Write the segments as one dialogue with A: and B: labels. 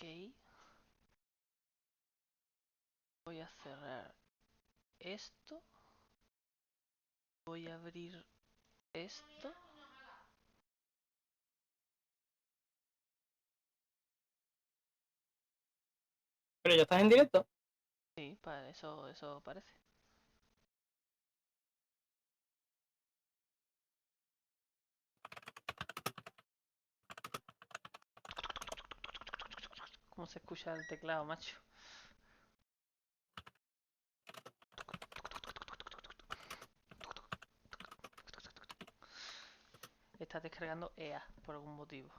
A: Ok. Voy a cerrar esto. Voy a abrir esto.
B: Pero ya estás en directo.
A: Sí, para eso parece. ¿Cómo se escucha el teclado, macho? Está descargando EA por algún motivo.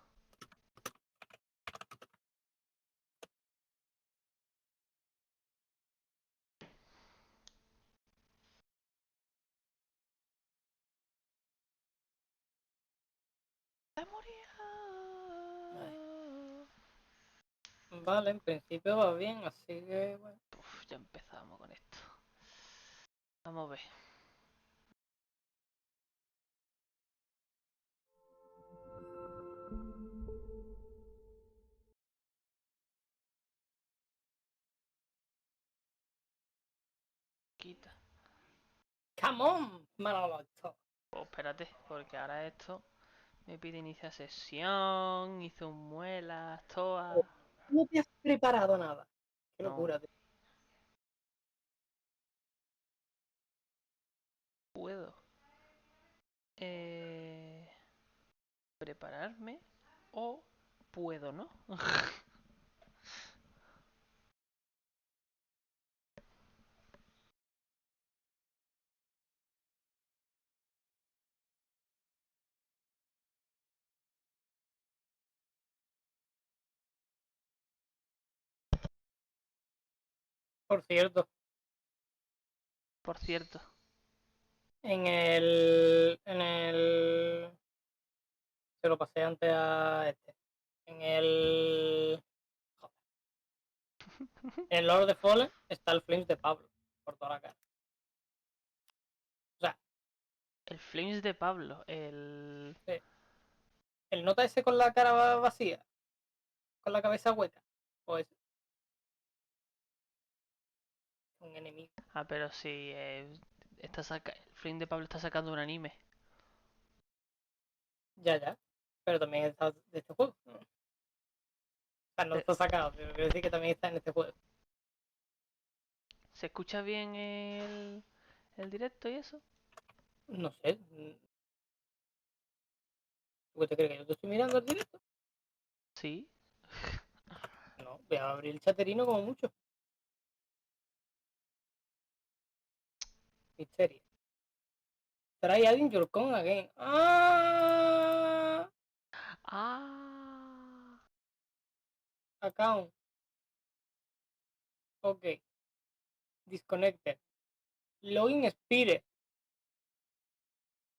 A: ¡Se moría!
B: Vale, en principio va bien, así que bueno.
A: Uf, ya empezamos con esto. Vamos a ver. Quita.
B: ¡Come on! Maloloto.
A: Oh, espérate, porque ahora esto me pide iniciar sesión, hizo un muelas, toa.
B: No te has preparado nada. Qué
A: No
B: locura, tío.
A: puedo prepararme o puedo, ¿no?
B: Por cierto,
A: Por cierto.
B: en el. Se lo pasé antes a este. En el. Joder. En el Lord of the Fallen está el Flames de Pablo. Por toda la cara. O sea,
A: El Flames de Pablo, el...
B: el nota ese con la cara vacía. Con la cabeza hueca. O es un enemigo.
A: Ah, pero sí, el Flame de Pablo está sacando un anime.
B: Ya. Pero también está de este juego. ¿No? O sea, no
A: Eh,
B: está sacado, pero quiero decir que también está en este juego.
A: ¿Se escucha bien el directo y eso?
B: No sé. ¿Tú qué te crees que yo te estoy mirando el directo?
A: Sí.
B: No, voy a abrir el chaterino como mucho. Misterio. Try adding your con again. ¡Ah!
A: Ah.
B: Account. Ok. Disconnected. Login expire.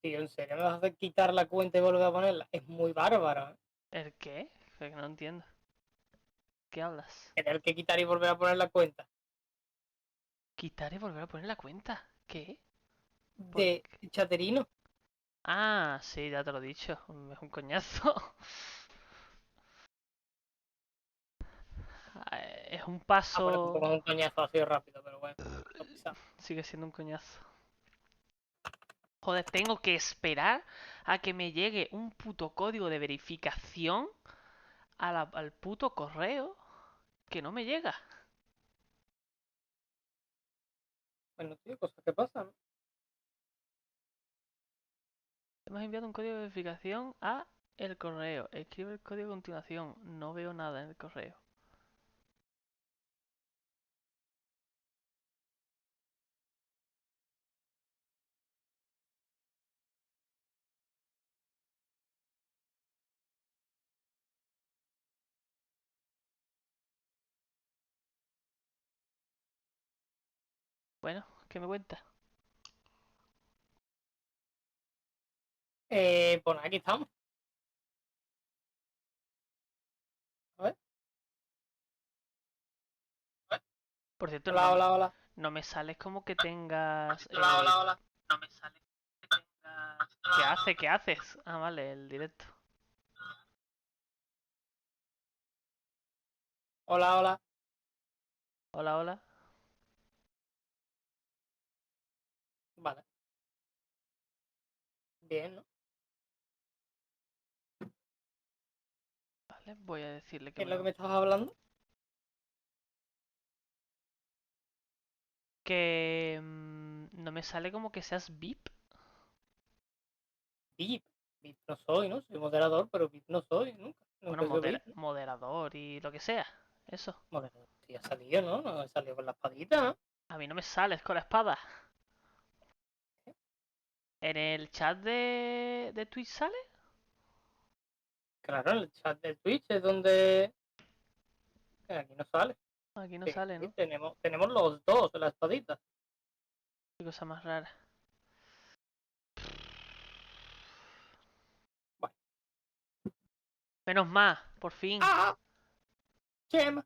B: Tío, ¿en serio me vas a hacer quitar la cuenta y volver a ponerla? Es muy bárbaro, ¿eh?
A: ¿El qué? Que no entiendo. ¿Qué hablas?
B: Tener que quitar y volver a poner la cuenta.
A: Quitar y volver a poner la cuenta. ¿Qué? ¿Por
B: De
A: qué?
B: chaterino.
A: Ah, sí, ya te lo he dicho. Es un coñazo. Es un
B: Ah, bueno,
A: paso.
B: tampoco es un coñazo así rápido, pero bueno. Lo pisamos.
A: Sigue siendo un coñazo. Joder, tengo que esperar a que me llegue un puto código de verificación al puto correo que no me llega.
B: Bueno, tío, cosas que pasan, ¿no?
A: Hemos enviado un código de verificación a el correo. Escribe el código a continuación. No veo nada en el correo. Bueno, ¿qué me cuenta?
B: Pues aquí estamos. A ver.
A: Por cierto,
B: Hola, hola, hola.
A: no me sales como que tengas...
B: Hola, hola, hola.
A: No me sale que tengas... ¿Qué hace? ¿Qué haces? Ah, vale, el directo.
B: Hola, hola.
A: Hola, hola.
B: Vale, bien, ¿no?
A: Vale, voy a decirle que
B: ¿Qué es
A: me
B: lo que
A: lo...
B: me estabas hablando?
A: Que no me sale como que seas VIP.
B: VIP. VIP no soy, ¿no? Soy moderador, pero VIP no soy, nunca.
A: Bueno,
B: Nunca he sido VIP, ¿no?
A: moderador y lo que sea. Eso.
B: Moderador sí ha salido, ¿no? No he salido con la espadita, ¿no?
A: A mí no me sales con la espada. ¿En el chat de Twitch sale?
B: Claro, en el chat del Twitch es donde... Aquí no sale.
A: Aquí no
B: Sí,
A: sale,
B: sí,
A: ¿no?
B: tenemos los dos la espadita.
A: Qué cosa más rara.
B: Bueno.
A: Menos más, por fin.
B: ¡Ah! Chema.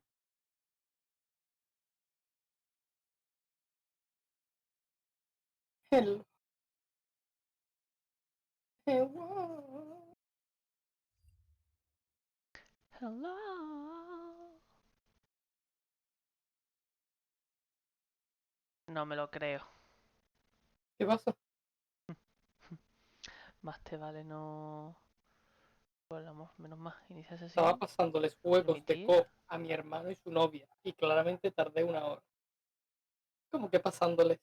B: Hello. Hello.
A: Hello. No me lo creo.
B: ¿Qué pasa?
A: Más te vale no... Volvamos, menos más. Inicia
B: Estaba
A: sesión.
B: pasándoles juegos de
A: Permitir.
B: Coop a mi hermano y su novia. Y claramente tardé una hora. ¿Cómo que pasándoles?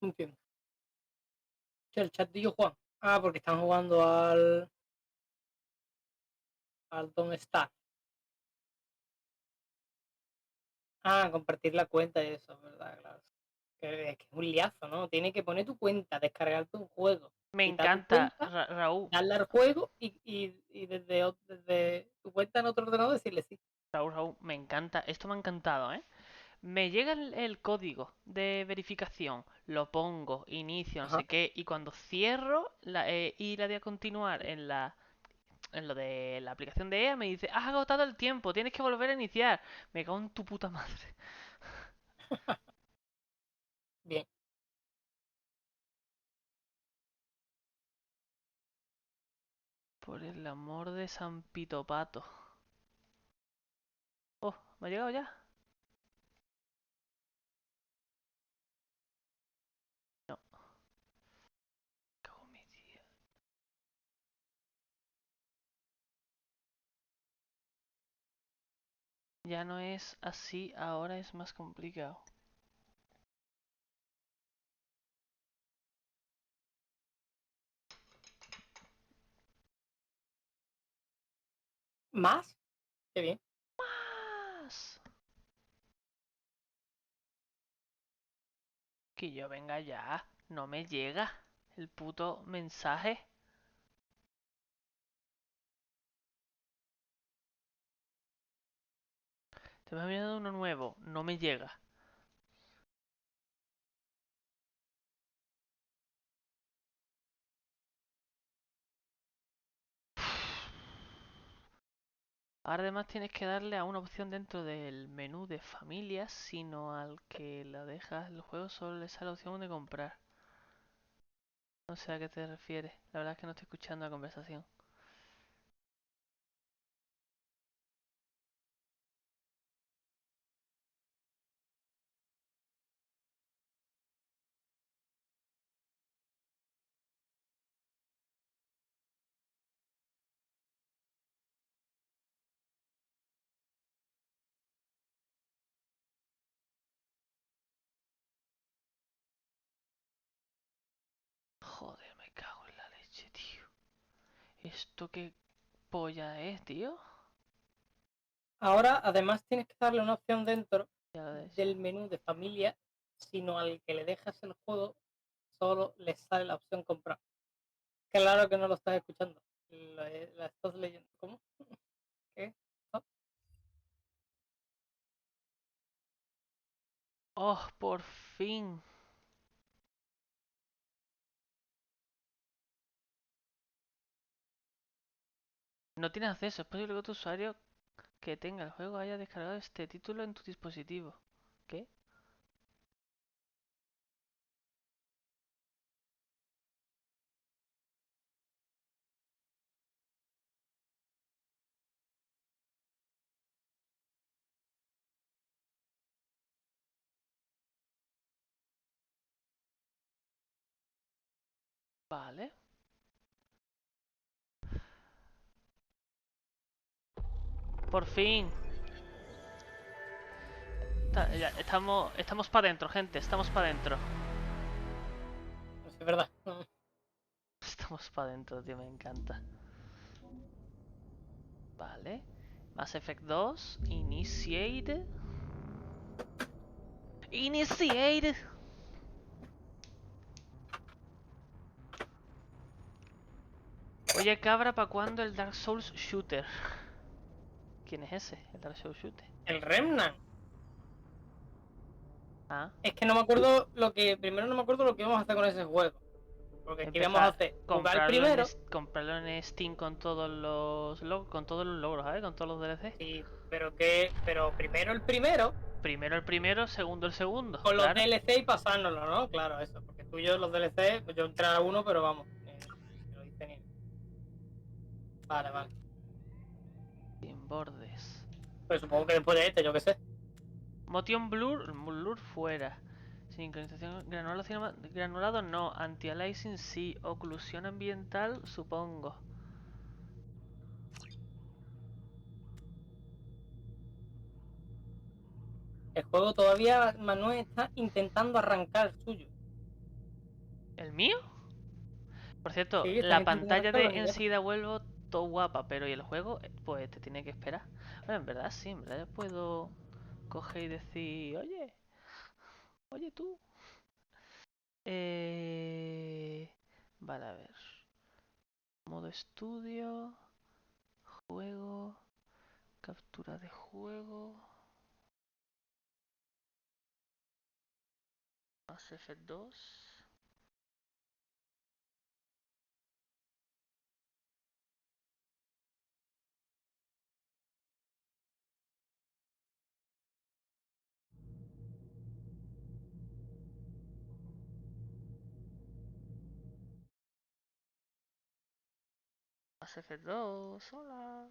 B: No entiendo. Que el chat dijo Juan. Ah, porque están jugando al Don't Starve. Ah, compartir la cuenta y eso, ¿verdad? Claro. Que es un liazo, ¿no? Tienes que poner tu cuenta, descargarte un juego,
A: Me
B: quitar tu
A: encanta,
B: cuenta,
A: Raúl.
B: darle al juego y desde tu cuenta en otro ordenador decirle sí.
A: Raúl, me encanta. Esto me ha encantado, ¿eh? Me llega el código de verificación, lo pongo, inicio, no
B: Ajá.
A: sé qué, y cuando cierro y la de a continuar en lo de la aplicación de EA, me dice, has agotado el tiempo, tienes que volver a iniciar. Me cago en tu puta madre.
B: Bien.
A: Por el amor de San Pito Pato. Oh, ¿me ha llegado ya? No, cago en mi tía. Ya no es así, ahora es más complicado.
B: ¿Más? Qué bien.
A: ¡Más! Que yo venga ya. No me llega el puto mensaje. Te me ha enviado uno nuevo. No me llega. Ahora además tienes que darle a una opción dentro del menú de familias, sino al que lo dejas el juego solo le sale la opción de comprar. No sé a qué te refieres. La verdad es que no estoy escuchando la conversación. Joder, me cago en la leche, tío. ¿Esto qué polla es, tío?
B: Ahora, además, tienes que darle una opción dentro
A: Ya lo he hecho.
B: del menú de familia, sino al que le dejas el juego, solo le sale la opción comprar. Claro que no lo estás escuchando. La estás leyendo. ¿Cómo? ¿Qué? ¿No?
A: Oh, por fin. No tienes acceso. Es posible que tu usuario que tenga el juego haya descargado este título en tu dispositivo. ¿Qué? Vale. Por fin. Estamos para adentro, gente. Estamos para adentro.
B: No sé, es verdad.
A: Estamos para adentro, tío. Me encanta. Vale. Mass Effect 2. Initiate. Initiate. Oye, cabra, ¿para cuándo el Dark Souls Shooter? ¿Quién es ese? El Dark Souls Shooter.
B: El Remnant.
A: Ah.
B: Es que no me acuerdo lo que. Primero no me acuerdo lo que íbamos a hacer con ese juego. Porque es que íbamos a
A: Empezar
B: hacer jugar
A: comprarlo en,
B: primero.
A: comprarlo en Steam con todos los con todos los logros, ¿sabes? Con todos los DLC.
B: Sí, pero que. Pero primero el primero.
A: Primero el primero, segundo el segundo,
B: Con los
A: claro.
B: DLC y pasárnoslo, ¿no? Claro, eso. Porque tú y yo los DLC, pues yo entré a uno, pero vamos. Lo hice ni. Vale, vale.
A: Sin bordes.
B: Pues supongo que después de este, yo qué sé.
A: Motion blur fuera. Sincronización, granulado no, anti-aliasing sí, oclusión ambiental supongo.
B: El juego todavía Manuel está intentando arrancar el suyo.
A: ¿El mío? Por cierto,
B: Sí, estás
A: la
B: intentando
A: pantalla
B: arrancarlo
A: de
B: ni idea.
A: enseguida vuelvo todo guapa, pero ¿y el juego? Pues te tiene que esperar. Bueno, en verdad sí, en verdad puedo coger y decir, oye tú. Eh... Vale, a ver. Modo estudio, juego, captura de juego, Mass Effect 2. Mass Effect 2, hola.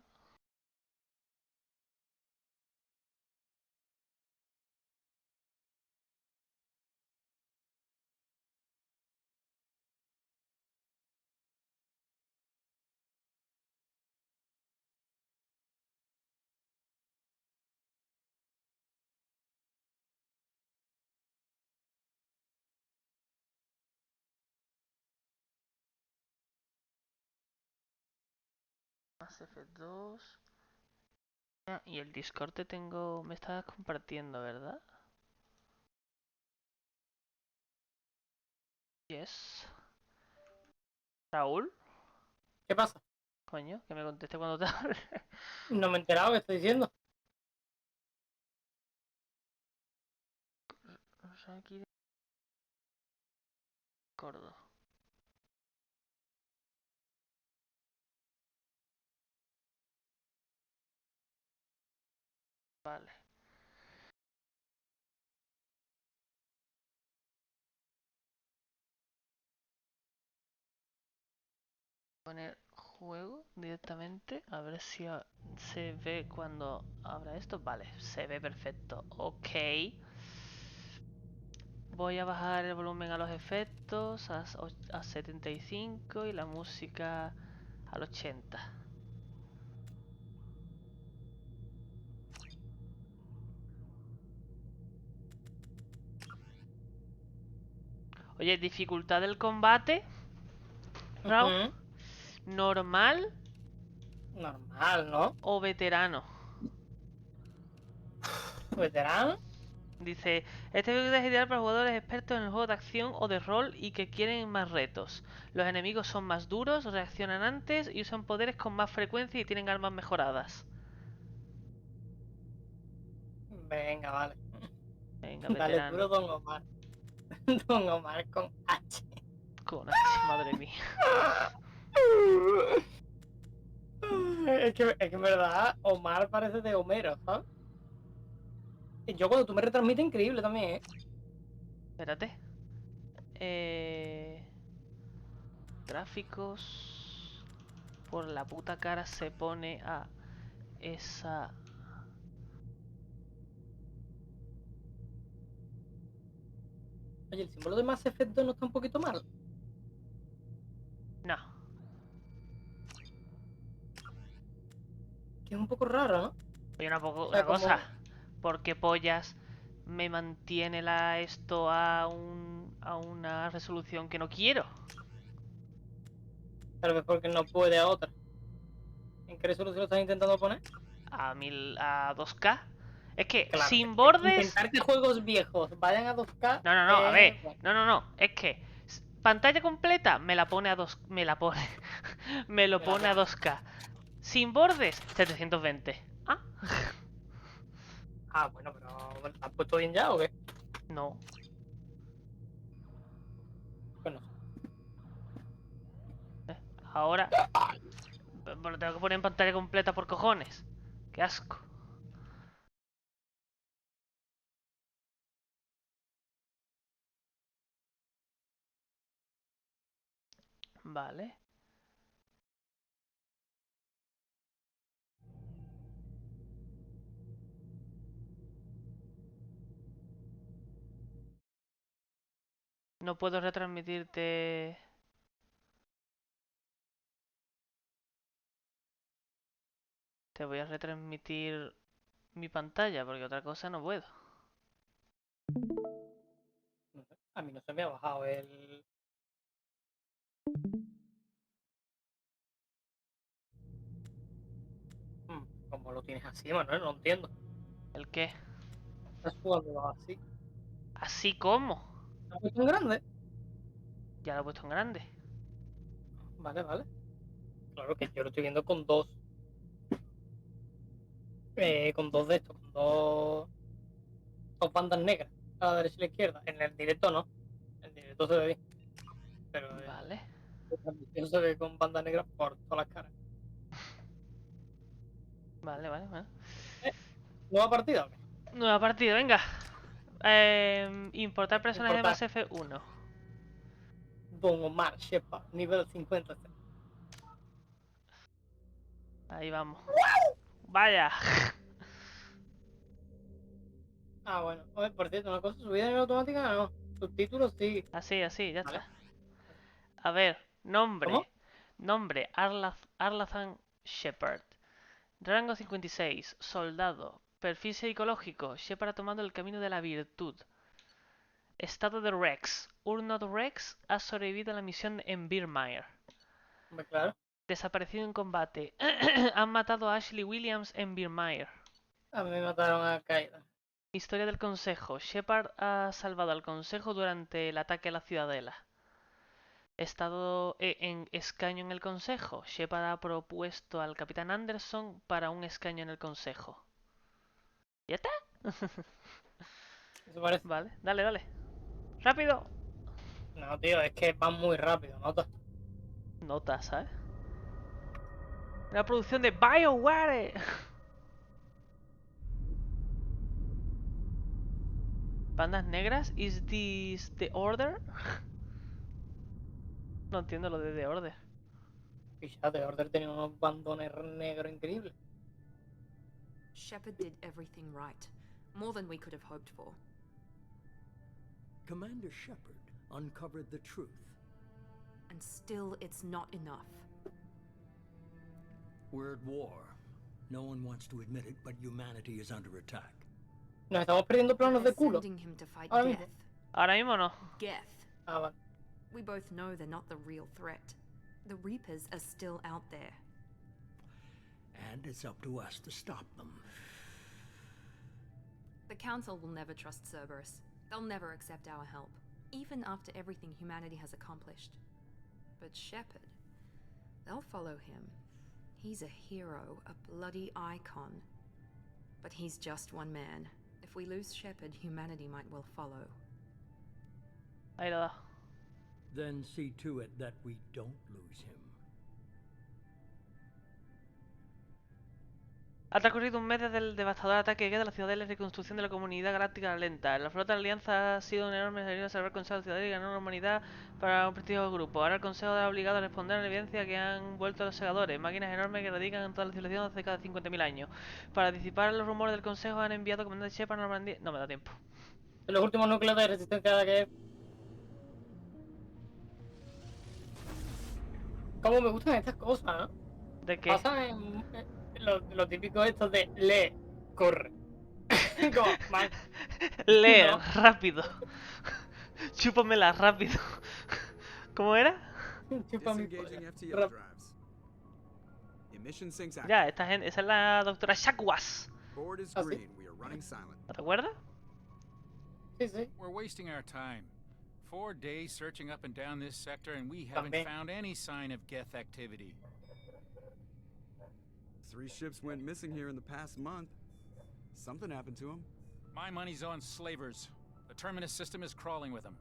A: Mass Effect 2. Ah, y el Discord te tengo... Me estás compartiendo, ¿verdad? Yes. Raúl,
B: ¿Qué pasa?
A: coño, que me conteste cuando te hable.
B: No me he enterado que estoy diciendo.
A: O sea, aquí de Discord. Vale. Poner juego directamente. A ver si se ve cuando abra esto. Vale, se ve perfecto. Ok. Voy a bajar el volumen a los efectos a 75 y la música al 80. Oye, dificultad del combate, Raúl.
B: Ujú.
A: ¿Normal
B: Normal, ¿no?
A: o veterano?
B: Veterano.
A: Dice, este juego es ideal para jugadores expertos en el juego de acción o de rol y que quieren más retos. Los enemigos son más duros, reaccionan antes y usan poderes con más frecuencia y tienen armas mejoradas.
B: Venga, vale.
A: Venga,
B: Dale
A: veterano.
B: duro Don Omar. Don Omar con H.
A: Con H, madre mía.
B: Es que en verdad Omar parece de Homero, ¿sabes? Y yo cuando tú me retransmites increíble también, ¿eh?
A: Espérate. Eh... Gráficos. Por la puta cara se pone a esa...
B: Oye, el símbolo de Mass Effect 2 no está un poquito mal.
A: No.
B: Que es un poco raro, ¿no?
A: Oye,
B: O
A: una
B: sea,
A: cosa.
B: como...
A: ¿Por qué pollas me mantiene esto a una resolución que no quiero?
B: Tal vez porque no puede a otra. ¿En qué resolución lo estás intentando poner?
A: A 2K. Es que
B: Claro,
A: sin
B: es que
A: bordes.
B: intentar que juegos viejos vayan a 2K,
A: No, no, no, a ver.
B: bueno,
A: No. Es que pantalla completa me la pone a 2. Me la pone. Me lo
B: me la
A: pone a
B: pone.
A: 2K. Sin bordes, 720. Ah,
B: Ah, bueno, pero ¿la has puesto bien ya o qué?
A: no.
B: Pues no sé.
A: Ahora. Me lo tengo que poner en pantalla completa por cojones. Qué asco. Vale. No puedo retransmitirte. Te voy a retransmitir mi pantalla porque otra cosa no puedo.
B: No sé. A mí no se me ha bajado el... ¿Cómo lo tienes así, Manuel? No entiendo.
A: ¿El qué?
B: Estás jugando así.
A: Así como.
B: ¿Lo has puesto en grande?
A: Ya lo he puesto en grande.
B: Vale, vale. Claro que yo lo estoy viendo con dos de estos, con dos bandas negras, a la derecha y a la izquierda. En el directo no. En el directo se ve bien. Pero en
A: Vale.
B: la transmisión se ve con bandas negras por todas las caras.
A: Vale.
B: Eh, ¿Nueva partida o qué?
A: Nueva partida, venga. Importar personaje
B: Importar
A: más F1.
B: Don Omar Shepard, nivel 50.
A: Ahí vamos. Vaya.
B: Ah, bueno. Oye, por cierto, una cosa, subida en automática no. Subtítulos sí.
A: Así, ya
B: Vale.
A: está. A ver,
B: ¿Cómo?
A: Nombre, Arlathan Shepard. Rango 56, soldado. Perfil psicológico, Shepard ha tomado el camino de la virtud. Estado de Rex. Urnod Rex ha sobrevivido a la misión en Beermire.
B: Hombre, claro.
A: Desaparecido en combate. Han matado a Ashley Williams en Beermire.
B: A mí me mataron a Kaida.
A: Historia del Consejo. Shepard ha salvado al Consejo durante el ataque a la ciudadela. Estado en escaño en el Consejo. Shepard ha propuesto al Capitán Anderson para un escaño en el Consejo. ¿Ya está?
B: Eso parece.
A: Vale, dale. ¡Rápido!
B: No, tío, es que van muy rápido, ¿notas?
A: Nota, ¿sabes? Una producción de BioWare. Bandas negras, ¿is this the order? No entiendo lo de The Order.
B: Fíjate, Order tenía unos bandones negros increíbles.
C: Shepard did everything right. More than we could have hoped for.
D: Commander Shepard uncovered the truth.
C: And still, it's not enough.
D: We're at war. No one wants to admit it, but humanity is under attack.
B: Nos estamos perdiendo planos de
C: They're
B: culo.
C: sending him to fight
B: Ahora
C: Geth.
B: mismo.
A: Ahora mismo no.
C: Geth.
B: Ah, vale.
C: We both know they're not the real threat. The Reapers are still out there.
D: And it's up to us to stop them.
C: The Council will never trust Cerberus. They'll never accept our help, even after everything humanity has accomplished. But Shepard, they'll follow him. He's a hero, a bloody icon. But he's just one man. If we lose Shepard, humanity might well follow.
A: Ahí lo da.
D: Then see to it that we don't lose him.
A: Ha transcurrido un mes desde el devastador ataque que queda a la ciudadela y reconstrucción de la comunidad galáctica lenta. La flota de la Alianza ha sido un enorme desafío a salvar el Consejo de Ciudadela y ganar una humanidad para un prestigioso grupo. Ahora el Consejo ha obligado a responder a la evidencia que han vuelto los Segadores, máquinas enormes que radican en toda la civilización hace cada 50.000 años. Para disipar los rumores del Consejo han enviado comandante Shepard a Normandía... No me da tiempo.
B: Los últimos núcleos de resistencia que... cómo me gustan estas cosas, ¿no?
A: ¿De qué?
B: Pasa en lo típico estos de lee, corre. Como, man,
A: Lee,
B: no.
A: rápido. Chúpamela rápido. ¿Cómo era?
B: Chupa mi
E: Disengaging
B: polla.
E: FTL
B: Rap-
E: drives. Emission sinks active.
A: Ya, esta gente, esa es la doctora Shackwas.
E: Board is
B: ¿Ah, sí?
E: green. We are running silent.
A: ¿Te acuerdas?
B: Sí, sí.
F: We're wasting our time. 4 days searching up and down this sector, and we haven't
B: También.
F: found any sign of Geth activity.
E: 3 ships went missing here in the past month. Something happened to them.
F: My money's on slavers. The terminus system is crawling with them.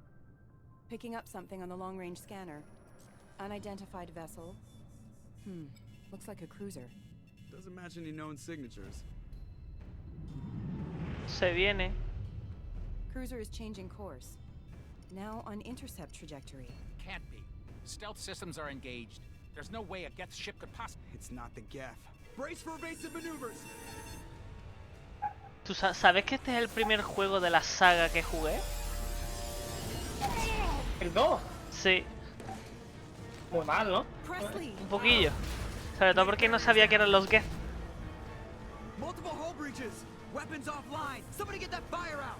G: Picking up something on the long-range scanner. Unidentified vessel. Looks like a cruiser.
E: Doesn't match any known signatures.
A: Se viene.
G: Cruiser is changing course. Now on intercept trajectory.
F: Can't be. Stealth systems are engaged. There's no way a Geth ship could possibly.
E: It's not the Geth. Brace for evasive maneuvers.
A: ¿Tú sabes que este es el primer juego de la saga que jugué?
B: El 2.
A: Sí,
B: Muy mal, ¿no?
G: Presley!
A: un poquillo. Sobre todo porque no sabía que eran los Geth.
E: Multiple hull breaches. Weapons offline. Somebody get that fire out.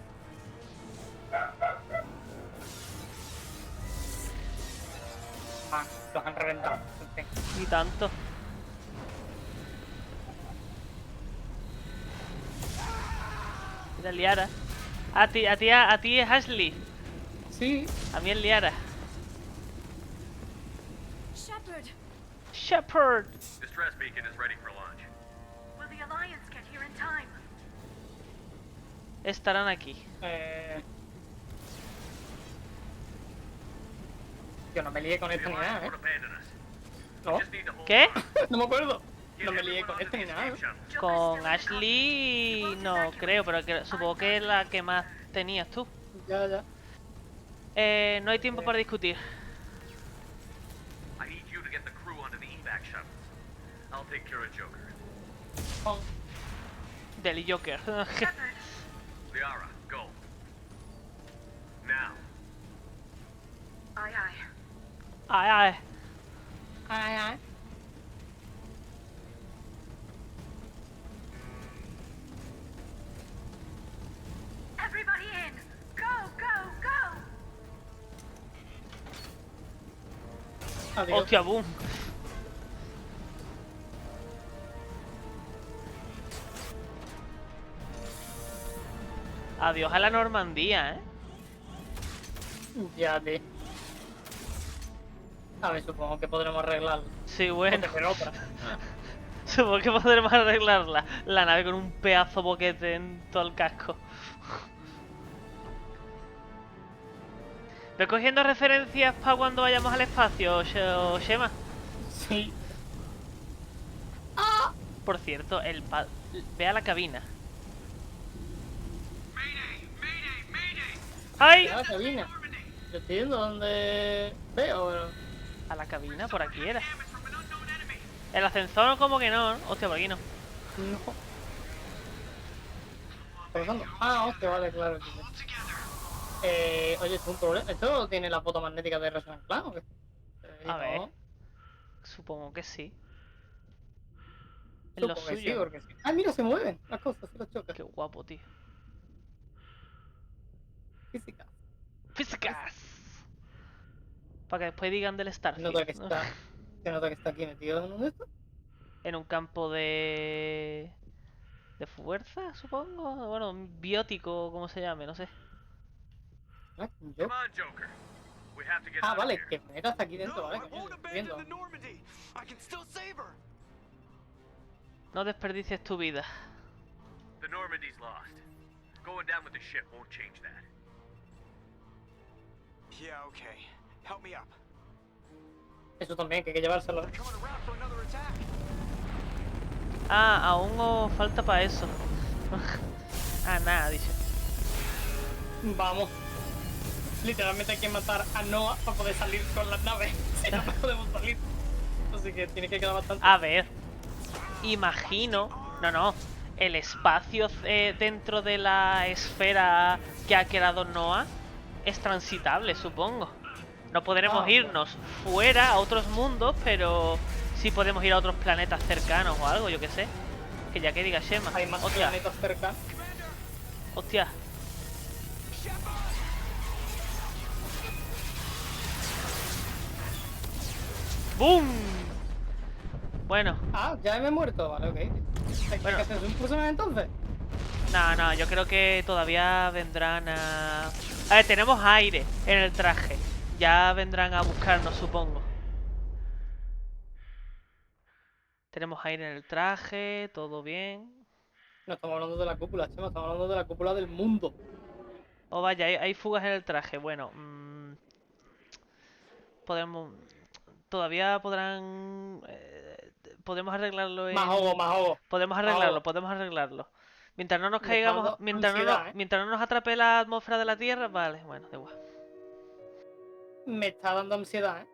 B: Ah, los han reventado. En fin.
A: Ni tanto. Mira, Liara. A ti es Ashley.
B: Sí.
A: A mí es Liara.
H: Shepard,
A: Shepard.
I: Distress beacon is ready for launch.
H: will the Alliance get here in time?
A: Estarán aquí.
B: Yo no me lié con
I: The
B: esto ni
I: Alliance
B: nada,
I: won't abandon us.
B: No,
I: We just need to hold
A: ¿Qué?
B: no me acuerdo.
I: Get
B: No me lié
I: everyone
B: con
I: onto
B: esto
I: the
B: ni nada.
I: escape shuttle.
A: Con Ashley no creo, pero supongo que es la que más tenías tú.
B: Ya, ya.
A: No hay tiempo para discutir.
I: I need you to get the crew onto the evac shuttles. I'll take care of Joker.
B: Pon.
A: Del Joker.
H: Shepard,
I: Liara, go. Now.
H: aye aye.
A: Ay, ay.
B: Ay, ay.
H: Everybody in! Go, go, go!
B: Adiós.
A: Hostia, boom. Adiós a la Normandía, ¿eh?
B: Ya te. A ver, supongo que podremos arreglarlo.
A: Sí,
B: O
A: bueno.
B: tener otra.
A: Supongo que podremos arreglarla. La nave con un pedazo boquete en todo el casco. ¿Ve cogiendo referencias para cuando vayamos al espacio, Shema?
B: Sí.
A: Por cierto, ve a la cabina. ¡Ay!
B: Ya la cabina. Yo estoy viendo donde veo, pero.
A: A la cabina, por aquí era. El ascensor como que no, ¿no? Hostia, por aquí no.
B: No. ¿Está pasando? Ah, hostia, vale, claro. Oye, ¿es un problema? ¿Esto tiene la foto magnética de resumen plan o qué?
A: A ver.
B: No,
A: Supongo que sí. Es lo
B: supongo que sí,
A: suyo.
B: porque sí. Ah, mira, se mueven las cosas, se las chocas.
A: Qué guapo, tío.
B: Física.
A: ¡Físicas! Para que después digan del
B: Se
A: Starfield.
B: nota que
A: ¿no?
B: está. Se nota que está aquí metido en uno de estos.
A: En un campo de fuerza, supongo. Bueno, biótico, como se llame, no sé.
B: Ah, yo.
I: Come on, Joker. We have to get
B: Ah,
I: out of
B: vale,
I: here.
B: que Manera está aquí dentro, vale,
E: I
B: coño,
E: won't
B: lo estoy viendo.
E: abandon the Normandy. I can still save her.
A: No desperdicies tu vida.
I: The Normandy's lost. Going down with the ship won't change that.
E: Yeah, okay. Help me up.
B: Eso también, que hay que llevárselo.
E: They're coming around for another attack.
A: Ah, aún os falta para eso. Ah, nada, dice.
B: Vamos. Literalmente hay que matar a Noah para poder salir con las naves. Si no, no podemos salir. Así que tiene que quedar bastante.
A: A ver. Imagino. No. El espacio dentro de la esfera que ha creado Noah es transitable, supongo. No podremos irnos fuera a otros mundos, pero sí podemos ir a otros planetas cercanos o algo, yo que sé. Que ya que diga Shema.
B: Hay más
A: Hostia,
B: planetas cerca.
A: hostia. ¡Bum! Bueno.
B: Ah, ya me he muerto. Vale, ok. ¿Hay
A: Bueno.
B: que hacerse un personaje entonces?
A: No, yo creo que todavía vendrán a... A ver, tenemos aire en el traje. Ya vendrán a buscarnos, supongo. Tenemos aire en el traje, todo bien.
B: No estamos hablando de la cúpula, Chema, estamos hablando de la cúpula del mundo.
A: Oh, vaya, hay fugas en el traje. Bueno, podemos... Todavía podrán... podemos arreglarlo en...
B: Más ahogo.
A: Podemos arreglarlo. Mientras no nos
B: Me está
A: caigamos...
B: dando ansiedad,
A: Mientras no nos atrape la atmósfera de la Tierra, vale, bueno, da igual.
B: Me está dando ansiedad, ¿eh?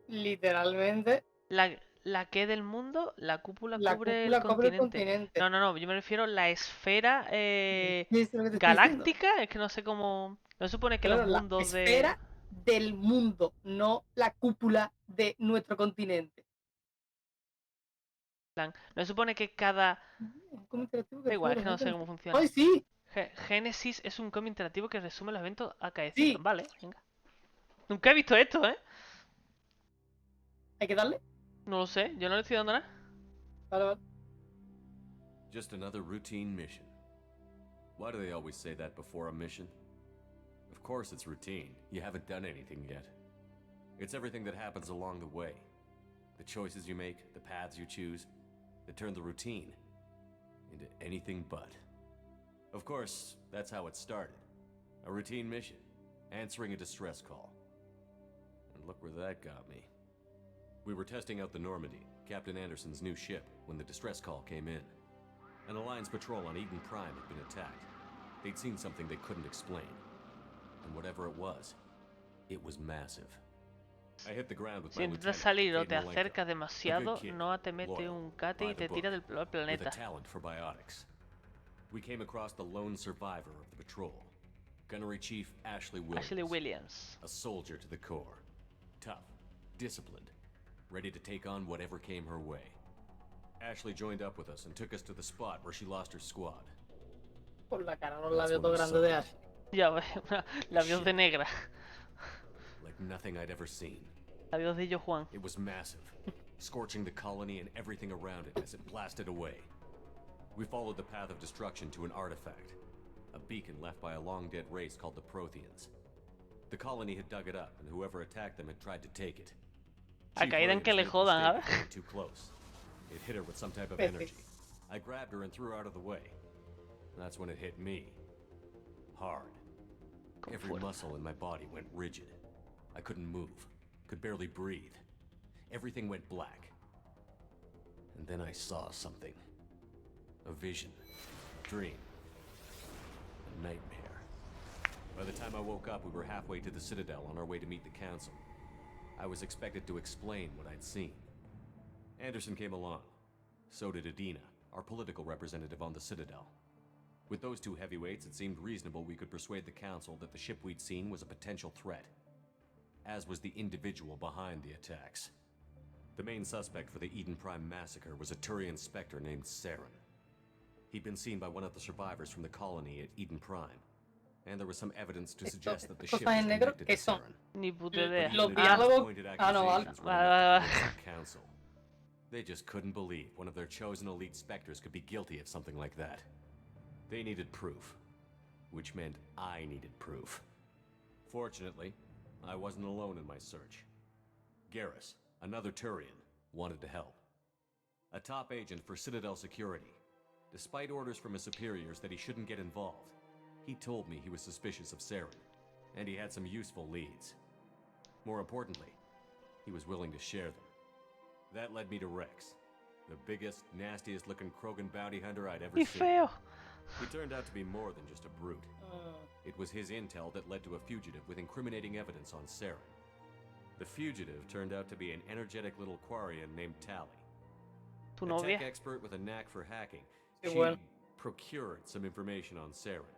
B: Literalmente.
A: La que del mundo, la cúpula
B: La
A: cubre
B: cúpula
A: el
B: cubre el
A: continente.
B: continente.
A: No, yo me refiero a la esfera
B: ¿Qué es lo que te estoy diciendo?
A: galáctica. Es que no sé cómo... No se supone que
B: Claro,
A: los
B: la
A: mundos de...
B: esfera del mundo, no la cúpula de nuestro continente.
A: No se supone que cada...
B: ¿Cómo interactivo
A: Da
B: que
A: igual,
B: fue?
A: es que no sé cómo funciona.
B: ¡Ay, sí!
A: Génesis es un cómic interactivo que resume los eventos acaecidos.
B: Sí.
A: Vale, venga. Nunca he visto esto, ¿eh?
B: ¿Hay que darle?
A: No lo sé, yo no le estoy dando nada.
B: Vale.
J: Just another routine mission. Why do they always say that before a mission? Of course it's routine. You haven't done anything yet. It's everything that happens along the way. The choices you make, the paths you choose, that turn the routine into anything but. Of course, that's how it started. A routine mission, answering a distress call. And look where that got me. We were testing out the Normandy, Captain Anderson's new ship, when the distress call came in. An Alliance patrol on Eden Prime had been attacked. They'd seen something they couldn't explain. And whatever it was massive. I hit the ground with
A: Si
J: my
A: intentas
J: lieutenant,
A: salir o te
J: Cade Malenko,
A: acercas
J: a
A: demasiado,
J: good kid,
A: Noah te mete
J: loyal,
A: un cate
J: by
A: y
J: the
A: te tira
J: book,
A: del
J: with a
A: planeta.
J: talent for biotics. We came across the lone survivor of the patrol, Gunnery Chief Ashley Williams. A soldier to the core. Tough, disciplined, ready to take on whatever came her way. Ashley joined up with us and took us to the spot where she lost her squad.
B: Por la cara, los labios todo grandes de Ash.
A: Ya, labios de negra.
J: Like nothing I'd ever seen.
A: Labios de Yo Juan.
J: It was massive, scorching the colony and everything around it as it blasted away. We followed the path of destruction to an artifact, a beacon left by a long-dead race called the Protheans. The colony had dug it up, and whoever attacked them had tried to take it.
A: A caída en que le jodan, ¿sabes?
J: Too close. It hit her with some type of energy. I grabbed her and threw her out of the way. That's when it hit me. Hard. Every muscle in my body went rigid. I couldn't move, could barely breathe. Everything went black. And then I saw something. A vision. A dream. A nightmare. By the time I woke up, we were halfway to the Citadel on our way to meet the Council. I was expected to explain what I'd seen. Anderson came along. So did Adina, our political representative on the Citadel. With those two heavyweights, it seemed reasonable we could persuade the Council that the ship we'd seen was a potential threat, as was the individual behind the attacks. The main suspect for the Eden Prime massacre was a Turian Spectre named Saren. He'd been seen by one of the survivors from the colony at Eden Prime, and there was some evidence to suggest that the ship was connected to Saren.
A: Ni puta idea.
B: Los diálogos. Ah, no, vale.
J: Council. They just couldn't believe one of their chosen elite Spectres could be guilty of something like that. They needed proof, which meant I needed proof. Fortunately, I wasn't alone in my search. Garrus, another Turian, wanted to help. A top agent for Citadel Security. Despite orders from his superiors that he shouldn't get involved, he told me he was suspicious of Saren, and he had some useful leads. More importantly, he was willing to share them. That led me to Rex, the biggest, nastiest looking Krogan bounty hunter I'd ever
A: Y
J: seen.
A: feo.
J: He turned out to be more than just a brute. It was his intel that led to a fugitive with incriminating evidence on Saren. The fugitive turned out to be an energetic little Quarian named Tally.
A: Tu
J: A
A: novia.
J: tech expert with a knack for hacking.
B: Sí,
J: She
B: bueno.
J: procured some information on Saren.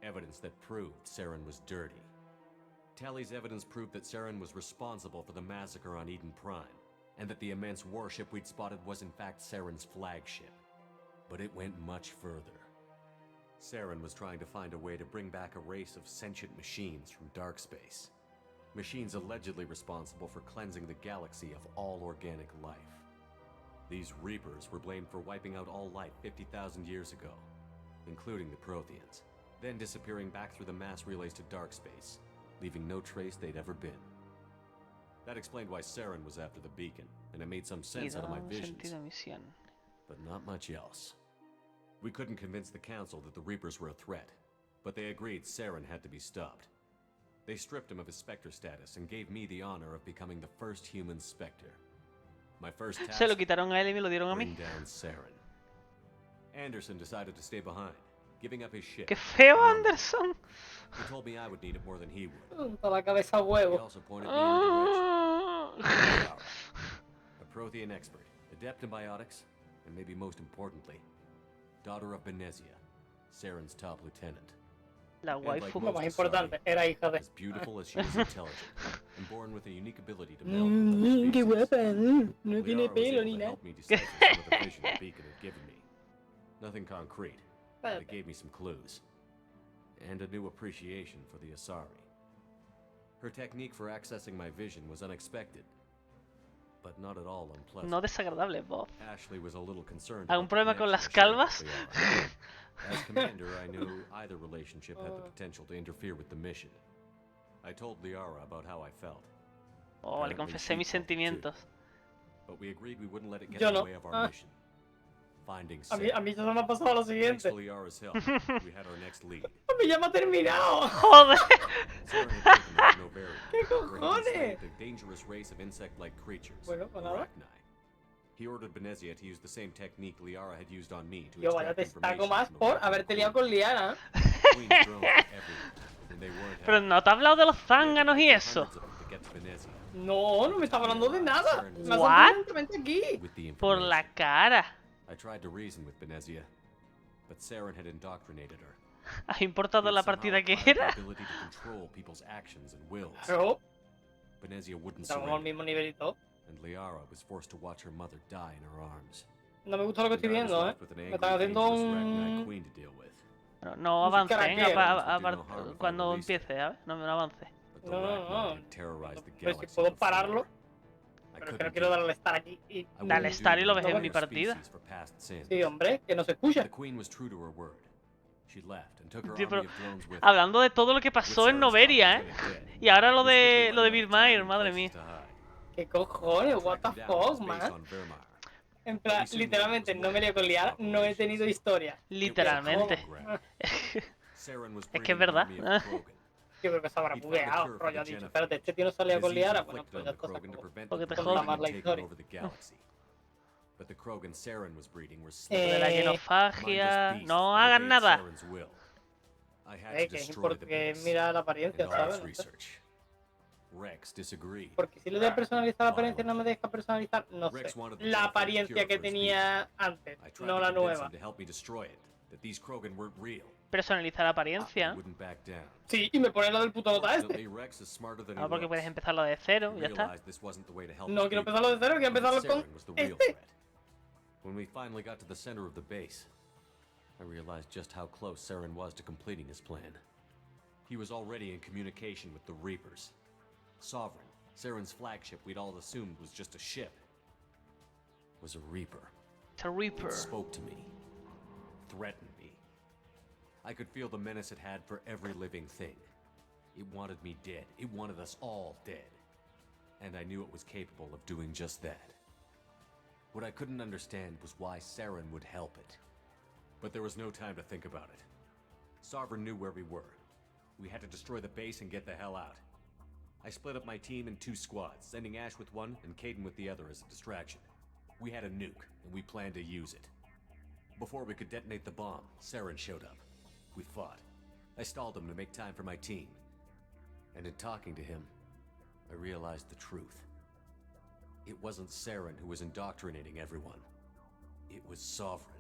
J: Evidence that proved Saren was dirty. Taly's evidence proved that Saren was responsible for the massacre on Eden Prime, and that the immense warship we'd spotted was in fact Saren's flagship. But it went much further. Saren was trying to find a way to bring back a race of sentient machines from dark space. Machines allegedly responsible for cleansing the galaxy of all organic life. These Reapers were blamed for wiping out all life 50,000 years ago, including the Protheans, then disappearing back through the mass relays to dark space, leaving no trace they'd ever been. That explained why Saren was after the beacon, and it made some sense out of my visions, but not much else. We couldn't convince the Council that the Reapers were a threat, but they agreed Saren had to be stopped. They stripped him of his Spectre status and gave me the honor of becoming the first human Spectre. My first task,
A: Se lo quitaron a él y me lo dieron a
J: bring
A: mí.
J: down Saren. Anderson decided to stay behind, giving up his ship.
A: ¡Qué feo, Anderson!
J: He told me I would need it more than he would.
B: Junto a la cabeza a
J: He
B: huevo.
J: also pointed me in a direction. Liara, a Prothean expert, adept in biotics, and maybe most importantly, daughter of Benezia, Saren's top lieutenant.
A: La
J: And like
A: waifu.
B: Lo
J: most
B: más importante, era hija de...
J: as beautiful as she was intelligent, and born with a unique ability to meld with
B: Qué
J: other
B: guapa,
J: species.
B: no
J: Liara
B: tiene
J: was
B: pelo
J: able
B: ni
J: to
B: nada.
J: help me decipher some of the vision the beacon had given me. Nothing concrete, but it gave me some clues. And a new appreciation for the Asari. Her technique for accessing my vision was unexpected, but not at all unpleasant.
A: No desagradable, Bob.
J: Ashley was a little concerned
A: ¿Algún
J: about the
A: problema con las
J: connection I
A: calvas?
J: shared with Liara. As commander, I knew either relationship had the potential to interfere with the mission. I told Liara about how I felt.
A: Oh, le
J: Apparently
A: confesé
J: she
A: mis
J: felt it too.
A: sentimientos.
J: But we agreed we wouldn't let it get
B: Yo
J: in the
B: no.
J: way of our
B: Ah.
J: mission. Finding
B: A mí
J: Saren.
B: ya se me ha pasado lo
J: Thanks
B: siguiente.
J: to Liara's help, we had our next lead.
B: A mí ya me ha terminado.
A: ¡Joder!
J: Saren had taken the Novarian,
B: ¿Qué
J: where he
B: cojones?
J: enslaved a dangerous race of insect-like creatures,
B: Bueno, pues nada.
J: Arachni. He ordered Benezia to use the same technique Liara had used on me to
B: Yo vaya
J: extract
B: destaco
J: information
B: más
J: from the
B: por
J: weapon
B: haberte
J: Queen.
B: liado con Liara.
J: Queen's drones were everywhere, and they weren't
A: Pero
J: happy.
A: no te ha hablado de los
J: We had to
A: zánganos y
J: fight
A: eso.
J: hundreds of them to get to Benezia.
B: No, no me está hablando de nada. Me ha
A: What?
B: saltado directamente aquí.
J: With the
A: Por
J: information.
A: la cara.
J: I tried to reason with Benezia, but Saren had indoctrinated her.
A: ¿Has importado
J: He
A: la
J: had somehow
A: partida que
J: acquired
A: era?
J: the ability to control people's actions and wills.
B: Pero
J: Benezia wouldn't
B: estamos al
J: surrender,
B: mismo nivel y todo.
J: and Liara was forced to watch her mother die in her arms.
B: No me gusta lo que estoy
J: Liara was
B: viendo,
J: left with an
B: Me
J: angry,
B: están haciendo
J: dangerous Arachnid
B: un...
J: queen to deal with.
A: No, no
B: Un
A: avancen
B: caraquero.
A: cuando empiece, ¿sabes? No, no avance.
J: But the
B: No, no,
J: Arachnid
B: no.
J: had terrorized the
B: Pero si
J: galaxy
B: puedo
J: before.
B: pararlo,
J: I
B: pero es que no
J: couldn't
B: quiero
J: do it.
B: darle estar aquí y...
J: I
A: Dale
J: wouldn't
A: estar y
J: do
A: lo
J: it
A: ves
J: to
A: en
J: our
A: mi partida.
J: species for past sins.
B: Sí, hombre, que no se escucha.
J: The queen was true to her word. She left and took her
A: Tío,
J: army
A: pero
J: of drones with her.
A: hablando de todo lo que
J: With
A: pasó en
J: Saren's
A: Noveria,
J: top lieutenant dead,
A: Y ahora lo
J: we
A: de
J: quickly ran
A: Bill
J: out of time
A: Mayer,
J: and
A: madre
J: places
A: mía.
J: to hide.
B: ¿Qué cojones? What the
J: Tracked him down
B: fuck,
J: at his base
B: man.
J: on Vermar.
B: En plan,
J: Pretty soon
B: literalmente
J: there was
B: no me
J: more
B: lío con Liara, no he tenido historia.
A: Literalmente.
J: Program. Saren was
A: Es que es
J: breeding an
A: verdad.
J: army of Krogan.
B: Yo creo que se habrá
J: He found a
B: bugueado,
J: cure for
B: rollo ha
J: the
B: dicho,
J: Jennifer.
B: espérate, este tío no salía con
J: Disease
B: Liara, bueno,
J: inflicted
B: pues
J: on
B: ya
J: the
B: está, se
J: Krogan to
B: acabó.
J: prevent
A: Porque
J: the
A: te
J: Krogan
A: jodan.
B: más
J: from
B: la
J: taking
B: historia.
J: over the galaxy. But the Krogan Saren was breeding were
A: Lo
J: slaves.
A: de la
B: Eh,
A: genofagia.
J: Mindless
A: No
J: beasts that
A: hagan
J: obeyed
A: nada.
J: Saren's will. I had
B: que
J: to
B: es
J: destroy the
B: porque
J: base
B: mira la
J: and
B: apariencia,
J: all
B: ¿sabes?
J: its
B: No sé.
J: research. Rex disagreed.
B: Porque si le doy a personalizar la apariencia no me deja personalizar, no sé.
J: Rex wanted the
B: La
J: Jennifer's
B: apariencia
J: cure
B: que
J: for his
B: tenía antes,
J: I tried
B: no
J: to
B: la
J: convince
B: nueva.
J: him to help me destroy it, that these Krogan weren't real.
A: Personalizar la
J: He
A: apariencia.
J: wouldn't back down.
B: Sí, y me pone lo del puto nota este.
J: Fortunately, Rex is smarter than he
A: Ah, porque
J: looks.
A: puedes empezarlo de cero,
J: He
A: ya está.
J: realized this wasn't the way to help
B: No
J: his
B: quiero
J: people,
B: empezarlo de cero, quiero
J: and that
B: empezarlo con
J: Saren was the real
B: este.
J: threat. When we finally got to the center of the base, I realized just how close Saren was to completing his plan. He was already in communication with the Reapers. Sovereign, Saren's flagship we'd all assumed was just a ship, was a Reaper.
A: It's a Reaper.
J: It spoke to me, threatened me. I could feel the menace it had for every living thing. It wanted me dead. It wanted us all dead. And I knew it was capable of doing just that. What I couldn't understand was why Saren would help it. But there was no time to think about it. Sovereign knew where we were. We had to destroy the base and get the hell out. I split up my team in 2 squads, sending Ash with one and Caden with the other as a distraction. We had a nuke, and we planned to use it. Before we could detonate the bomb, Saren showed up. We fought. I stalled him to make time for my team. And in talking to him, I realized the truth. It wasn't Saren who was indoctrinating everyone. It was Sovereign.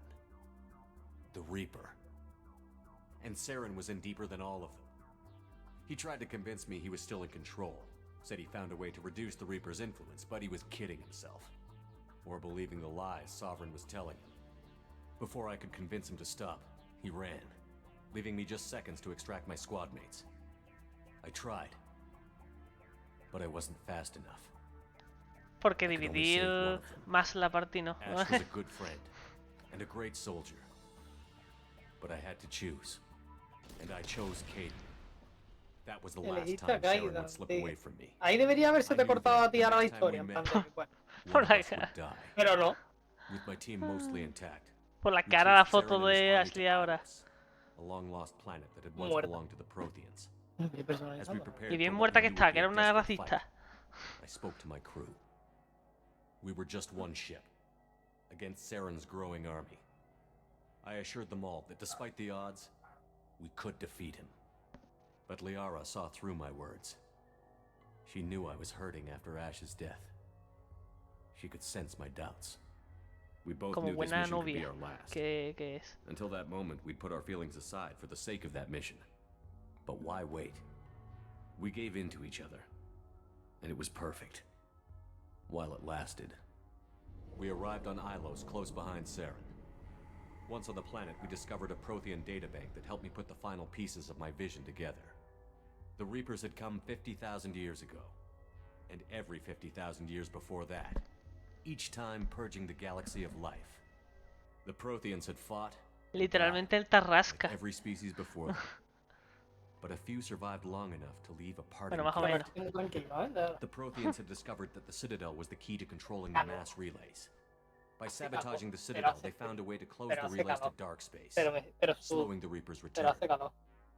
J: The Reaper. And Saren was in deeper than all of them. He tried to convince me he was still in control. Said he found a way to reduce the Reaper's influence, but he was kidding himself. Or believing the lies Sovereign was telling him. Before I could convince him to stop, he ran, leaving me just seconds to extract my squad mates. I tried, but I wasn't fast enough.
A: Porque dividir más la partida, ¿no?
J: Ash was a good friend and a great soldier, but I had to choose, and I chose Caden. That was the last time Saren would slip away from me.
B: Ahí debería haberse te cortado a ti ahora la historia, en plan de que, bueno.
A: Por la cara.
B: Pero no.
J: With my team mostly intact.
A: Por la cara la foto de Ashley ahora.
J: A long lost planet that had once belonged to the Protheans. As we prepared
A: Y bien
J: for what
A: muerta
J: we
A: que
J: knew
A: está,
J: would
A: que
J: be a
A: era una
J: desperate
A: racista.
J: fight. I spoke to my crew. We were just one ship against Saren's growing army. I assured them all that despite the odds, we could defeat him. But Liara saw through my words. She knew I was hurting after Ash's death. She could sense my doubts. We both
A: Como
J: knew this
A: buena
J: mission could be
A: novia
J: our last.
A: que es.
J: Until that moment, we'd put our feelings aside for the sake of that mission. But why wait? We gave in to each other. And it was perfect. While it lasted. We arrived on Ilos, close behind Saren. Once on the planet, we discovered a Prothean databank that helped me put the final pieces of my vision together. The Reapers had come 50,000 years ago. And every 50,000 years before that. Each time purging the galaxy of life. The Protheans had fought.
A: Literalmente el tarrasca.
J: Every species before them. But a few survived long enough to leave a parting
A: Bueno, más o menos.
J: gift. The Protheans had discovered that the Citadel was the key to controlling the mass relays. By sabotaging the Citadel, they found a way to close the relays to dark space, slowing the Reapers' return,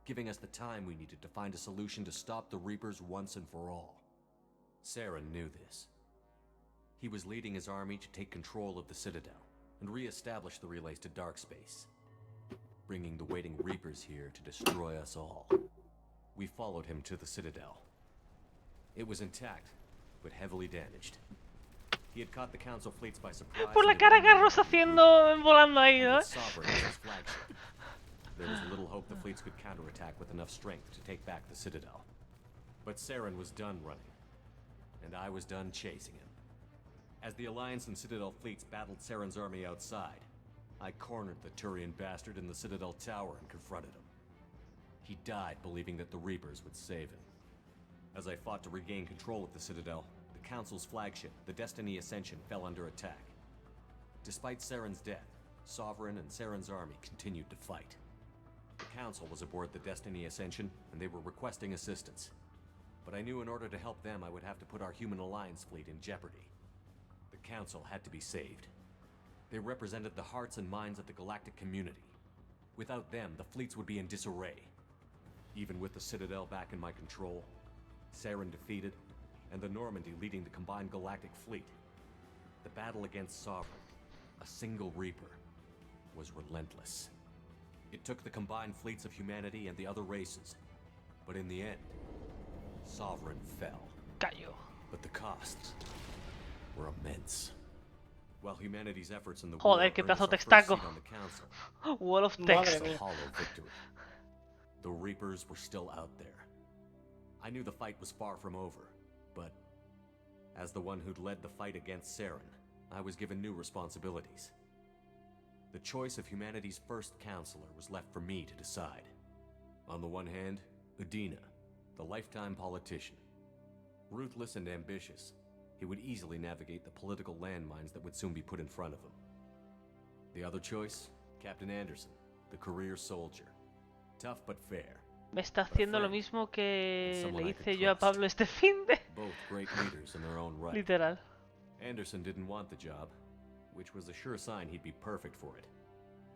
J: giving us the time we needed to find a solution to stop the Reapers once and for all. Saren knew this. He was leading his army to take control of the Citadel and re-establish the relays to dark space, bringing the waiting Reapers here to destroy us all. We followed him to the Citadel. It was intact, but heavily damaged. He had caught the Council fleets by surprise.
A: Por la cara que Carlos haciendo volando ahí, ¿no?
J: Sovereign was his flagship. There was little hope the fleets could counterattack with enough strength to take back the Citadel. But Saren was done running, and I was done chasing him. As the Alliance and Citadel fleets battled Saren's army outside, I cornered the Turian bastard in the Citadel tower and confronted him. He died believing that the Reapers would save him. As I fought to regain control of the Citadel, the Council's flagship, the Destiny Ascension, fell under attack. Despite Saren's death, Sovereign and Saren's army continued to fight. The Council was aboard the Destiny Ascension, and they were requesting assistance. But I knew in order to help them, I would have to put our human alliance fleet in jeopardy. The Council had to be saved. They represented the hearts and minds of the galactic community. Without them, the fleets would be in disarray. Even with the Citadel back in my control, Saren defeated, and the Normandy leading the combined galactic fleet, the battle against Sovereign, a single Reaper, was relentless. It took the combined fleets of humanity and the other races, but in the end, Sovereign fell.
A: Cayó.
J: But the costs were immense. While humanity's efforts in the
A: Joder,
J: war
A: qué
J: earned us
A: pedazo
J: our
A: de
J: first
A: textaco.
J: seat on the Council,
A: Wall of
J: it
A: text.
J: was a hollow victory. The Reapers were still out there. I knew the fight was far from over, but as the one who'd led the fight against Saren, I was given new responsibilities. The choice of humanity's first counselor was left for me to decide. On the one hand, Udina, the lifetime politician. Ruthless and ambitious, he would easily navigate the political landmines that would soon be put in front of him. The other choice, Captain Anderson, the career soldier. Tough but fair.
A: Me está haciendo lo mismo que
J: Someone
A: le
J: I could
A: hice yo a
J: trust.
A: Pablo este finde.
J: Both great leaders in their own right.
A: Literal.
J: Anderson didn't want the job, which was a sure sign he'd be perfect for it.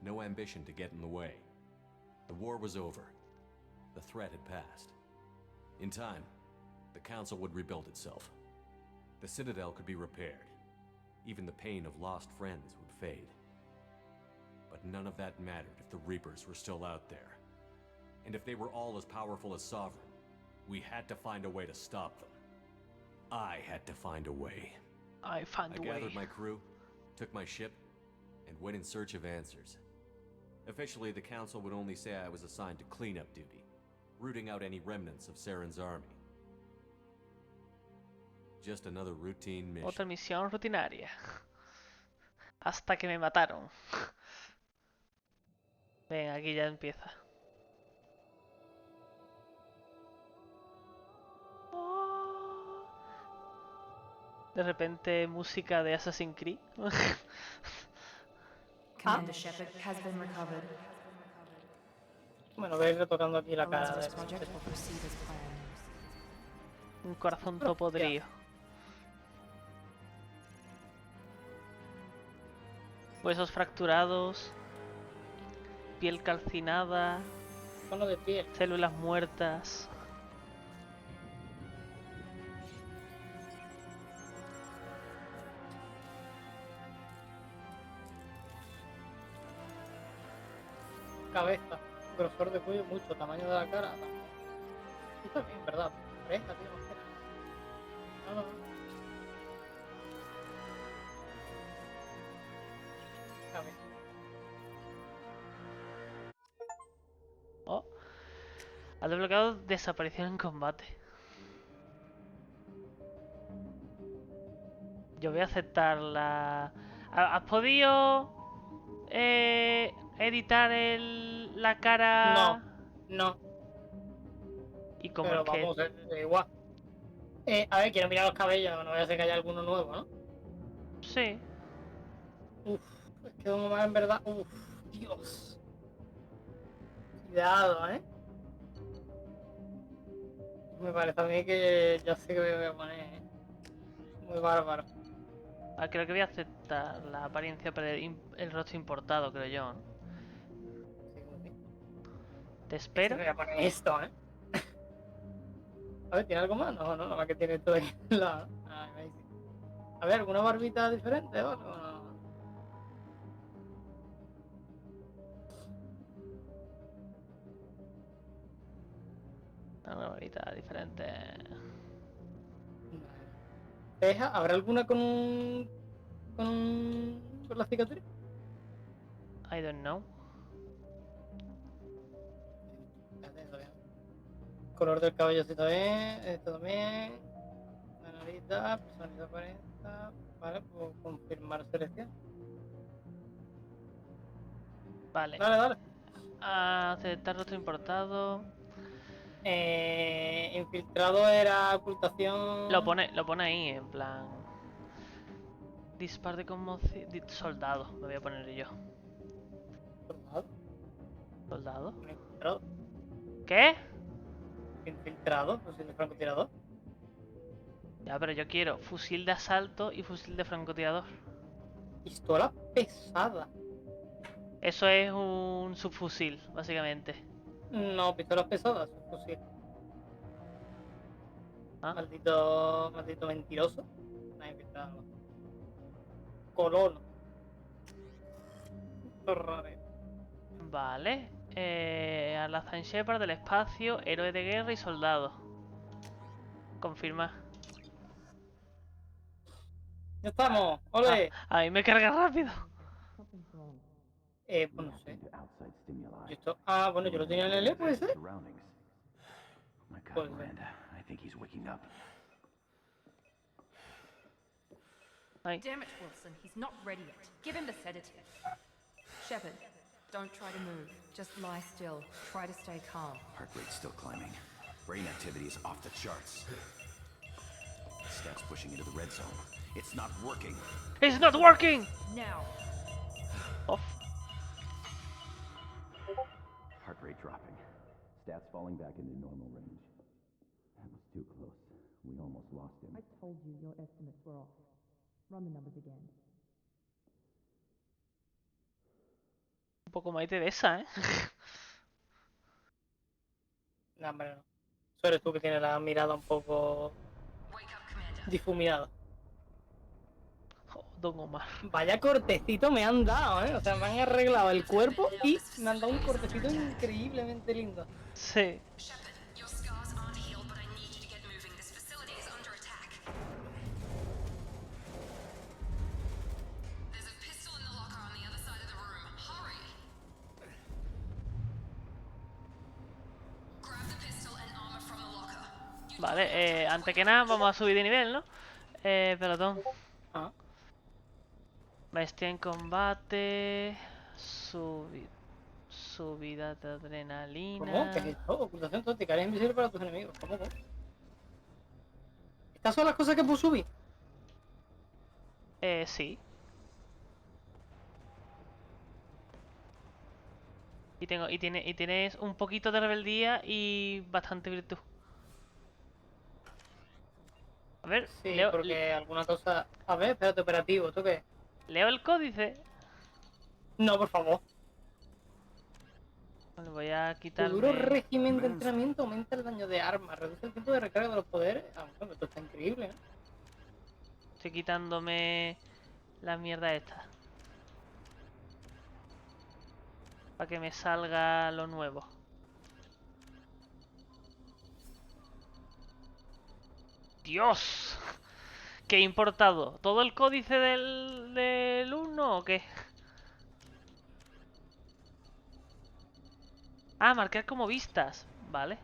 J: No ambition to get in the way. The war was over. The threat had passed. In time, the Council would rebuild itself. The Citadel could be repaired. Even the pain of lost friends would fade. But none of that mattered if the Reapers were still out there. And if they were all as powerful as Sovereign, we had to find a way to stop them. I had to find a way.
A: I found
J: I
A: a way.
J: gathered my crew, took my ship, and went in search of answers. Officially, the Council would only say I was assigned to cleanup duty, rooting out any remnants of Saren's army. Just another routine mission.
A: Otra misión rutinaria. Hasta que me mataron. Ven, aquí ya empieza. De repente música de Assassin's Creed.
C: Commander Shepard has been recovered.
B: Bueno, veis retocando aquí la
C: The
B: cara
C: Lazarus
B: de...
C: project will proceed as planned.
A: Un corazón todo podrido. Huesos fracturados. Piel calcinada.
B: Tono de piel.
A: Células muertas.
B: Cabeza. Grosor de cuello mucho. Tamaño de la cara también. Está bien, ¿verdad? Fresca, tío. No, no, no. Cabeza.
A: Oh. Has desbloqueado desaparición en combate. Yo voy a aceptar la... ¿Has podido editar la cara?
B: No.
A: ¿Y cómo
B: Pero
A: es que...?
B: vamos, igual. A ver, quiero mirar los cabellos, no vaya a ser que haya alguno nuevo, ¿no?
A: Sí.
B: Uf, es que uno más en verdad. Uf, Dios. Cuidado, ¿eh? Me parece a mí que ya sé que me voy a poner, ¿eh? Muy bárbaro.
A: Creo que voy a aceptar la apariencia, pero el rostro importado, creo yo, ¿no?
B: Sí.
A: Te
B: Es que
A: espero.
B: me voy a poner esto, ¿eh? A ver, ¿tiene algo más? No, nada más que tiene esto ahí. A ver, ¿alguna barbita diferente o algo? No.
A: Una varita diferente.
B: ¿Ceja? ¿Habrá alguna con la cicatriz?
A: I don't know.
B: Color del cabello sí está bien, esto también. La narita, personalidad 40. Vale, pues confirmar selección.
A: Vale.
B: Dale.
A: Aceptar rostro importado.
B: Infiltrado era ocultación.
A: Lo pone ahí, en plan. Dispar de conmoción. Soldado, me voy a poner yo.
B: ¿Soldado?
A: ¿Soldado?
B: Infiltrado.
A: ¿Qué?
B: Infiltrado, fusil de francotirador.
A: Ya, pero yo quiero fusil de asalto y fusil de francotirador.
B: Pistola pesada.
A: Eso es un subfusil, básicamente.
B: No, pistolas pesadas, fusil.
A: ¿Ah?
B: Maldito mentiroso. No, infiltrado. Colono.
A: Vale. Alazan Shepard del espacio, héroe de guerra y soldado. Confirma.
B: Ya estamos, ole.
A: A mí me carga rápido.
B: Pues no sé. Bueno, yo lo tenía en el E, ¿puede ser? Puede ser.
A: Ay.
C: Damn it, Wilson, he's not ready yet. Give him the sedative. Shepard, don't try to move. Just lie still. Try to stay calm.
E: Heart rate's still climbing. Brain activity is off the charts. Stats pushing into the red zone. It's not working.
A: It's not working!
C: Now.
A: Off.
K: Heart rate dropping. Stats falling back into normal range. That was too close. We almost lost him.
L: I told you your estimates were off. Run the numbers again.
A: Un poco más de esa, ¿eh?
B: No, hombre, no. Eso eres tú que tienes la mirada un poco difuminada.
A: Oh, Don Omar.
B: Vaya cortecito me han dado, ¿eh? O sea, me han arreglado el cuerpo y me han dado un cortecito increíblemente lindo.
A: Sí. Vale, antes que nada vamos a subir de nivel, ¿no? Pelotón.
B: Ah,
A: Bestia en combate. Subida de
B: ¿cómo? ¿Qué es
A: adrenalina.
B: esto? Ocultación tóxica, eres invisible para tus enemigos. ¿Cómo? ¿Estas son las cosas que puedo subir?
A: Sí. Y tienes un poquito de rebeldía y bastante virtud. A ver,
B: Sí, porque alguna cosa... A ver, espérate, operativo, ¿tú qué?
A: leo el códice.
B: No, por favor.
A: Vale, voy a
B: Tu duro
A: quitarme.
B: régimen de entrenamiento aumenta el daño de armas, reduce el tiempo de recarga de los poderes. Ah, bueno, esto está increíble, ¿eh?
A: Estoy quitándome la mierda esta. Para que me salga lo nuevo. ¡Dios! ¿Qué he importado? ¿Todo el códice del 1 o qué? Ah, marcar como vistas. Vale.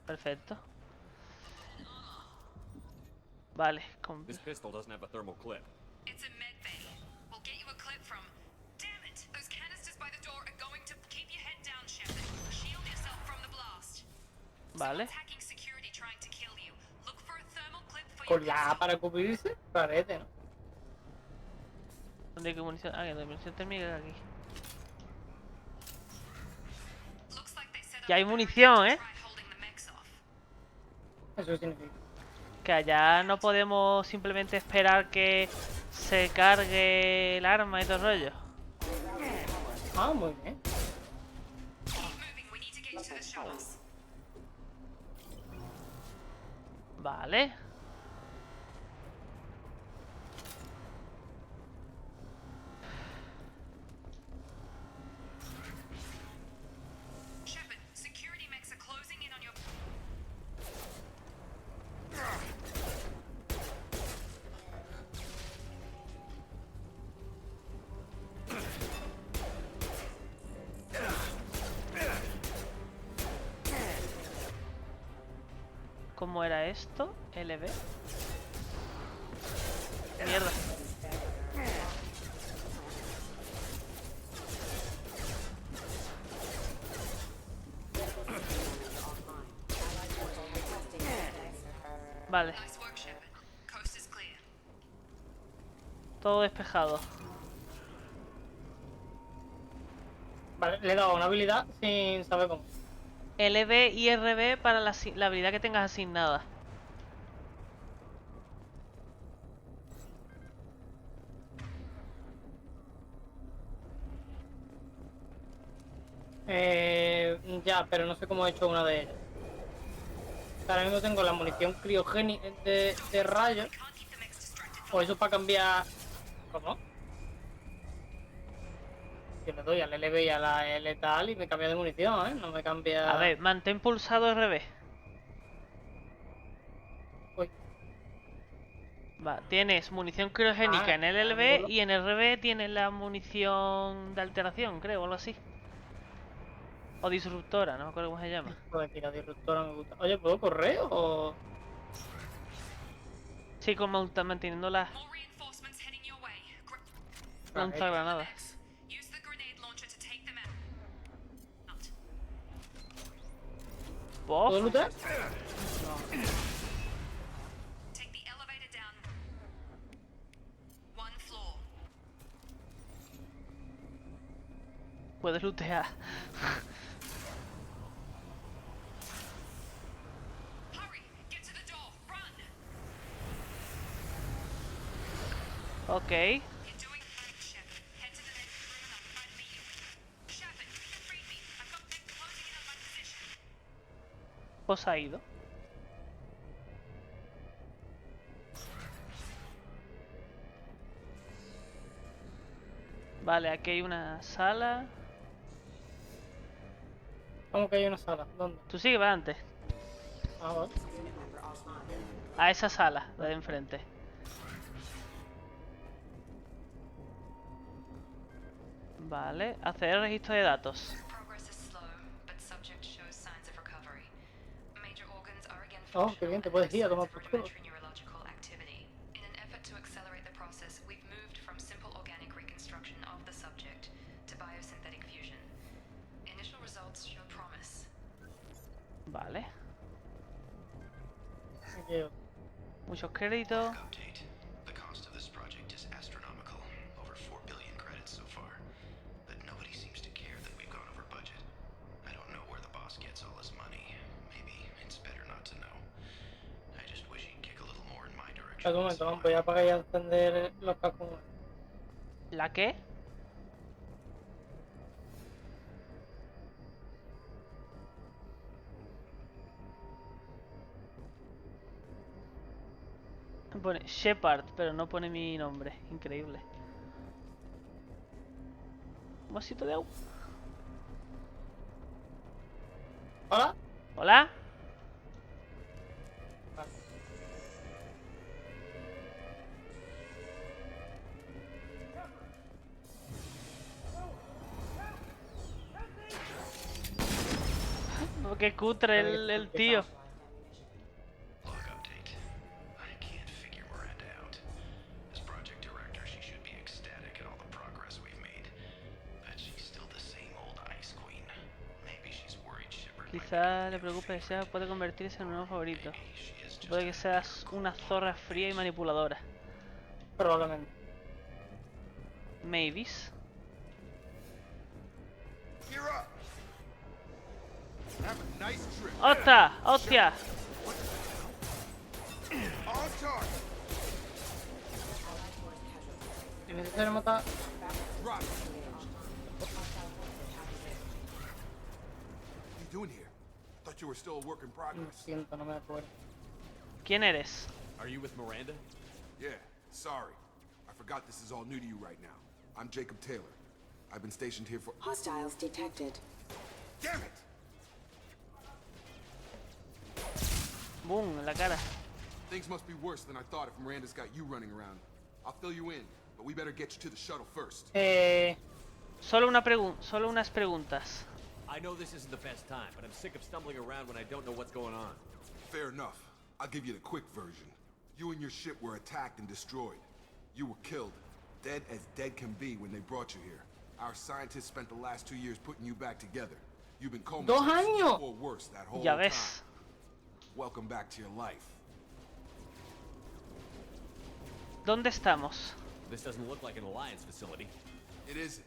A: Perfecto. Vale.
J: This pistol doesn't have a thermal clip.
C: It's a med bay. We'll get you a clip from. Damn it! Those canisters by the door are going to keep your head down, Shepard. Shield yourself from the blast.
A: Vale.
C: Attacking security trying to kill you. Look for a thermal clip for your
B: Con la A para cubrirse, parece, ¿no?
A: ¿Dónde hay munición? Ah, que no hay munición térmica aquí. Ya hay munición, ¿eh?
B: Eso significa.
A: Que allá no podemos simplemente esperar que se cargue el arma y todo el rollo.
B: Ah, muy bien.
A: Vale. ¿Cómo era esto? LB. Mierda. Vale. Todo despejado.
B: Vale, le he dado una habilidad sin saber cómo.
A: LB y RB para la habilidad que tengas asignada.
B: Ya, pero no sé cómo he hecho una de ellas. Ahora mismo tengo la munición criogénica de rayos. O eso para cambiar... ¿Cómo? Yo le doy al LB y a la letal y me cambia de munición, ¿eh? No me cambia...
A: A ver, mantén pulsado RB.
B: Uy.
A: Va, tienes munición criogénica en el LB y en el RB tienes la munición de alteración, creo, o algo así. O disruptora, no me acuerdo cómo se llama.
B: Joder, que la disruptora me gusta. Oye, ¿puedo correr o...?
A: Sí, como está manteniendo la... lanzagranada.
B: ¿Puedo luchar?
A: Puedes lootear. Ok. Pues ha ido. Vale, aquí hay una sala.
B: ¿Cómo que hay una sala? ¿Dónde?
A: Tú sigue para adelante.
B: Ah, vale.
A: A esa sala, la de enfrente. Vale, acceder al registro de datos.
B: Oh, qué bien, te puedes ir a tomar por culo.
C: neurological activity. In an effort to accelerate the process, we've moved from simple organic reconstruction of the subject to biosynthetic fusion. Initial results show promise.
A: Vale.
B: Aquí,
A: Muchos créditos.
K: Update. The cost of this project is astronomical. Over 4 billion credits so far. But nobody seems to care that we've gone over budget. I don't know where the boss gets all his money. Maybe it's better not to know. I just wish he'd kick a little more in my direction.
B: un momento, voy a apagar y a encender los cascos.
A: ¿La qué? Pone Shepard, pero no pone mi nombre. Increíble. Un vasito de agua.
B: ¿Hola?
A: ¿Hola? Qué cutre el tío.
K: Log update. I can't figure Miranda out. As project director, she should be ecstatic at all the progress we've made. But she's still the same old Ice Queen. Maybe she's worried Shepard might
A: Quizá le preocupe que sea puede convertirse en un nuevo favorito. Puede que seas una zorra fría y manipuladora.
B: Probablemente.
A: Maybes. ¡Hostia! ¡Hostia!
B: Si me quieren matar.
M: Doing here? Thought you were still a work in
B: Lo
M: progress.
B: siento, no me acuerdo.
A: ¿Quién eres?
J: Are you with Miranda?
M: Yeah, sorry. I forgot this is all new to you right now. I'm Jacob Taylor. I've been stationed here for—
G: Hostiles detected.
M: Damn it!
A: Boom, en la cara.
M: Things must be worse than I thought if Miranda's got you running around. I'll fill you in, but we better get you to the shuttle first.
A: Solo unas preguntas.
J: I know this isn't the best time, but I'm sick of stumbling around when I don't know what's going on.
M: Fair enough. I'll give you the quick version. You and your ship were attacked and destroyed. You were killed, dead as dead can be when they brought you here. Our scientists spent the last 2 years putting you back together. You've been comatose or worse that whole
A: Ya
M: time.
A: ves.
M: Welcome back to your life.
A: ¿Dónde estamos?
J: This doesn't look like an Alliance facility.
M: It isn't.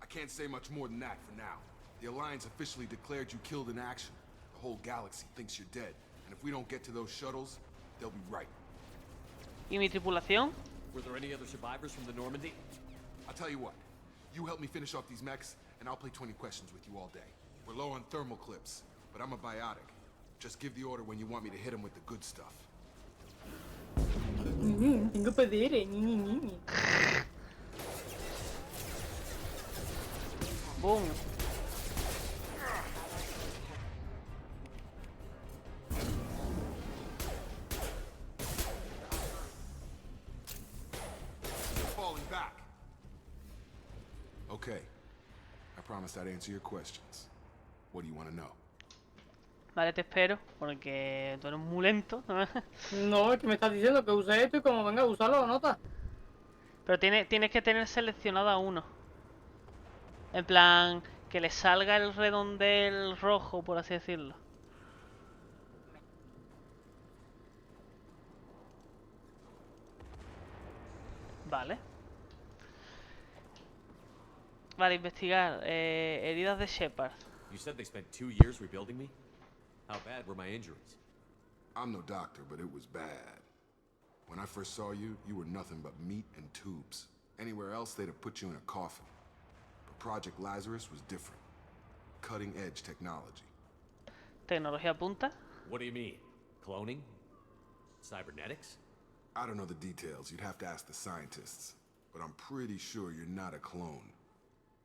M: I can't say much more than that for now. The Alliance officially declared you killed in action. The whole galaxy thinks you're dead. And if we don't get to those shuttles, they'll be right.
A: ¿Y mi tripulación?
J: Were there any other survivors from the Normandy?
M: I'll tell you what. You help me finish off these mechs, and I'll play 20 questions with you all day. We're low on thermal clips, but I'm a biotic. Just give the order when you want me to hit them with the good stuff.
B: Tengo poderes.
A: Boom.
M: Falling back. Okay. I promised I'd answer your questions. What do you want to know?
A: Vale, te espero, porque tú eres muy lento.
B: No, es que me estás diciendo que use esto y como venga a usarlo lo notas.
A: Pero tienes que tener seleccionado a uno. En plan, que le salga el redondel rojo, por así decirlo. Vale. Vale, investigar. Heridas de Shepard.
J: You said they spent 2 years rebuilding me? How bad were my injuries?
M: I'm no doctor, but it was bad. When I first saw you, you were nothing but meat and tubes. Anywhere else, they'd have put you in a coffin. But Project Lazarus was different. Cutting-edge technology.
A: Tecnología punta.
J: What do you mean? Cloning? Cybernetics?
M: I don't know the details. You'd have to ask the scientists. But I'm pretty sure you're not a clone.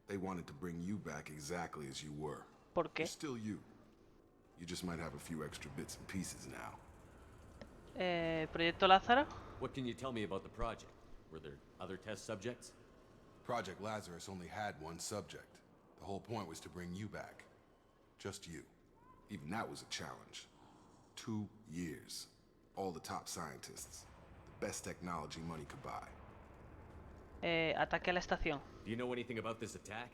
M: They wanted to bring you back exactly as you were.
A: ¿Por qué?
M: You're still you. You just might have a few extra bits and pieces now.
A: Proyecto Lázaro.
J: What can you tell me about the project? Were there other test subjects?
M: Project Lazarus only had one subject. The whole point was to bring you back. Just you. Even that was a challenge. 2 years. All the top scientists. The best technology money could buy.
A: Ataque a la estación.
J: Do you know anything about this attack?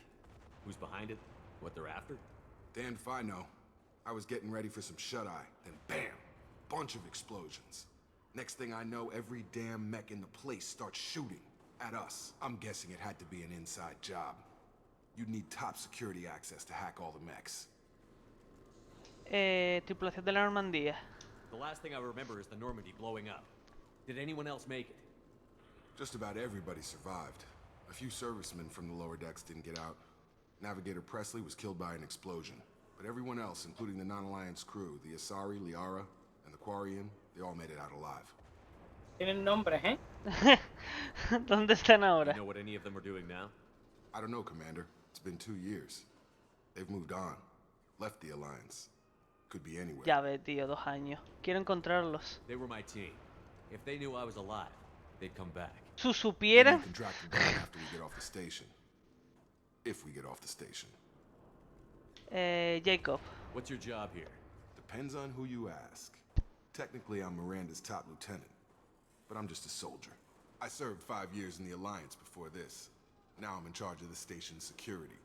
J: Who's behind it? What they're after?
M: Damned if I know. I was getting ready for some shut-eye, then bam! Bunch of explosions. Next thing I know, every damn mech in the place starts shooting at us. I'm guessing it had to be an inside job. You'd need top security access to hack all the mechs.
A: Tripulación de la Normandía.
J: The last thing I remember is the Normandy blowing up. Did anyone else make it?
M: Just about everybody survived. A few servicemen from the lower decks didn't get out. Navigator Presley was killed by an explosion. But everyone else, including the non-alliance crew, the Asari, Liara, and the Quarian, they all made it out alive.
B: Tienen nombres, ¿eh?
A: ¿Dónde están ahora?
J: You know what any of them are doing now?
M: I don't know, Commander. It's been 2 years. They've moved on. Left the Alliance. Could be anywhere.
A: Ya ve, tío, 2 años. Quiero encontrarlos.
J: They were my team. If they knew I was alive, they'd come back.
A: Si
M: Maybe
A: supieran.
M: you can track them down after we get off the station. If we get off the station.
A: Jacob.
J: What's your job here?
M: Depends on who you ask. Technically, I'm Miranda's top lieutenant. But I'm just a soldier. I served 5 years in the Alliance before this. Now I'm in charge of the station's security.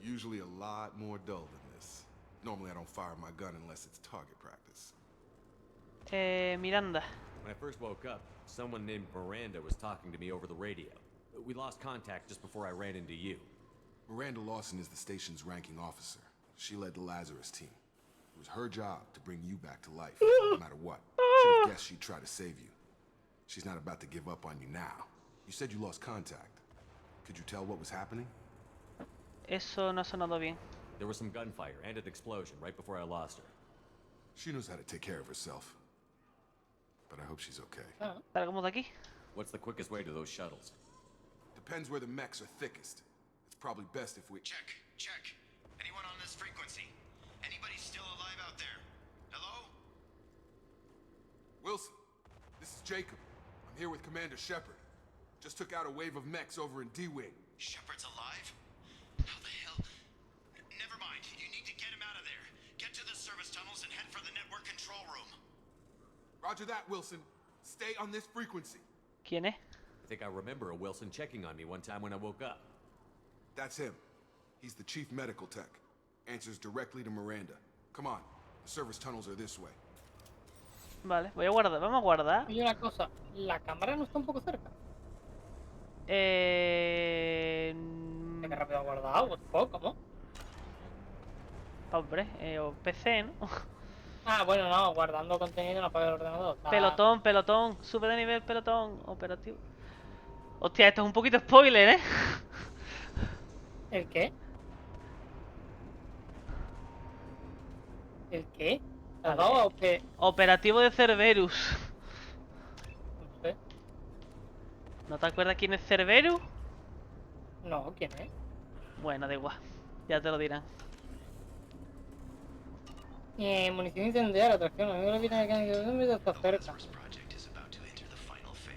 M: Usually a lot more dull than this. Normally I don't fire my gun unless it's target practice.
A: Miranda.
J: When I first woke up, someone named Miranda was talking to me over the radio. We lost contact just before I ran into you.
M: Miranda Lawson is the station's ranking officer. She led the Lazarus team. It was her job to bring you back to life, no matter what. Should have guessed she'd try to save you. She's not about to give up on you now. You said you lost contact. Could you tell what was happening?
A: Eso no ha sonado bien.
J: There was some gunfire and an explosion right before I lost her.
M: She knows how to take care of herself. But I hope she's okay.
A: Salgamos de aquí.
J: What's the quickest way to those shuttles?
M: Depends where the mechs are thickest. It's probably best if we...
K: Check. Anyone on this frequency? Anybody still alive out there? Hello?
M: Wilson, this is Jacob. I'm here with Commander Shepard. Just took out a wave of mechs over in D-Wing.
K: Shepard's alive? How the hell? Never mind. You need to get him out of there. Get to the service tunnels and head for the network control room.
M: Roger that, Wilson. Stay on this frequency.
A: ¿Quién es?
J: I think I remember a Wilson checking on me one time when I woke up.
M: That's him. He's the chief medical tech. Answers directly to Miranda. Come on. The service tunnels are this way.
A: Vale, voy a guardar. Vamos a guardar.
B: Y una cosa, la cámara no está un poco cerca.
A: Eh...
B: Qué rápido ha guardado, what the fuck, ¿cómo?
A: Hombre, o PC, ¿no?
B: Ah, bueno, no, guardando contenido no apaga el ordenador.
A: Pelotón, sube de nivel, pelotón, operativo. Hostia, esto es un poquito spoiler, ¿eh?
B: ¿El qué? ¿El qué? ¿La dado o qué?
A: Operativo de Cerberus.
B: No sé.
A: ¿No te acuerdas quién es Cerberus?
B: No, ¿quién es?
A: Bueno, da igual. Ya te lo dirán.
B: Munición incendiaria, atracción. Amigo, lo tiene que está cerca.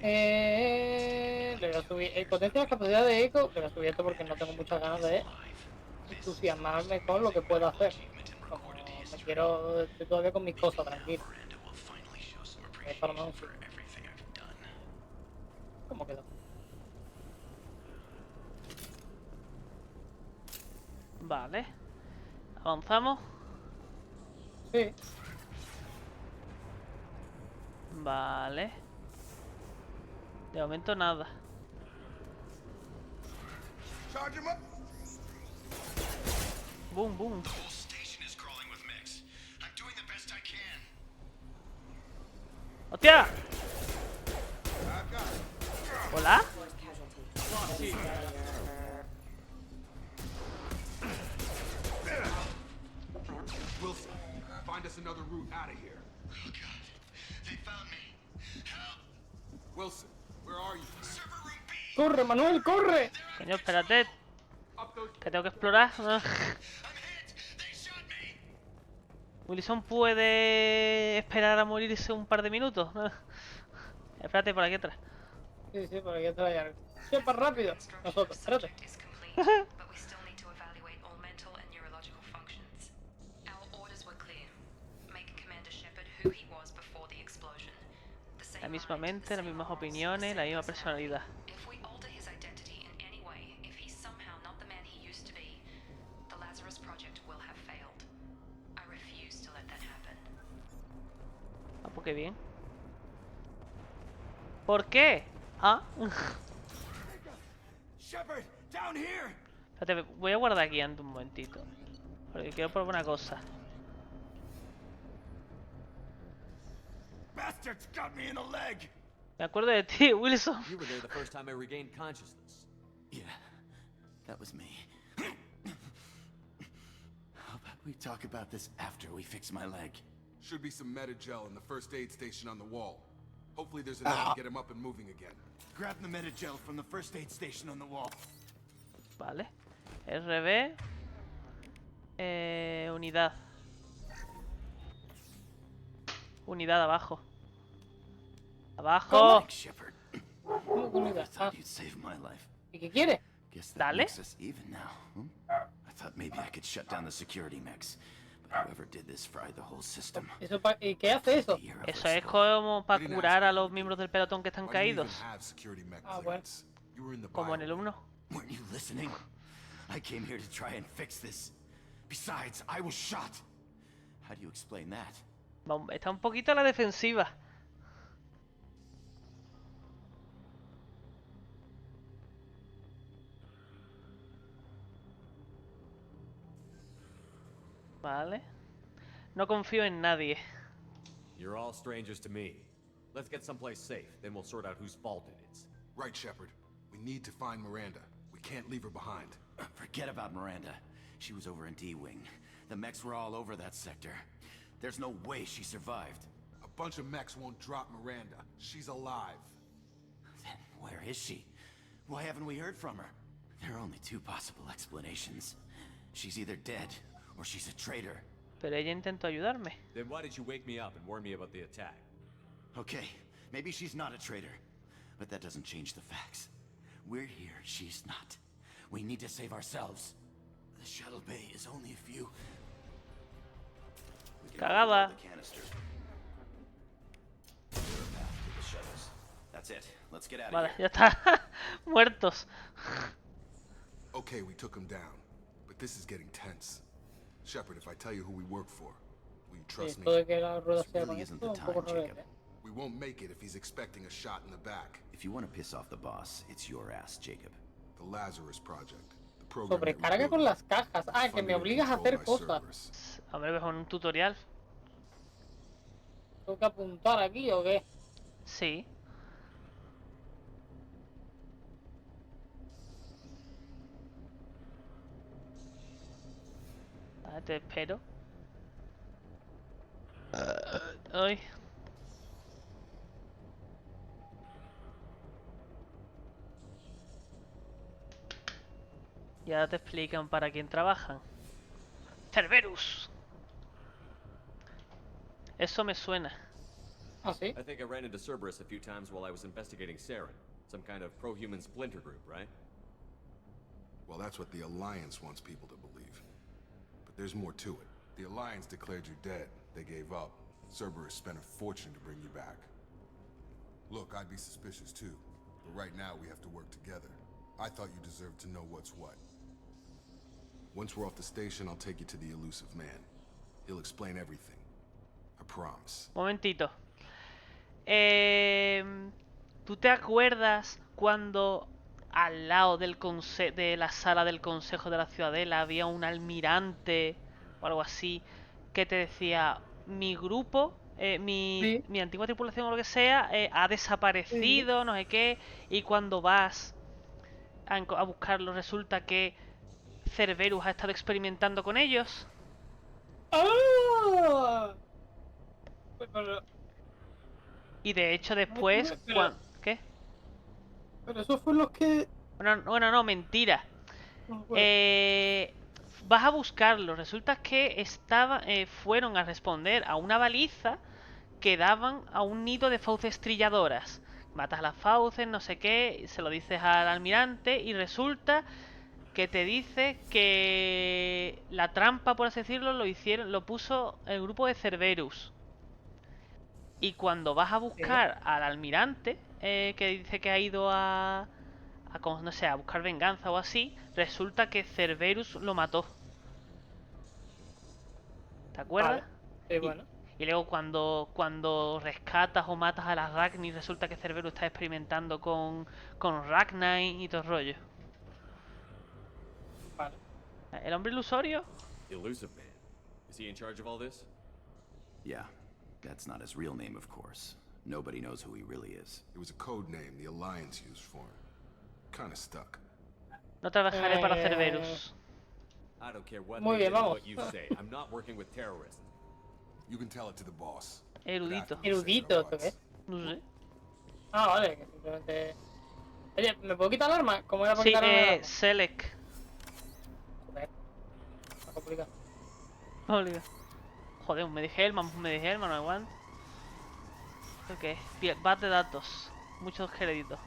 B: Le voy a subir. Potencia la capacidad de eco. Le voy a subir esto porque no tengo muchas ganas de entusiasmarme con lo que puedo hacer. Como me quiero. Estoy todavía con mis cosas, tranquilo. Para no sé. ¿Cómo quedó?
A: Vale. Avanzamos.
B: Sí.
A: Vale. De momento nada.
M: Charge him up.
A: Boom, boom.
K: The whole station is crawling with mechs. I'm doing the best I can.
A: ¡Hostia! ¿Hola?
M: Wilson, find us another route out of here.
K: Oh god. They found me. Help!
M: Wilson, where are you?
K: Server room B!
B: ¡Corre, Manuel, corre!
A: Coño, espérate. Que tengo que explorar.
K: I'm hit! They shot me!
A: Wilson puede esperar a morirse un par de minutos. Espérate por aquí atrás.
B: Sí, sí, por aquí atrás hay algo. Shepard, rápido. Nosotros, espérate.
C: But we still need to evaluate all mental and neurological functions. Our orders were clear. Make Commander Shepard who he
A: misma mente, las mismas opiniones, la misma personalidad.
C: If we alter his identity in any way, if he's somehow not the man he used to be, the Lazarus Project will have failed. I refuse to let that happen.
A: Ah, pues qué bien. ¿Por qué? Ah.
E: Shepard, down here.
A: Espérate, voy a guardar aquí ante un momentito. Porque quiero probar una cosa.
E: Bastards got me in the leg.
A: Me acuerdo de ti, Wilson.
J: You were there the first time I regained consciousness.
E: Yeah, that was me. How about we talk about this after we fix my leg?
M: Should be some meta-gel in the first aid station on the wall. Hopefully there's enough to get him up and moving again.
E: Grab the meta-gel from the first aid station on the wall.
A: Vale. RB. Unidad. Unidad abajo. Abajo.
E: Thanks, Shepard.
B: ¿Cómo que unidad?
E: I thought you'd save my life.
B: ¿Y qué quiere?
E: Guess that
A: Dale.
E: makes us even now. I thought maybe I could shut down the security mechs, but whoever did this fried the whole system.
B: ¿Y qué hace eso?
A: Eso es como para curar a los miembros del pelotón que están
M: Why do you even
A: caídos.
M: have security mech
B: Ah, bueno.
M: clearance? You were in the
A: Como en el
M: bio.
A: 1.
E: Weren't you listening? I came here to try and fix this. Besides, I was shot. How do you explain that?
A: Está un poquito a la defensiva. Vale. No confío en nadie.
J: You're all strangers to me. Let's get someplace safe, then we'll sort out whose fault it is.
M: Right, Shepard. We need to find Miranda. We can't leave her behind.
E: Forget about Miranda. She was over in D-Wing. The mechs were all over that sector. There's no way she survived.
M: A bunch of mechs won't drop Miranda. She's alive.
E: Then where is she? Why haven't we heard from her? There are only two possible explanations. She's either dead, or she's a traitor.
A: Pero ella intentó ayudarme.
J: Then why did you wake me up and warn me about the attack?
E: Okay, maybe she's not a traitor, but that doesn't change the facts. We're here, she's not. We need to save ourselves. The shuttle bay is only a few... We can
A: Cagada.
E: reload the canister. Clear a path to the shuttles. That's it. Let's get out of
A: Vale,
E: here.
A: ya está. Muertos.
M: Okay, we took him down. But this is getting tense. Shepard, if I tell you who we work for, will you trust me?
B: Esto de que las ruedas
E: This
B: se
E: really
B: hagan
E: isn't
B: esto,
E: the
B: un poco
E: time, Jacob.
B: rebelde.
M: We won't make it if he's expecting a shot in the back.
E: If you want to piss off the boss, it's your ass, Jacob.
M: The Lazarus Project. The program that
B: Sobrecarga
M: we
B: con
M: built,
B: las cajas. Ah, que me
M: funded and
B: obligas a
M: controlled
B: hacer
M: by
B: cosas.
M: Cerberus.
A: Hombre, ves un tutorial.
B: ¿Tengo que apuntar aquí o qué?
A: Sí. Vale, te espero. Ay. Y ahora te explican para quién trabajan. Cerberus. Eso me suena.
B: ¿Ah, sí?
J: I think I ran into Cerberus a few times while I was investigating Saren. Some kind of pro-human splinter group, right?
M: Well, that's what the Alliance wants people to believe. But there's more to it. The Alliance declared you dead. They gave up. Cerberus spent a fortune to bring you back. Look, I'd be suspicious too. But right now we have to work together. I thought you deserved to know what's what. Once we're off the station, I'll take you to the elusive man. He'll explain everything. I promise.
A: Momentito. ¿Tú te acuerdas cuando al lado de la sala del Consejo de la Ciudadela había un almirante o algo así que te decía mi grupo,
B: Sí.
A: mi antigua tripulación o lo que sea, ha desaparecido, no sé qué, y cuando vas a buscarlo resulta que Cerberus ha estado experimentando con ellos?
B: ¡Ah! Pero,
A: Y de hecho después...
B: pero-
A: ¿Qué?
B: pero eso fue lo que...
A: Bueno, no, mentira.
B: Bueno,
A: Vas a buscarlo. Resulta que fueron a responder a una baliza que daban a un nido de fauces trilladoras. Matas a las fauces, no sé qué, se lo dices al almirante y resulta que te dice que la trampa, por así decirlo, lo puso el grupo de Cerberus. Y cuando vas a buscar al almirante, que dice que ha ido no sé, a buscar venganza o así, resulta que Cerberus lo mató. ¿Te acuerdas?
B: Vale. Sí, bueno.
A: Y luego cuando rescatas o matas a las Ragni, resulta que Cerberus está experimentando con Ragni y todo el rollo.
B: Vale.
A: ¿El hombre ilusorio?
J: Elusive Man. Is he in charge of all this?
E: Yeah, that's not his real name, of course. Nobody knows who he really is.
M: It was a code name the Alliance used for him. Kinda stuck.
A: No trabajaré para Cerberus.
J: I don't care what
B: Muy
J: they
B: bien,
J: say,
B: vamos.
J: what you say. I'm not working with terrorists.
M: You can tell it to the boss.
A: Erudito.
B: Erudito, ¿esto qué es?
A: No sé.
B: Ah, vale, que simplemente... Oye, ¿me puedo quitar el arma? ¿Cómo era para
A: Sí,
B: quitarme el arma?
A: Select.
B: Joder. Está complicado.
A: Joder, un Medihelman, no aguanta. ¿Esto qué es? Base de datos. Muchos créditos.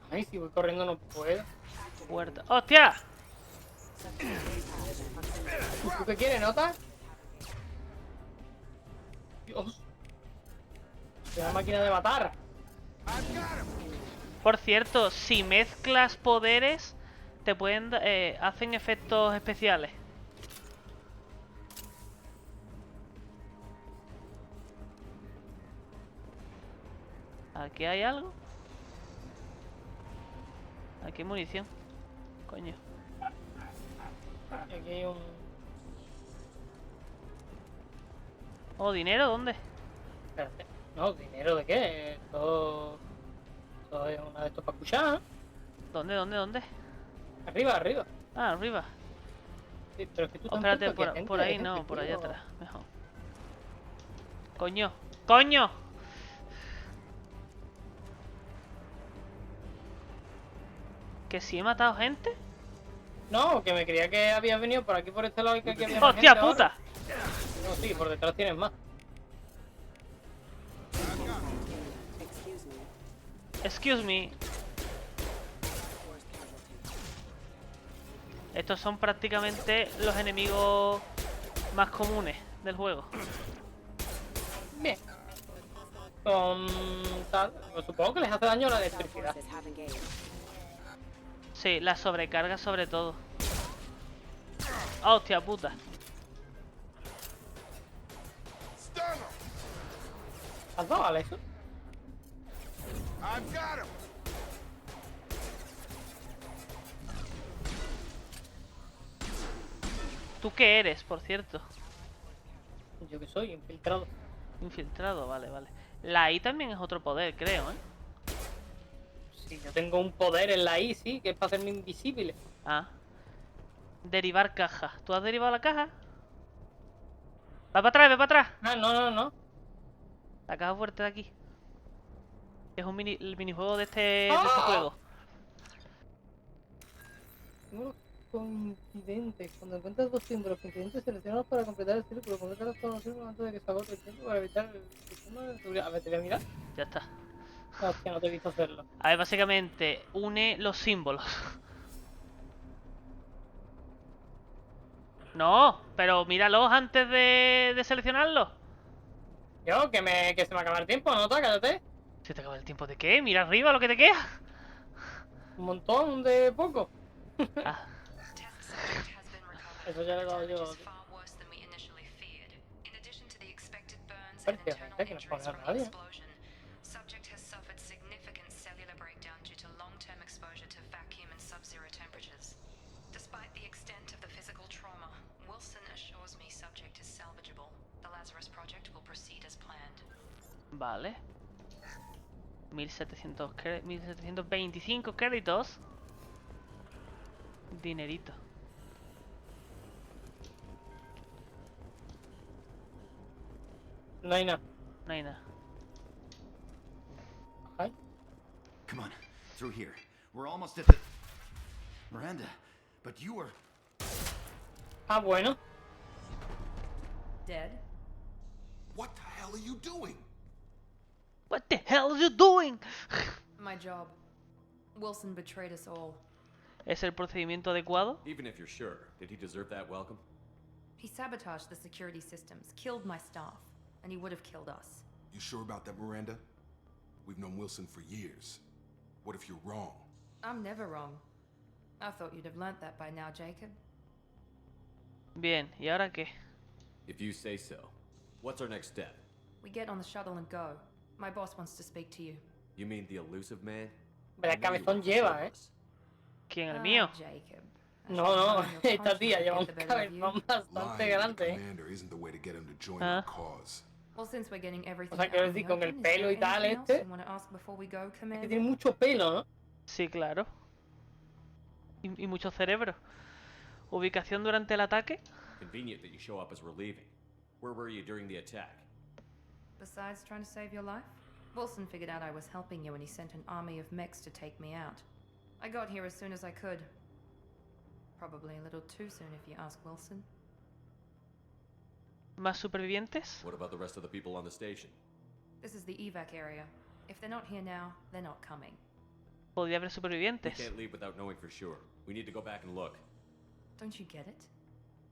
B: Ay, si voy corriendo no puedo.
A: Puerta. ¡Hostia!
B: ¿Tú qué quieres, nota? Dios. Es una máquina de matar.
A: Por cierto, si mezclas poderes, te pueden hacen efectos especiales. ¿Aquí hay algo? Aquí hay munición. Coño.
B: Y aquí hay un...
A: ¿Oh, dinero? ¿Dónde?
B: Espérate. No, ¿dinero de qué? Esto es una de estos para escuchar, ¿eh?
A: ¿Dónde?
B: Arriba, arriba.
A: Ah, arriba.
B: Sí, pero es que tú
A: Oh, espérate,
B: tampoco, que
A: por
B: gente,
A: ahí
B: gente,
A: no, por allá
B: tío.
A: atrás. Mejor. ¡Coño! ¡Coño! ¿Que si he matado gente?
B: No, que me creía que habías venido por aquí por este lado y que aquí había más
A: ¡Hostia
B: gente
A: puta!
B: ahora. No, sí, por detrás tienes más.
A: Excuse me. Estos son prácticamente los enemigos más comunes del juego.
B: Bien. Con tal, pues supongo que les hace daño la electricidad.
A: Sí, la sobrecarga sobre todo. ¡Hostia puta!
B: ¿Has dado a eso?
A: ¿Tú qué eres, por cierto?
B: Yo que soy, infiltrado.
A: Infiltrado, vale. La I también es otro poder, creo, ¿eh?
B: Sí, yo tengo un poder en la I, sí, que es para hacerme invisible.
A: Ah. Derivar caja. ¿Tú has derivado la caja? ¡Va para atrás!
B: Ah, no.
A: La caja fuerte de aquí. Es el minijuego de este juego.
B: Coincidentes. Cuando encuentras dos símbolos coincidentes, seleccionados para completar el círculo. Completa todos los símbolos antes de que se agote el tiempo para evitar el sistema de seguridad. A ver, te voy a mirar.
A: Ya está.
B: No, hostia, no te he visto hacerlo.
A: A ver, básicamente, une los símbolos. No, pero míralos antes de seleccionarlos.
B: Yo, que se me acaba el tiempo, ¿no? Cállate.
A: ¿Se te acaba el tiempo de qué? Mira arriba lo que te queda.
B: Un montón de poco.
A: Ah.
B: Eso ya le he dado yo. Prácticamente que no pone a nadie.
A: Vale. 1725 créditos. Dinerito.
B: No hay nada.
A: No hay nada.
B: Ay.
E: Come on, through here. We're almost at the... Miranda, but you were...
B: Ah, bueno.
L: Dead?
M: What the hell are you doing?
A: What the hell are you doing?
C: My job. Wilson betrayed us all.
A: es el procedimiento adecuado.
J: Even if you're sure, did he deserve that welcome?
C: He sabotaged the security systems, killed my staff, and he would have killed us.
M: You sure about that, Miranda? We've known Wilson for years. What if you're wrong?
C: I'm never wrong. I thought you'd have learnt that by now, Jacob.
A: Bien, ¿y ahora qué?
J: If you say so. What's our next step?
C: We get on the shuttle and go. My boss wants to speak to you.
J: You mean the elusive man?
B: Vaya cabezón lleva, ¿eh?
A: ¿Quién, el mío?
C: Jacob.
B: No, no, esta tía lleva un cabezón bastante grande, ¿eh?
M: Commander isn't the way to get him to join
A: Ah.
M: our cause.
C: Well, since we're getting everything
B: O sea, quiero
C: out in the
B: decir, con el
C: open, is
B: pelo
C: there
B: y tal
C: anything else
B: este,
C: you want to ask before we go,
B: es que
C: Commander?
B: tiene mucho pelo, ¿no?
A: Sí, claro. Y mucho cerebro. Ubicación durante el ataque.
J: Convenient that you show up as we're leaving. Where were you during the attack?
C: Besides trying to save your life, Wilson figured out I was helping you and he sent an army of mechs to take me out. I got here as soon as I could. Probably a little too soon if you ask Wilson.
A: ¿Más supervivientes?
J: What about the rest of the people on the station?
C: This is the evac area. If they're not here now, they're not coming.
A: Podría haber
J: We
A: supervivientes.
J: can't leave without knowing for sure. We need to go back and look.
C: Don't you get it?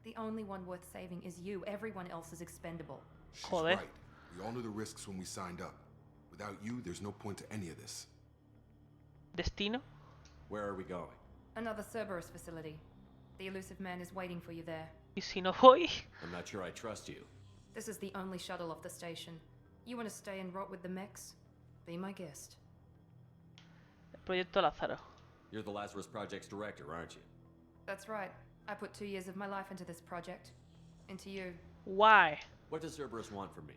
C: The only one worth saving is you. Everyone else is expendable.
M: She's
A: Joder.
M: right. We all knew the risks when we signed up. Without you, there's no point to any of this.
A: Destino.
J: Where are we going?
C: Another Cerberus facility. The elusive man is waiting for you there.
A: ¿Y si no voy?
J: I'm not sure I trust you.
C: This is the only shuttle off the station. You want to stay and rot with the mechs? Be my guest.
A: Proyecto Lázaro.
J: You're the Lazarus Project's director, aren't you?
C: That's right. I put 2 years of my life into this project. Into you.
A: Why?
J: What does Cerberus want from me?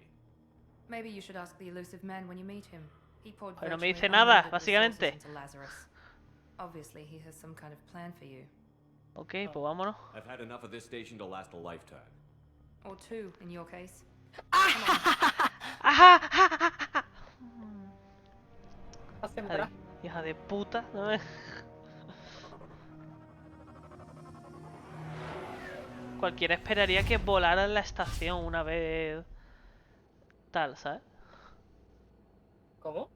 C: Maybe you should ask the elusive man when you meet him. He poured
A: Pero no me
C: virtually
A: dice nada,
C: unlimited
A: básicamente.
C: resources into Lazarus. Obviously, he has some kind of plan for you.
A: Ok, pues vámonos.
J: I've had enough of this station to last a lifetime.
C: Or 2, in your case.
A: ¡Ajá!
B: A sembrar.
A: Hija de puta. No me- Cualquiera esperaría que volara en la estación una vez tal, ¿sabes?
B: ¿Cómo?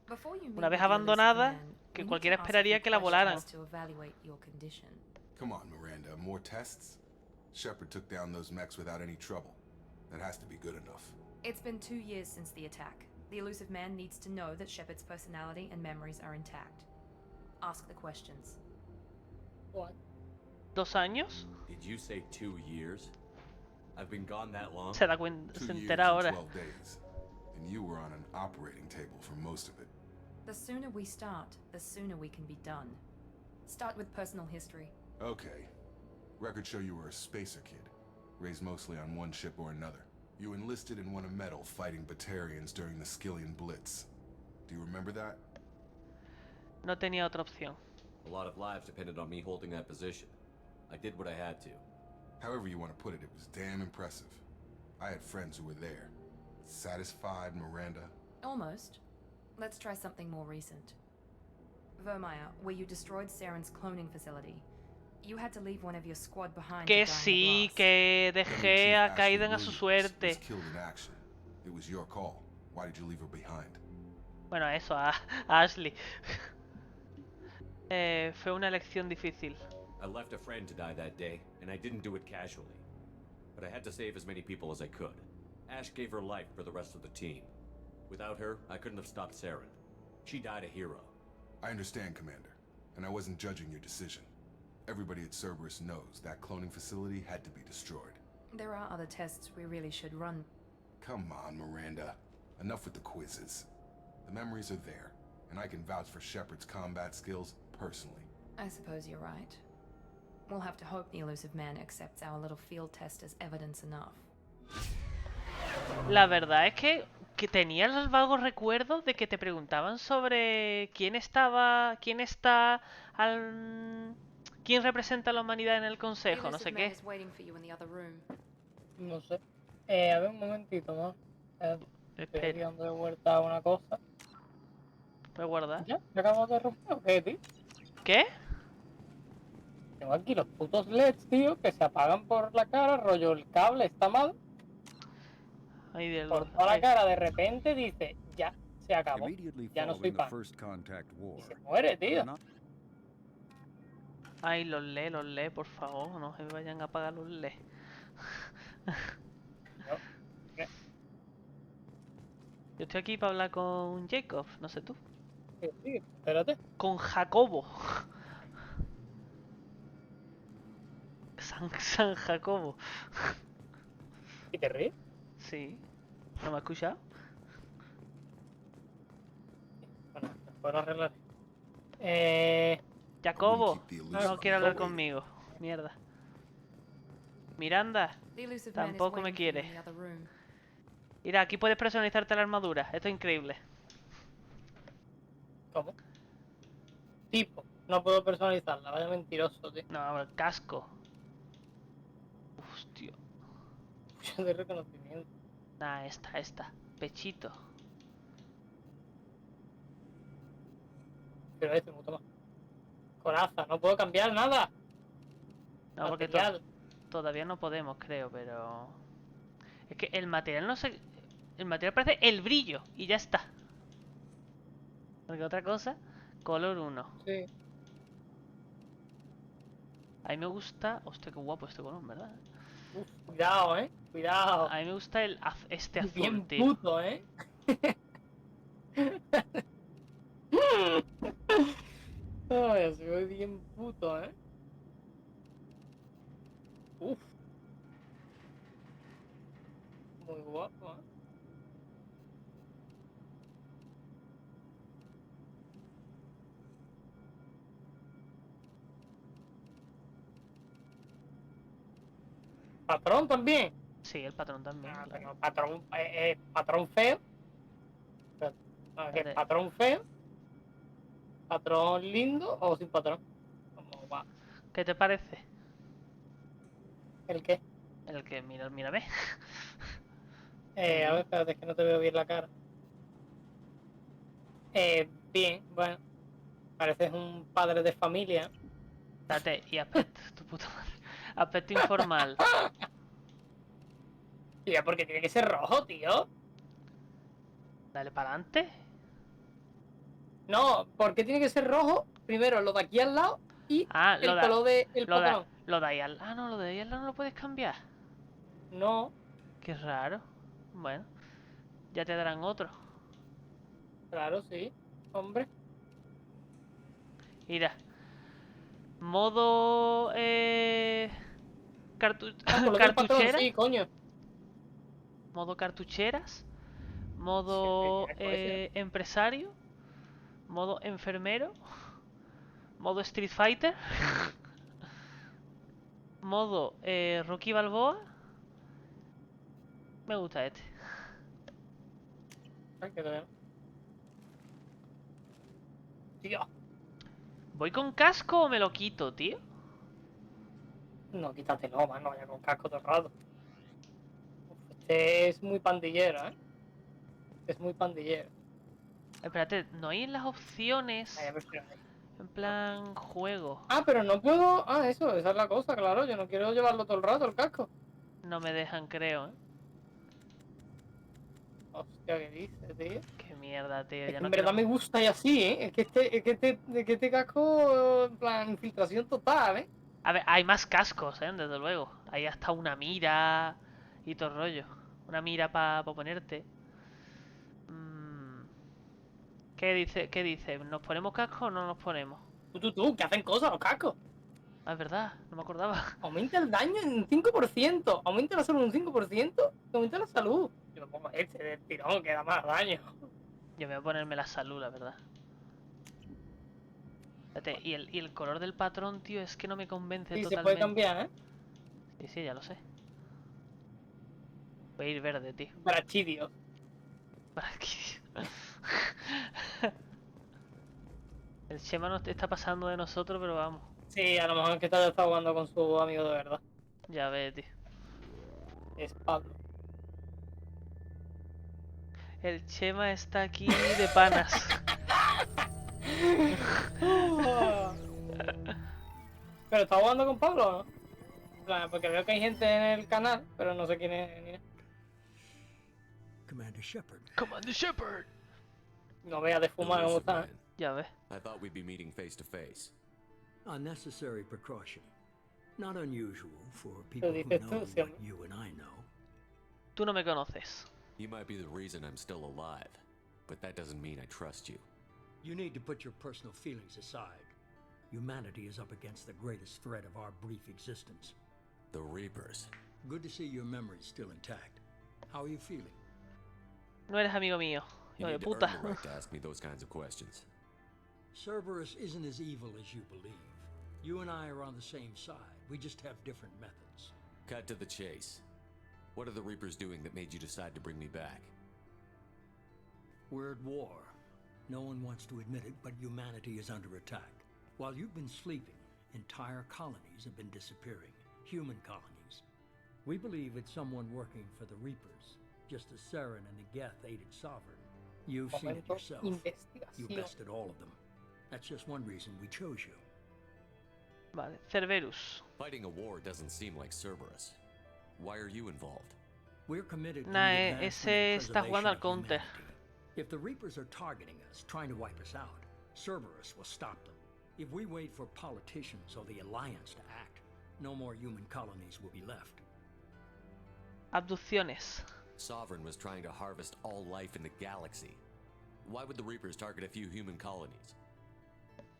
C: Before you meet
A: Una vez
C: with the elusive
A: abandonada,
C: man,
A: que
C: we need
A: cualquiera
C: to ask
A: esperaría
C: a few
A: que la volaran.
C: questions to evaluate your condition.
M: Come on, Miranda. More tests? Shepard took down those mechs without any trouble. That has to be good enough.
C: It's been 2 years since the attack. The elusive man needs to know that Shepard's personality and memories are intact. Ask the questions.
B: What?
A: 2 años.
J: Did you say 2 years? I've been gone that long?
A: Se da cuenta,
M: 2
A: se
M: years
A: entera
M: and
A: ahora.
M: 12 days. And you were on an operating table for most of it.
C: The sooner we start, the sooner we can be done. Start with personal history.
M: Okay. Records show you were a spacer kid, raised mostly on one ship or another. You enlisted and won a medal fighting Batarians during the Skillian Blitz. Do you remember that?
A: No tenía otra opción.
J: A lot of lives depended on me holding that position. I did what I had to.
M: However you want to put it, it was damn impressive. I had friends who were there. Satisfied, Miranda?
C: Almost. Let's try something more recent. Vermeer, where you destroyed Saren's cloning facility. You had to leave one of your squad behind
A: Que
C: to die in
A: sí,
C: the blast.
A: que dejé a
M: Ashley
A: Kaiden a su
M: Williams
A: suerte.
M: was killed in action. It was your call. Why did you leave her behind?
A: Bueno, eso, a Ashley. Fue una elección difícil.
J: I left a friend to die that day, and I didn't do it casually. But I had to save as many people as I could. Ash gave her life for the rest of the team. Without her, I couldn't have stopped Saren. She died a hero.
M: I understand, Commander, and I wasn't judging your decision. Everybody at Cerberus knows that cloning facility had to be destroyed.
C: There are other tests we really should run.
M: Come on, Miranda. Enough with the quizzes. The memories are there, and I can vouch for Shepard's combat skills personally.
C: I suppose you're right. We'll have to hope the elusive man accepts our little field test as evidence enough.
A: La verdad es que tenía el vago recuerdo de que te preguntaban sobre quién está quién representa a la humanidad en el consejo, no sé qué.
B: No sé. A ver un momentito más. Estoy dando de vuelta a una cosa.
A: ¿Puedes guardar?
B: ¿Ya? ¿Me acabo de romper o qué, tío?
A: ¿Qué?
B: Tengo aquí los putos LEDs, tío, que se apagan por la cara, rollo el cable está mal.
A: Ay, Dios.
B: Por toda la cara de repente dice, ya, se acabó. Ya no soy pan. Y se muere, tío.
A: Ay, los lee, por favor, no se me vayan a apagar los lee.
B: No, ¿qué?
A: Yo estoy aquí para hablar con Jacob, no sé tú.
B: Sí, espérate.
A: Con Jacobo. San Jacobo.
B: ¿Y te ríes?
A: Sí. ¿No me has escuchado?
B: Bueno, después lo arreglaré.
A: Jacobo,
M: keep the
A: no
M: elusive
A: quiere
M: man
A: hablar
M: waiting.
A: conmigo. Mierda. Miranda,
C: The elusive man is
A: tampoco me
C: waiting for you
A: quiere.
C: in the other room.
A: Mira, aquí puedes personalizarte la armadura. Esto es increíble.
B: ¿Cómo? Tipo, no puedo personalizarla, vaya mentiroso, tío.
A: No, el casco. Hostia.
B: Mucho de reconocimiento.
A: Nah, esta. Pechito.
B: Pero este mucho más. Coraza, no puedo cambiar nada.
A: No, porque
B: Material.
A: todavía no podemos, creo, pero... Es que el material no se... El material parece el brillo y ya está. Porque otra cosa, color 1.
B: Sí.
A: A mí me gusta... Hostia, qué guapo este color, ¿verdad?
B: Uf, cuidado, cuidado.
A: A mí me gusta este azul,
B: Bien
A: tío.
B: puto, Ay, se ve bien puto, Uf. Muy guapo, Patrón también.
A: Sí, el patrón también,
B: Ah,
A: claro.
B: pero patrón, patrón feo. Pero, ¿qué?
A: Espérate.
B: ¿Patrón feo? ¿Patrón lindo o sin patrón? ¿Cómo va?
A: ¿Qué te parece?
B: ¿El qué?
A: El que... Mírame.
B: A ver, espérate, es que no te veo bien la cara. Bien, bueno. Pareces un padre de familia.
A: Espérate, y aspecto... Tu puta madre. Aspecto informal.
B: Tío, porque tiene que ser rojo, tío.
A: Dale para adelante.
B: No, ¿por qué tiene que ser rojo? Primero, lo de aquí al lado y
A: Ah,
B: el color del pantalón.
A: Lo de ahí al... Ah, no, lo de ahí al lado no lo puedes cambiar.
B: No,
A: Qué raro. Bueno, ya te darán otro.
B: claro, sí. Hombre.
A: Mira. Modo...
B: Ah, con lo del patrón,
A: cartuchera.
B: sí, coño.
A: Modo cartucheras.
B: Sí,
A: Modo
B: tienes cohesión.
A: empresario. Modo enfermero. Modo Street Fighter. Modo Rocky Balboa. Me gusta este.
B: Ay, que todavía no. Tío,
A: ¿Voy con casco o me lo quito, tío?
B: no, quítatelo, mano, vaya con casco todo el rato. Uf, este es muy pandillero, Es muy pandillero.
A: Espérate, ¿no hay en las opciones?
B: Ay, a ver, espérate.
A: En plan juego.
B: Ah, pero no puedo. Ah, eso, esa es la cosa, claro. Yo no quiero llevarlo todo el rato, el casco.
A: No me dejan, creo, ¿eh?
B: Hostia, ¿qué dices, tío?
A: Qué mierda, tío.
B: Es
A: Ya
B: que
A: no
B: en
A: quiero...
B: verdad me gusta y así, Es que este casco, en plan, infiltración total,
A: A ver, hay más cascos, desde luego. Hay hasta una mira y todo el rollo. Una mira para ponerte. ¿Qué dice? ¿Qué dice? ¿Nos ponemos casco o no nos ponemos?
B: Que hacen cosas los cascos.
A: Ah, es verdad, no me acordaba.
B: Aumenta el daño en un 5%. Aumenta la salud en un 5%. Aumenta la salud. Yo me pongo este del tirón, que da más daño.
A: Yo me voy a ponerme la salud, la verdad. Espérate, y el color del patrón, tío, es que no me convence
B: Y se
A: totalmente.
B: puede cambiar,
A: Sí, sí, ya lo sé. Voy a ir verde, tío.
B: Brachidio.
A: El Shema no está pasando de nosotros, pero vamos.
B: Sí, a lo mejor es que está jugando con su amigo de verdad.
A: Ya ves, tío.
B: Es Pablo.
A: El Chema está aquí de panas.
B: ¿Pero está jugando con Pablo o no? En plan, porque veo que hay gente en el canal, pero no sé quién es ni nada.
D: Commander Shepard.
A: Commander Shepard.
B: No veas de fumar cómo está.
J: Man.
A: Ya ves.
J: I thought we'd be meeting face to face.
D: Unnecessary precaution. Not unusual for
B: Lo
D: people who
B: dices
D: know
B: tú,
D: what
B: siempre.
D: you and I know.
A: Tú no me conoces.
J: You might be the reason I'm still alive, but that doesn't mean I trust you.
D: You need to put your personal feelings aside. Humanity is up against the greatest threat of our brief existence.
J: The Reapers.
D: Good to see your memory's still intact. How are you feeling?
A: No eres amigo mío.
J: You
A: Hijo de
J: need to earn
A: puta.
J: the right to ask me those kinds of questions.
D: Cerberus isn't as evil as you believe. You and I are on the same side. We just have different methods.
J: Cut to the chase. What are the Reapers doing that made you decide to bring me back?
D: We're at war. No one wants to admit it, but humanity is under attack. While you've been sleeping, entire colonies have been disappearing. Human colonies. We believe it's someone working for the Reapers, just as Saren and the Geth aided Sovereign. You've seen it yourself. You bested all of them. That's just one reason we chose you.
A: Vale, Cerberus.
J: Fighting a war doesn't seem like Cerberus. Why are you involved?
D: We're committed to
A: Nah,
D: the advancement
A: ese
D: and
A: está jugando al
D: preservation of
A: counter.
D: humanity. If the Reapers are targeting us, trying to wipe us out, Cerberus will stop them. If we wait for politicians or the Alliance to act, no more human colonies will be left.
A: Abducciones.
J: Sovereign was trying to harvest all life in the galaxy. Why would the Reapers target a few human colonies?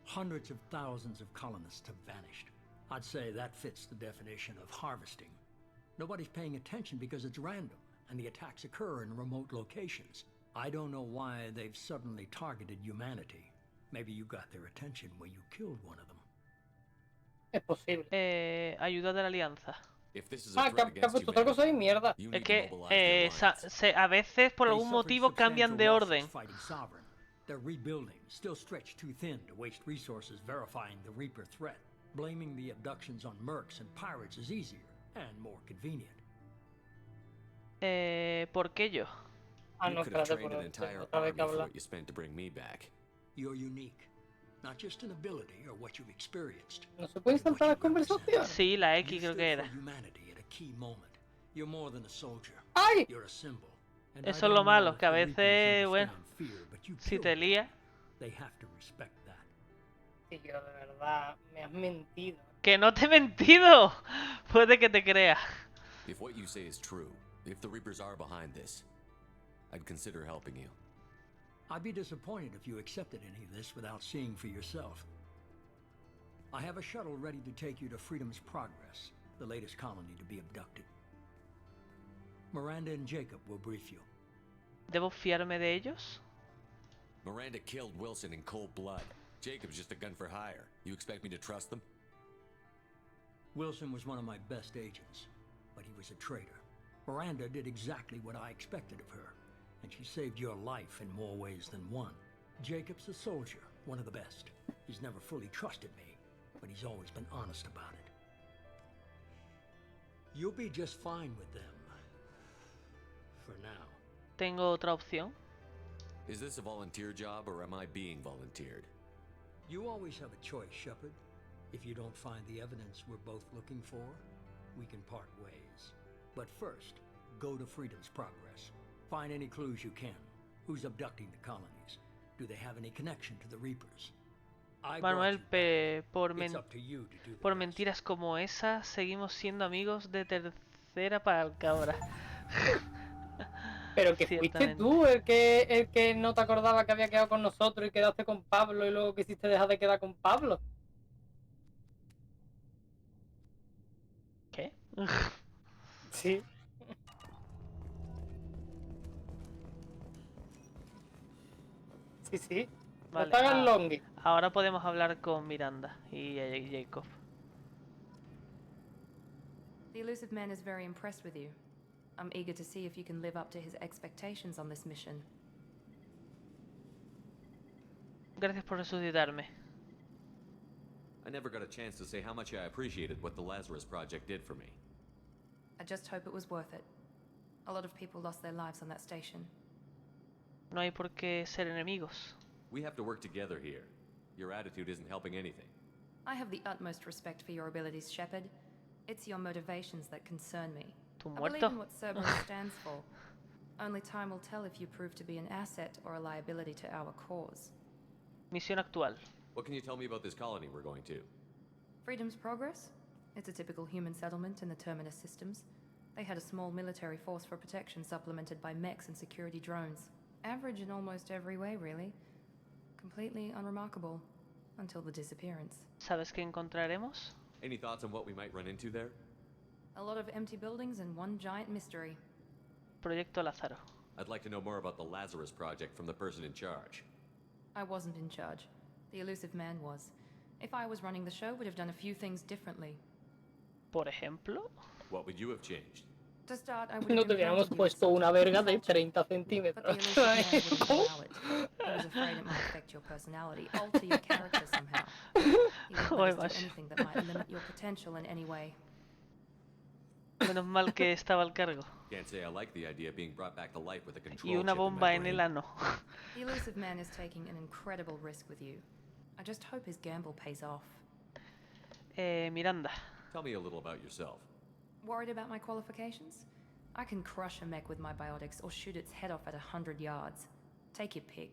D: Hundreds of thousands of colonists have vanished. I'd say that fits the definition of harvesting. Nobody's paying attention because it's random, and the attacks occur in remote locations. I don't know why they've suddenly targeted humanity. Maybe you got their attention when you killed one of them.
B: Es posible.
A: Ayuda de la alianza.
J: If this is a
B: Ah,
J: threat
B: que ha
J: against
B: puesto otra cosa
J: humanity,
B: y mierda.
J: you
A: Es
J: need to
A: que
J: mobilize the alliance.
A: a veces por
D: They
A: algún
D: suffered
A: motivo cambian
D: substantial
A: de
D: losses
A: orden.
D: fighting Sovereign. They're rebuilding, still stretched too thin to waste resources verifying the Reaper threat. Blaming the abductions on mercs and pirates is easier and more convenient.
A: ¿Por qué yo?
B: Ah,
J: You
B: no,
J: could have
B: espérate,
J: trained
B: por
J: an entire
B: otra vez
J: army
B: que
J: for
B: habla.
J: what you spent to bring me back.
D: You're unique. Not just in ability or what you've experienced.
B: ¿No se pueden
D: but in what
B: saltar las
D: you represent.
B: conversaciones?
A: Sí, la
D: You
A: X creo
D: stood
A: que era.
D: for humanity at a key moment. You're more than a soldier.
B: ¡Ay!
D: You're a symbol. And
A: Eso
D: I
A: es lo
D: don't know
A: malo,
D: if
A: que a
D: the Reapers
A: veces, bueno,
D: understand fear, but you
A: si
D: killed
A: te
D: one.
A: lía.
D: They have to respect that.
B: Tío, de verdad, me has mentido.
A: ¡Que no te he mentido! Puede que te crea.
J: If what you say is true, if the Reapers are behind this, I'd consider helping you.
D: I'd be disappointed if you accepted any of this without seeing for yourself. I have a shuttle ready to take you to Freedom's Progress, the latest colony to be abducted. Miranda and Jacob will brief you.
A: ¿Debo fiarme de ellos?
J: Miranda killed Wilson in cold blood. Jacob's just a gun for hire. You expect me to trust them?
D: Wilson was one of my best agents, but he was a traitor. Miranda did exactly what I expected of her, and she saved your life in more ways than one. Jacob's a soldier, one of the best. He's never fully trusted me, but he's always been honest about it. You'll be just fine with them. For now.
A: ¿Tengo otra opción?
J: Is this a volunteer job, or am I being volunteered?
D: You always have a choice, Shepard. If you don't find the evidence we're both looking for, we can part ways. But first, go to Freedom's Progress. Find any clues you can. Who's abducting the colonies? Do they have any connection to the Reapers? I brought
A: Manuel,
D: you back.
A: por
D: It's up to you to do the
A: por
D: rest.
A: mentiras como esa, seguimos siendo amigos de tercera palabra.
B: Pero que fuiste
A: Ciertamente.
B: tú el que no te acordaba que había quedado con nosotros y quedaste con Pablo y luego quisiste dejar de quedar con Pablo.
A: ¿Qué?
B: Sí. Sí, sí. No
A: Vale,
B: te hagas
A: ah,
B: longi.
A: ahora podemos hablar con Miranda y Jacob.
C: The elusive man is very impressed with you. I'm eager to see if you can live up to his expectations on this mission.
A: Gracias por resucitarme.
J: I never got a chance to say how much I appreciated what the Lazarus Project did for me.
C: I just hope it was worth it. A lot of people lost their lives on that station.
A: No hay por qué ser enemigos.
J: We have to work together here. Your attitude isn't helping anything.
C: I have the utmost respect for your abilities, Shepard. It's your motivations that concern me.
A: ¿Tu
C: I believe
A: muerto?
C: in what Cerberus stands for. Only time will tell if you prove to be an asset or a liability to our cause.
A: Misión actual.
J: What can you tell me about this colony we're going to?
C: Freedom's Progress? It's a typical human settlement in the Terminus systems. They had a small military force for protection supplemented by mechs and security drones. Average in almost every way, really. Completely unremarkable. Until the disappearance.
A: ¿Sabes qué encontraremos?
J: Any thoughts on what we might run into there?
C: A lot of empty buildings and one giant mystery.
A: Proyecto Lázaro.
J: I'd like to know more about the Lazarus project from the person in charge.
C: I wasn't in charge. The elusive man was. If I was running the show, would have done a few things differently.
A: Por ejemplo.
J: What would you have changed?
C: To start, I would
B: No
C: have
B: te hubiéramos
C: confronted you
B: puesto
C: with
B: una
C: something
B: verga de
C: unfaltering.
B: 30
C: But the
B: centímetros.
C: elusive man wouldn't allow it. He was afraid it might affect your personality, alter your character somehow. He wouldn't let us do anything that might limit your potential in any way.
A: Menos mal que estaba al cargo.
J: Can't say I like the idea of being brought back to life with a control
A: Y una
J: chip in my
A: bomba en
J: brain.
A: el ano.
C: The elusive man is taking an incredible risk with you. I just hope his gamble pays off.
A: Miranda.
J: Tell me a little about yourself.
C: Worried about my qualifications? I can crush a mech with my biotics or shoot its head off at 100 yards. Take your pick.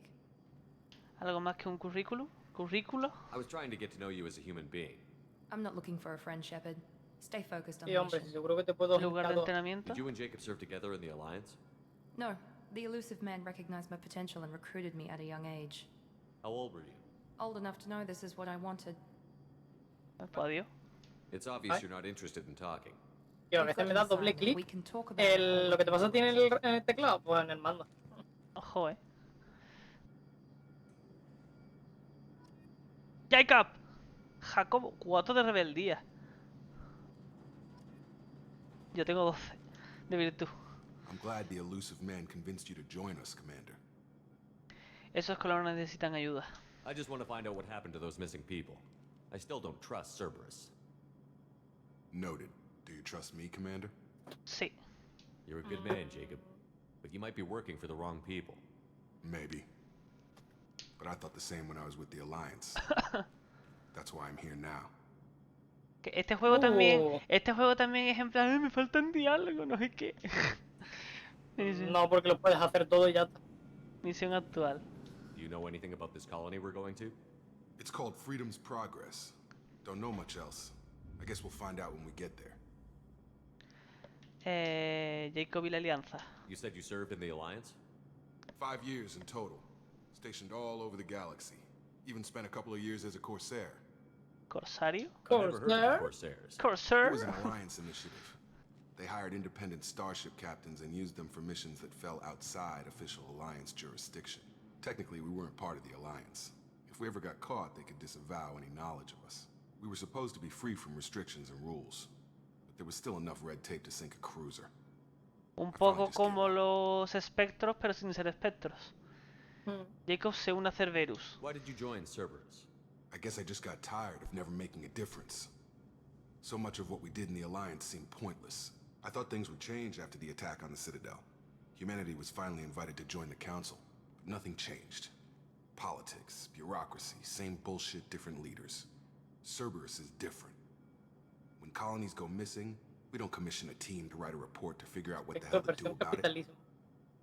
A: ¿Algo más que un currículum? ¿Currículo?
J: I was trying to get to know you as a human being.
C: I'm not looking for a friend, Shepard. Stay focused on
B: Sí,
C: the
B: hombre,
C: mission.
B: seguro que te puedo
A: ¿Lugar de
B: juntar dos.
A: entrenamiento?
J: Did you and Jacob serve together in the Alliance?
C: No, the elusive man recognized my potential and recruited me at a young age.
J: How old were you?
C: Old enough to know this is what I wanted.
A: Pues adiós.
J: It's obvious you're not interested in talking.
B: Tío, a veces me da doble clic.
C: We can talk about it.
B: Lo que te pasa tiene en el teclado, pues en el mando.
A: Ojo, Jacob. Jacobo, 4 de rebeldía. Yo tengo 12 de virtud.
M: I'm glad the elusive man convinced you to join us, Commander.
A: Esos colonos necesitan ayuda.
J: I just want to find out what happened to those missing people. I still don't trust Cerberus.
M: Noted. Do you trust me, Commander?
A: Sí.
J: You're a good man, Jacob. But you might be working for the wrong people.
M: Maybe. But I thought the same when I was with the Alliance. That's why I'm here now.
A: Que este juego también es en plan, "Ay, me faltan diálogos, no sé qué."
B: No, porque lo puedes hacer todo y ya está.
A: Misión actual.
J: Do you know anything about this colony we're going to?
M: It's called Freedom's Progress. Don't know much else. I guess we'll find out when we get there.
A: Jacob y la Alianza.
J: You said you served in the Alliance?
M: 5 years in total. Stationed all over the galaxy. Even spent a couple of years as a Corsair.
A: ¿Corsario?
J: I've never heard of the Corsairs.
M: It was an Alliance initiative. They hired independent starship captains and used them for missions that fell outside official Alliance jurisdiction. Technically, we weren't part of the Alliance. If we ever got caught, they could disavow any knowledge of us. We were supposed to be free from restrictions and rules. But there was still enough red tape to sink a cruiser.
A: Un poco como los espectros, pero sin ser espectros. Jacob se une a Cerberus.
J: Why did you join Cerberus?
M: I guess I just got tired of never making a difference. So much of what we did in the Alliance seemed pointless. I thought things would change after the attack on the Citadel. Humanity was finally invited to join the Council, but nothing changed. Politics, bureaucracy, same bullshit, different leaders. Cerberus is different. When colonies go missing, we don't commission a team to write a report to figure out what the hell to do about it.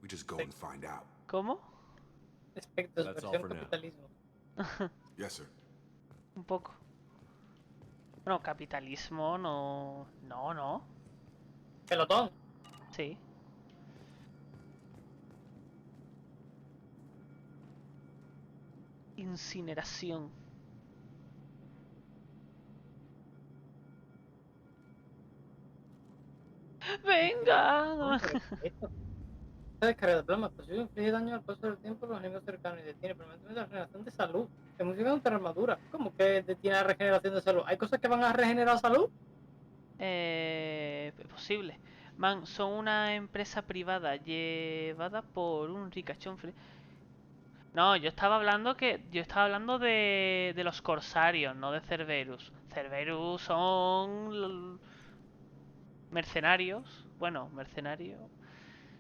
M: We just go and find out.
A: ¿Cómo?
J: That's all for now.
M: Yes, sir.
A: Un poco. Bueno, capitalismo no... No.
B: Pelotón.
A: Sí. Incineración. ¡Venga!
B: Descarga de plasma, posible inflige daño al paso del tiempo a los enemigos cercanos y detiene permanentemente la regeneración de salud. Se música contra armadura. ¿Cómo que detiene la regeneración de salud? ¿Hay cosas que van a regenerar salud?
A: Es posible. Man, son una empresa privada llevada por un ricachón. No, yo estaba hablando de los corsarios, no de Cerberus. Cerberus son mercenarios. Bueno, mercenarios.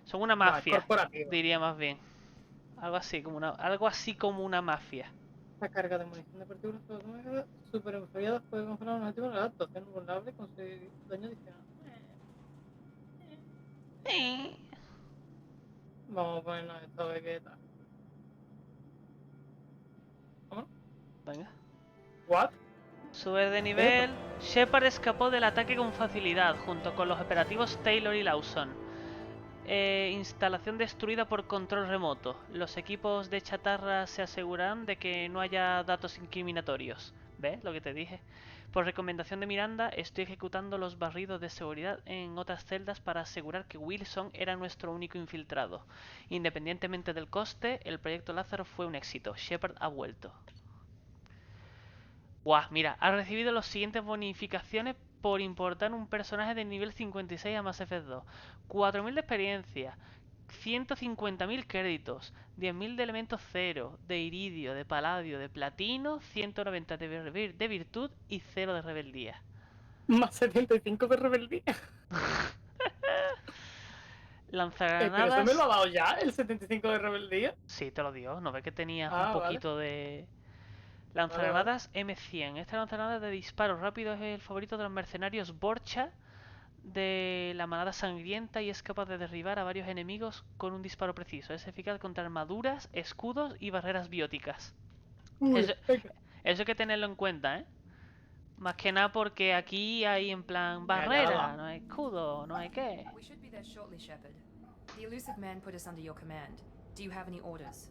A: Son una mafia, diría más bien. Algo así como una mafia.
B: La carga de munición de partículas super enfriadas puede congelar un objetivo en la actuación vulnerable con daño adicional. Vamos a ponernos esta vez que tal. ¿Cómo?
A: Venga.
B: ¿What?
A: Subir de nivel. Shepard escapó del ataque con facilidad, junto con los operativos Taylor y Lawson. Instalación destruida por control remoto. Los equipos de chatarra se asegurarán de que no haya datos incriminatorios. ¿Ves lo que te dije? Por recomendación de Miranda, estoy ejecutando los barridos de seguridad en otras celdas para asegurar que Wilson era nuestro único infiltrado. Independientemente del coste, el proyecto Lázaro fue un éxito. Shepard ha vuelto. Guau, mira, ha recibido las siguientes bonificaciones por importar un personaje de nivel 56 a Mass Effect 2. 4.000 de experiencia, 150.000 créditos, 10.000 de elementos cero, de iridio, de paladio, de platino, 190 de virtud y 0 de rebeldía.
B: Más 75 de rebeldía.
A: Lanzagranadas.
B: ¿Pero eso me lo ha dado ya, el 75 de rebeldía?
A: Sí, te lo dio. ¿No ves que tenías un poquito de...
B: Vale.
A: Lanzagranadas M100. Esta lanzagranada de disparo rápido es el favorito de los mercenarios Borcha de la manada sangrienta y es capaz de derribar a varios enemigos con un disparo preciso. Es eficaz contra armaduras, escudos y barreras bióticas. Eso hay que tenerlo en cuenta, ¿eh? Más que nada porque aquí hay en plan barrera, no hay escudo, no hay qué.
C: We should be there shortly, Shepard. The elusive man put us under your command. Do you have any orders?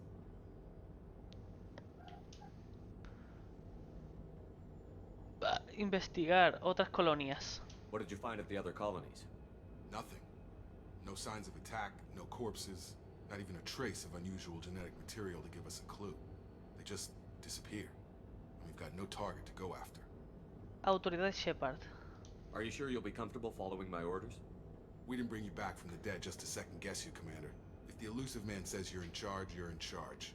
A: Investigar otras colonias.
J: What did you find at the other colonies?
M: Nothing. No signs of attack, no corpses, not even a trace of unusual genetic material to give us a clue. They just disappear. And we've got no target to go after.
A: Autoridad Shepard.
J: Are you sure you'll be comfortable following my orders?
M: We didn't bring you back from the dead just to second guess you, Commander. If the elusive man says you're in charge, you're in charge.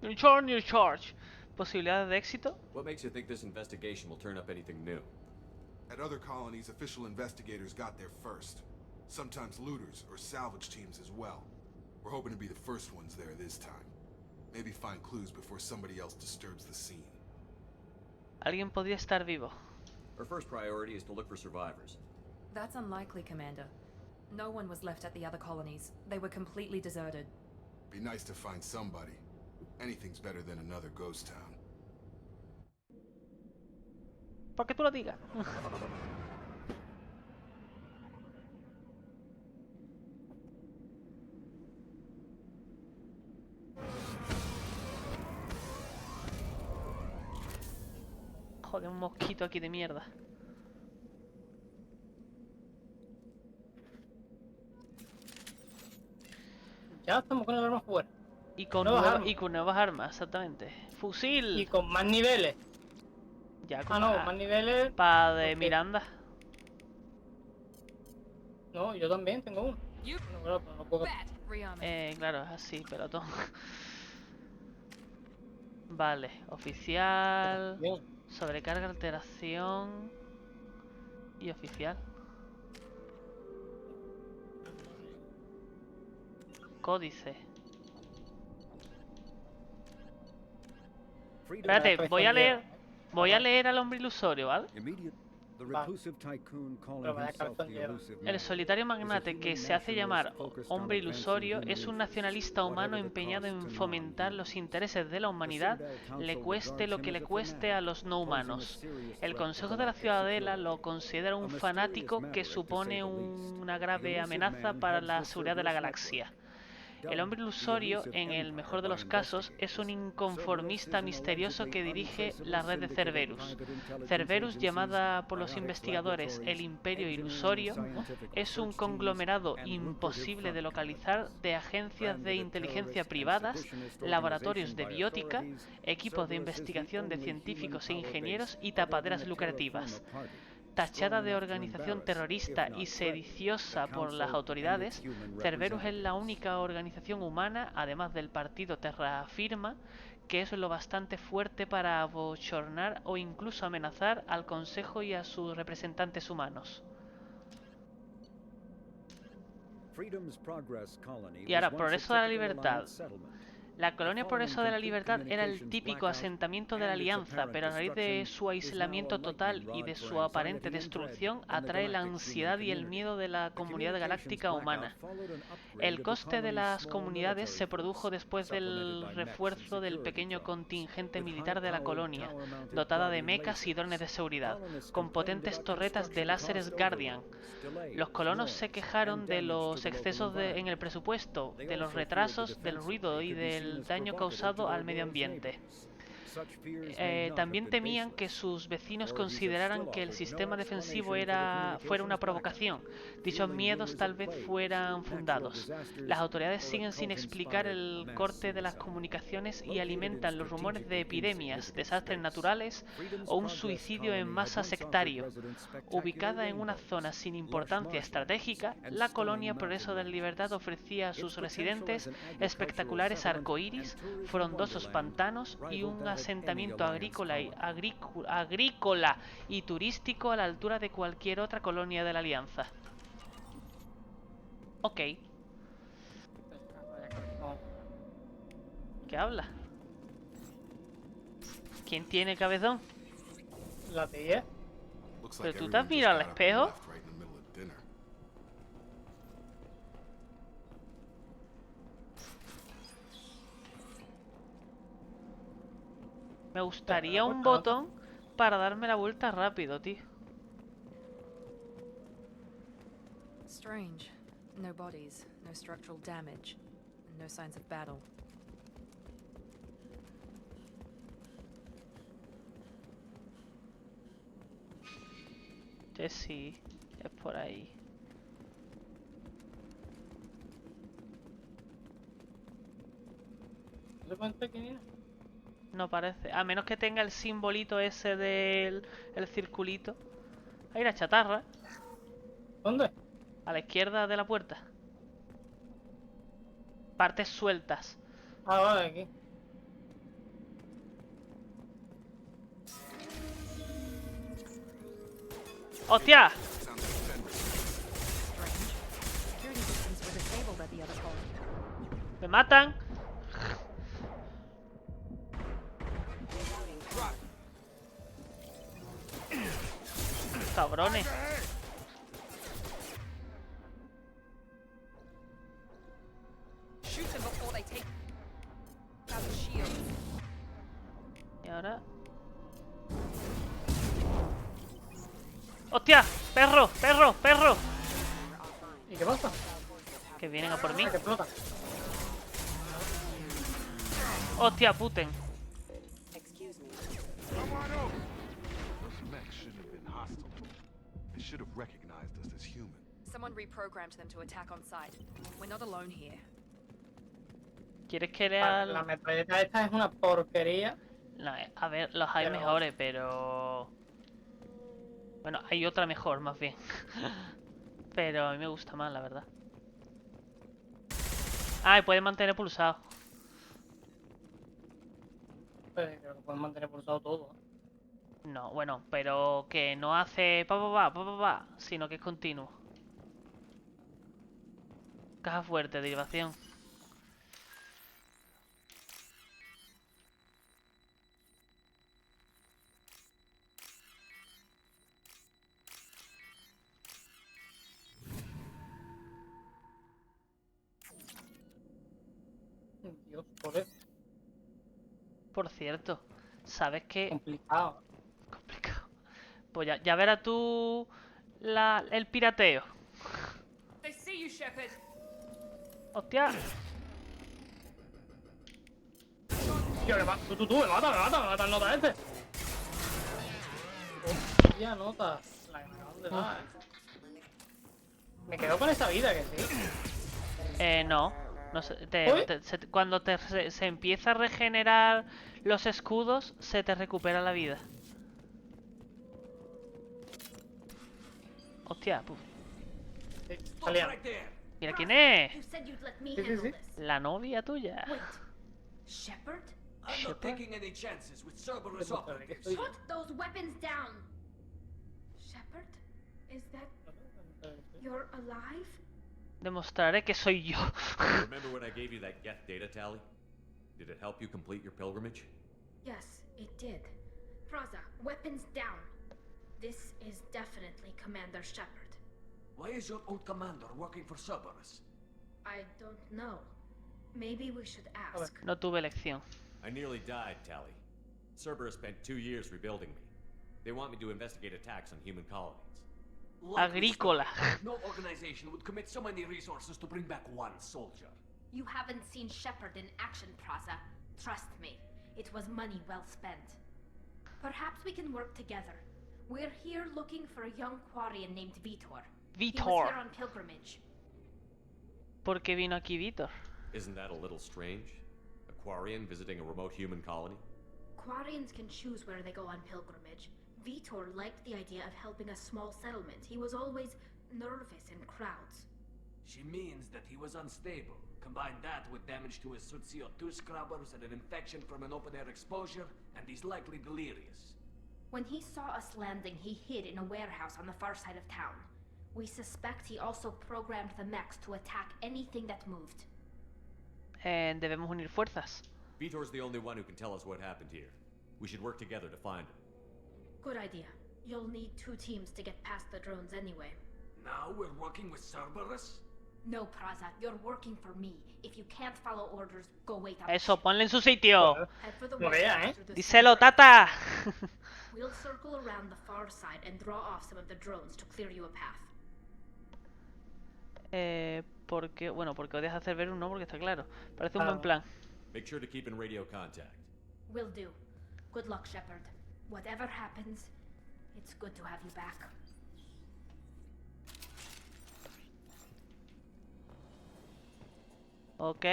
A: In charge, you're in charge. ¿Posibilidades de éxito?
J: What makes you think this investigation will turn up anything new?
M: At other colonies, official investigators got there first. Sometimes looters or salvage teams as well. We're hoping to be the first ones there this time. Maybe find clues before somebody else disturbs the scene.
A: Alguien podría estar vivo.
J: Our first priority is to look for survivors.
C: That's unlikely, Commander. No one was left at the other colonies. They were completely deserted.
M: Be nice to find somebody. Anything's better than another ghost town.
A: Porque tú lo digas. Joder, un mosquito aquí de mierda.
B: Ya estamos con el arma fuera.
A: Y con nuevas armas, exactamente. Fusil.
B: Y con más niveles.
A: Ya con
B: más niveles.
A: Para de Miranda.
B: No, yo también tengo uno. Bueno, no puedo...
A: Claro, es así, pelotón. Vale, oficial.
B: Bien.
A: Sobrecarga, alteración. Y oficial. Códice. Espérate, voy a leer al hombre ilusorio, ¿vale? El solitario magnate que se hace llamar hombre ilusorio es un nacionalista humano empeñado en fomentar los intereses de la humanidad, le cueste lo que le cueste a los no humanos. El Consejo de la Ciudadela lo considera un fanático que supone una grave amenaza para la seguridad de la galaxia. El hombre ilusorio, en el mejor de los casos, es un inconformista misterioso que dirige la red de Cerberus. Cerberus, llamada por los investigadores el Imperio Ilusorio, es un conglomerado imposible de localizar de agencias de inteligencia privadas, laboratorios de biótica, equipos de investigación de científicos e ingenieros y tapaderas lucrativas. Tachada de organización terrorista y sediciosa por las autoridades, Cerberus es la única organización humana, además del partido Terra Firma, que es lo bastante fuerte para abochornar o incluso amenazar al Consejo y a sus representantes humanos. Y ahora, Progreso de la Libertad. La colonia Progreso de la Libertad era el típico asentamiento de la Alianza, pero a raíz de su aislamiento total y de su aparente destrucción, atrae la ansiedad y el miedo de la comunidad galáctica humana. El coste de las comunidades se produjo después del refuerzo del pequeño contingente militar de la colonia, dotada de mechas y drones de seguridad, con potentes torretas de láseres Guardian. Los colonos se quejaron de los excesos en el presupuesto, de los retrasos, del ruido y del daño causado al medio ambiente. También temían que sus vecinos consideraran que el sistema defensivo fuera una provocación. Dichos miedos tal vez fueran fundados. Las autoridades siguen sin explicar el corte de las comunicaciones y alimentan los rumores de epidemias, desastres naturales o un suicidio en masa sectario. Ubicada en una zona sin importancia estratégica, la colonia Progreso de la Libertad ofrecía a sus residentes espectaculares arcoíris, frondosos pantanos y un asentamiento agrícola y turístico a la altura de cualquier otra colonia de la Alianza. Ok. ¿Qué habla? ¿Quién tiene cabezón?
B: La tía.
A: ¿Pero tú te has mirado al espejo? Me gustaría un botón para darme la vuelta rápido, tío.
C: Strange. No bodies, no structural damage, and no signs of battle.
A: Sí, es por ahí.
B: ¿No se cuenta quién es?
A: No parece. A menos que tenga el simbolito ese del circulito. Hay una chatarra.
B: ¿Dónde?
A: A la izquierda de la puerta. Partes sueltas.
B: Ah, vale, aquí.
A: ¡Hostia! ¡Me matan! Cabrones. Y ahora... ¡Hostia! ¡Perro! ¡Perro! ¡Perro!
B: ¿Y qué pasa?
A: Que vienen a por mí.
B: Que explota.
A: ¡Hostia, puten!
C: Someone reprogrammed them to attack on sight. We're not alone here.
A: ¿Quieres que lea...?
B: La metralleta esta es una porquería.
A: No, a ver, los hay mejores, pero... Bueno, hay otra mejor, más bien. Pero a mí me gusta más, la verdad. Ah, y puedes mantener pulsado.
B: Pues creo que pueden mantener pulsado todo.
A: No, bueno, pero que no hace pa, sino que es continuo. Caja fuerte, derivación.
B: Dios, por eso.
A: Por cierto, ¿sabes qué?
B: Complicado.
A: Complicado. Pues ya verás tú el pirateo.
H: They see you, Shepard.
A: ¡Hostia!
B: Tío, me mata el nota este. Hostia, nota. La que me acaban de dar. Me quedo con esa vida, que sí.
A: No. No sé, cuando se empieza a regenerar los escudos, se te recupera la vida. Hostia, puf. Mira quién es.
B: Sí.
A: La novia tuya.
H: Shepard?
J: I'm not taking any chances with Cerberus operatives.
H: Put those weapons down! Shepard? Is that... You're alive?
A: Demostraré que soy yo.
J: Remember when I gave you that get data tally? Did it help you complete your pilgrimage?
H: Yes, it did. Praza, weapons down. This is definitely Commander Shepard.
N: Why is your old commander working for Cerberus?
H: I don't know. Maybe we should ask.
A: No tuve elección.
J: I nearly died, Tally. Cerberus spent 2 years rebuilding me. They want me to investigate attacks on human colonies.
A: Agrícola.
N: No organization would commit so many resources to bring back one soldier.
H: You haven't seen Shepard in action, Praza. Trust me, it was money well spent. Perhaps we can work together. We're here looking for a young Quarian named Vitor. He was
A: Vitor.
H: here on pilgrimage.
A: ¿Por qué vino aquí Vitor?
J: Isn't that a little strange? A Quarian visiting a remote human colony?
H: Quarians can choose where they go on pilgrimage. Vitor liked the idea of helping a small settlement. He was always nervous in crowds.
N: She means that he was unstable. Combine that with damage to his CO2 scrubbers and an infection from an open-air exposure, and he's likely delirious.
H: When he saw us landing, he hid in a warehouse on the far side of town. We suspect he also programmed the mechs to attack anything that moved.
A: Debemos unir fuerzas.
J: Vitor's the only one who can tell us what happened here. We should work together to find him.
H: Good idea. You'll need 2 teams to get past the drones anyway.
N: Now we're working with Cerberus?
H: No, Praza, you're working for me. If you can't follow orders, go wait up.
A: Eso, ponle en su sitio.
H: Head for the
B: Como
H: warehouse
B: vea,
H: through the
A: Díselo,
H: center.
A: Tata.
H: We'll circle around the far side and draw off some of the drones to clear you a path.
A: Porque, bueno, porque odias a Cerberus, no, porque está claro. Parece un buen plan.
J: Make sure to keep in radio contact.
H: Will do. Good luck, Shepard. Whatever happens, it's good to have you back.
A: Ok.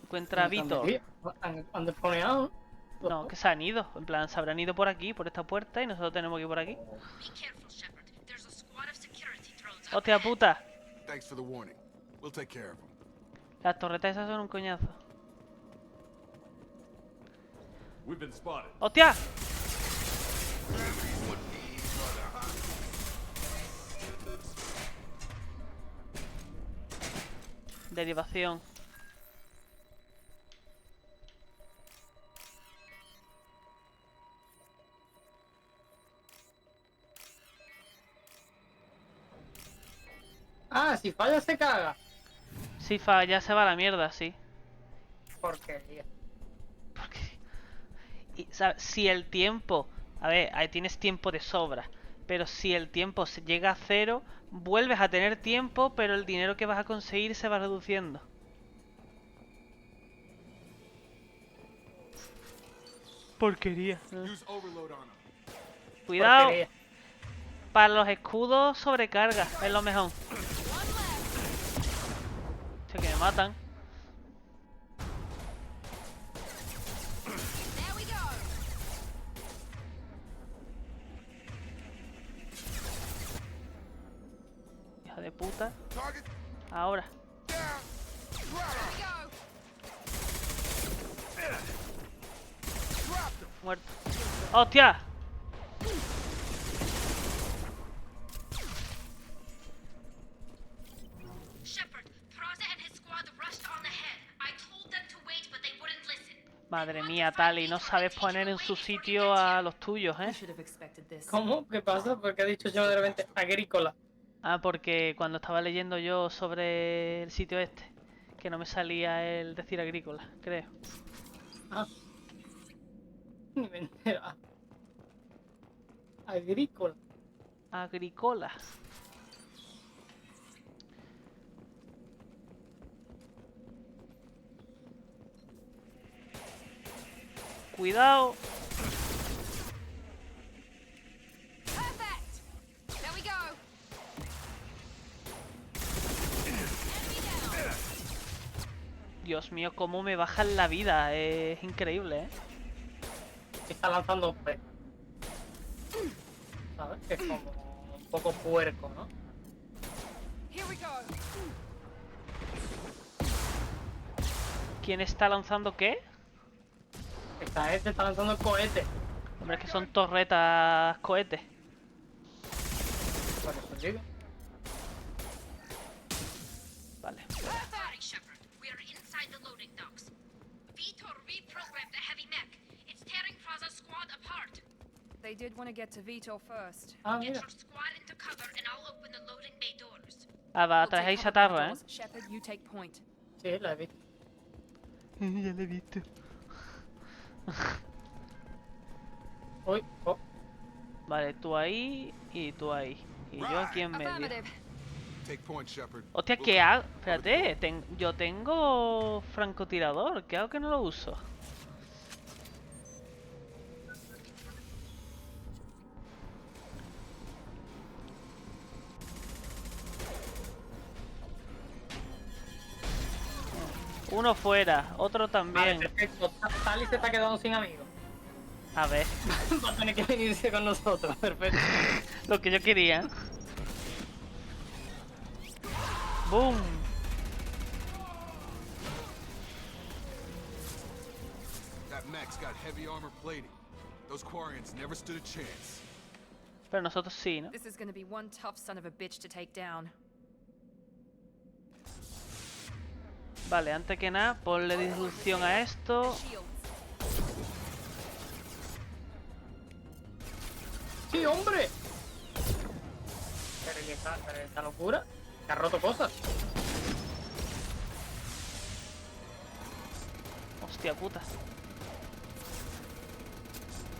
A: Encuentra a Vitor.
B: ¿Han desponeado?
A: No, que se han ido. En plan, se habrán ido por aquí, por esta puerta, y nosotros tenemos que ir por aquí. ¡Hostia puta!
M: Thanks for the warning. We'll take care of them.
A: Las torretas esas son un coñazo.
J: We've been spotted.
A: ¡Hostia! Derivación.
B: Ah, si falla se caga.
A: Si falla se va a la mierda, sí.
B: Porquería.
A: Y, ¿sabes? Si el tiempo... A ver, ahí tienes tiempo de sobra. Pero si el tiempo se llega a 0, vuelves a tener tiempo, pero el dinero que vas a conseguir se va reduciendo. Porquería. Cuidado.
B: Porquería.
A: Para los escudos, sobrecarga. Es lo mejor. Que me matan. Hija de puta. Ahora. Muerto. ¡Hostia! Madre mía, Tali, no sabes poner en su sitio a los tuyos, ¿eh?
B: ¿Cómo? ¿Qué pasa? Porque ha dicho yo de repente agrícola.
A: Ah, porque cuando estaba leyendo yo sobre el sitio este, que no me salía el decir agrícola, creo.
B: Ah. Ni me entera. Agrícola.
A: Agrícola. Cuidado. Dios mío, cómo me bajan la vida. Es increíble, ¿eh?
B: Está lanzando un pez. ¿Sabes? Que es como un poco puerco, ¿no?
A: ¿Quién está lanzando qué?
B: Este está lanzando cohetes.
A: Hombre, es que son torretas cohetes.
B: Por eso digo.
A: Vale.
C: They did want to get to Vito first.
B: Ah,
H: Get
B: mira.
H: your squad into cover and I'll open the loading bay doors.
A: Ah, va,
C: We'll
A: traes ahí
C: take cover by the
A: chatarra,
C: doors. Shepard, you take point.
B: Sí, la he visto.
A: Ya lo he visto.
B: Uy, oh.
A: Vale, tú ahí y tú ahí. Y yo aquí en medio.
C: Affirmative.
M: Take point, Shepard.
A: Hostia, ¿qué hago? Espérate, yo tengo francotirador. ¿Qué hago que no lo uso? Uno fuera, otro
B: Vale,
A: también.
B: perfecto. Tali se está quedando sin amigos.
A: A ver,
B: Va a tener que venirse con nosotros. Perfecto.
A: lo que yo quería. ¡Boom!
M: That mech's got heavy armor plating. Those Quarians never stood a chance.
A: Pero nosotros sí, ¿no?
C: This is gonna be one tough son of a bitch to take down.
A: Vale, antes que nada, ponle disrupción a esto.
C: Shields.
B: ¡Sí, hombre! Pero esta locura. Que ha roto cosas.
A: Hostia puta.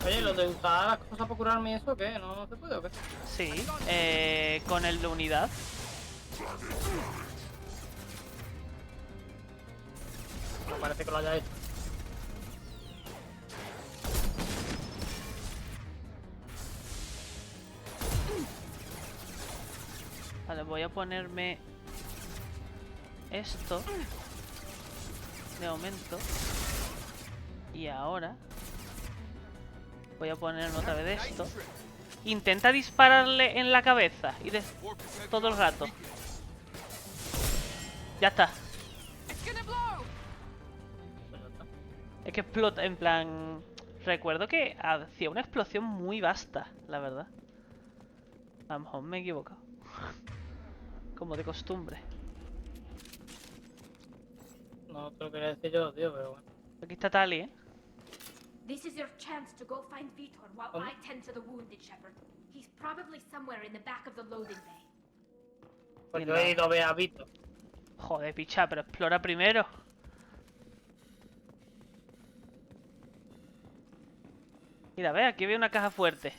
B: Oye, lo de usar las cosas para curarme y eso, ¿qué? ¿No se puede o qué?
A: Sí, con el de unidad.
B: No parece que lo haya hecho.
A: Vale, voy a ponerme esto de momento. Y ahora voy a ponerme otra vez esto. Intenta dispararle en la cabeza y todo el rato. Ya está. Es que explota, en plan... Recuerdo que hacía una explosión muy vasta, la verdad. A lo mejor me he equivocado. Como de costumbre.
B: No te lo quería decir yo, tío, pero bueno.
A: Aquí está Tali, ¿eh?
H: This is your chance to go find Vitor while
B: ¿Dónde?
H: I tend to the wounded Shepard. He's probably somewhere in the back of the loading bay.
B: Pues yo he ido a ver a Vito.
A: Joder, picha, pero explora primero. Mira, ve, aquí veo una caja fuerte.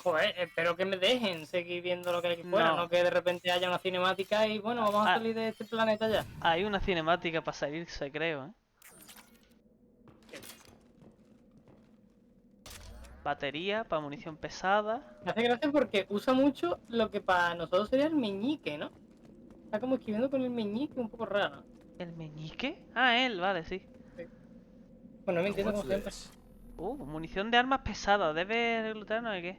B: Joder, espero que me dejen seguir viendo lo que hay aquí fuera,
A: No.
B: no que de repente haya una cinemática y bueno, vamos a salir de este planeta ya.
A: Hay una cinemática para salirse, creo, ¿eh? Batería para munición pesada.
B: Me hace gracia porque usa mucho lo que para nosotros sería el meñique, ¿no? Está como escribiendo con el meñique un poco raro.
A: ¿El meñique? Ah, él, vale, sí.
B: Bueno, me entiendo como siempre.
A: Munición de armas pesadas. ¿Debe reclutar no de qué?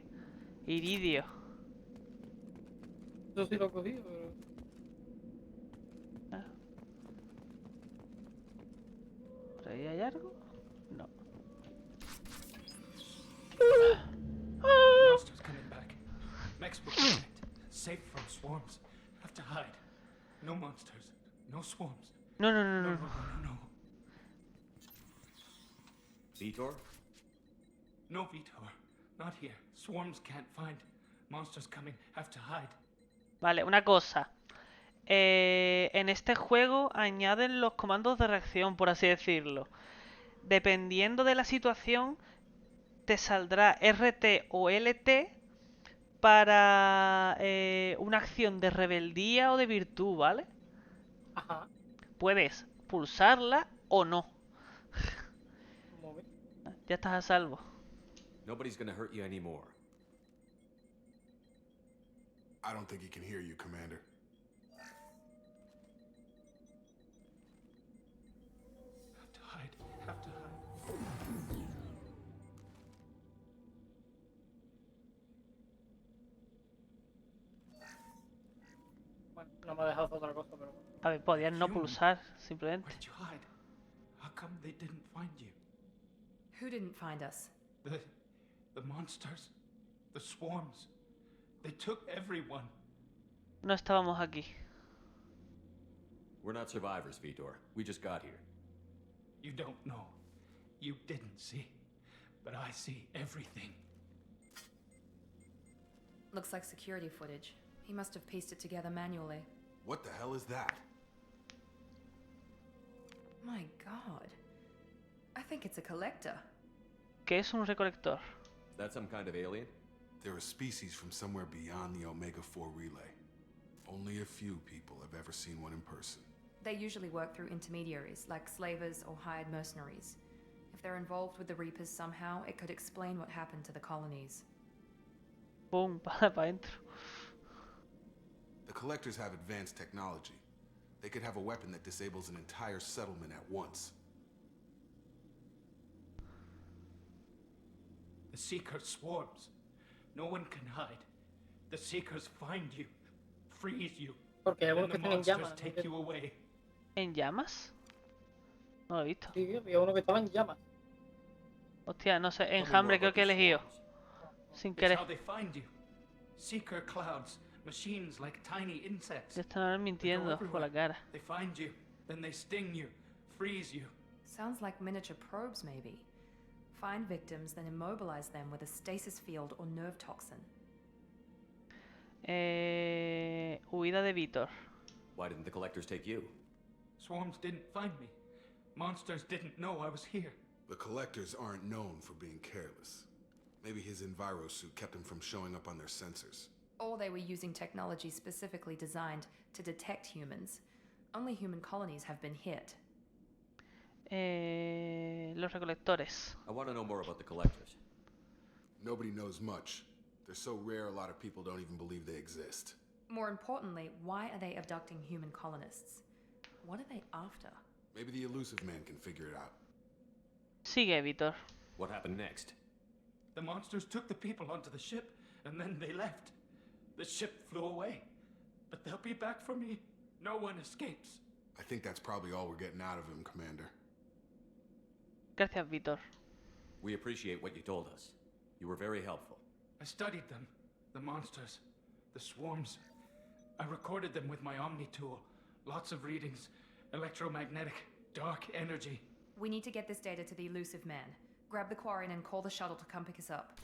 A: Iridio.
B: Eso sí lo he cogido, pero...
A: ¿Por ahí hay algo? No.
N: Monsters coming back. Mechs were protected, safe from swarms. Have to hide. No monsters, no swarms.
A: No, no, no, no.
N: No.
J: Vitor?
N: No, Vitor. Not here. Swarms can't find. Monsters coming. Have to hide.
A: Vale, una cosa. En este juego añaden los comandos de reacción, por así decirlo. Dependiendo de la situación, te saldrá RT o LT para una acción de rebeldía o de virtud, ¿vale?
B: Ajá.
A: Puedes pulsarla o no.
B: Muy bien.
A: Ya estás a salvo.
J: Nobody's gonna hurt you anymore.
M: I don't think he can hear you, Commander.
N: Have to hide. Have to hide.
B: Bueno, no me ha dejado hacer otra cosa, pero bueno.
A: A ver, podías no pulsar, simplemente.
N: Where'd you hide? How come they didn't find you?
C: Who didn't find us?
N: The monsters, the swarms. They took everyone.
A: No estábamos aquí.
J: We're not survivors, Vitor. We just got here.
N: You don't know. You didn't see. but I see everything.
C: Looks like security footage. He must have pieced it together manually.
M: What the hell is that?
C: My god. I think it's a collector.
A: ¿Qué es un recolector?
J: Is that some kind of alien?
M: They're a species from somewhere beyond the Omega-4 relay. Only a few people have ever seen one in person.
C: They usually work through intermediaries, like slavers or hired mercenaries. If they're involved with the Reapers somehow, it could explain what happened to the colonies.
A: Boom, para adentro.
M: The collectors have advanced technology. They could have a weapon that disables an entire settlement at once.
N: The Seeker swarms. No one can hide. The Seekers find you, freeze you,
B: Porque hay
N: and
B: algunos
N: the
B: que tienen
N: monsters
B: llamas.
N: take you away.
A: ¿En llamas? No lo he visto.
B: Sí, había uno que estaba en llamas.
A: Hostia, no sé.
J: Tell me more
A: Enjambre creo
J: about
A: que he
J: these
A: elegido.
J: swarms.
A: Sin
N: It's
A: querer.
N: how they find you. Seeker clouds, machines like tiny insects.
A: Ya están mintiendo por la cara.
N: They find you, then they sting you, freeze you.
C: Sounds like miniature probes, maybe. Find victims, then immobilize them with a stasis field or nerve toxin.
A: Huida de Vítor.
J: Why didn't the collectors take you?
N: Swarms didn't find me. Monsters didn't know I was here.
M: The collectors aren't known for being careless. Maybe his envirosuit kept him from showing up on their sensors.
C: Or they were using technology specifically designed to detect humans. Only human colonies have been hit.
A: Los recolectores.
J: I want to know more about the collectors.
M: Nobody knows much. They're so rare a lot of people don't even believe they exist.
C: More importantly, why are they abducting human colonists? What are they after?
M: Maybe the elusive man can figure it out.
A: Sigue, Vítor.
J: What happened next?
N: The monsters took the people onto the ship, and then they left. The ship flew away. But they'll be back for me. No one escapes.
M: I think that's probably all we're getting out of him, Commander.
A: Gracias, Vítor.
J: We appreciate what you told us. You were very helpful.
N: I studied them. The monsters. The swarms. I recorded them with my Omni tool. Lots of readings. Electromagnetic. Dark energy.
C: We need to get this data to the elusive man. Grab the Quarian and call the shuttle to come pick us up.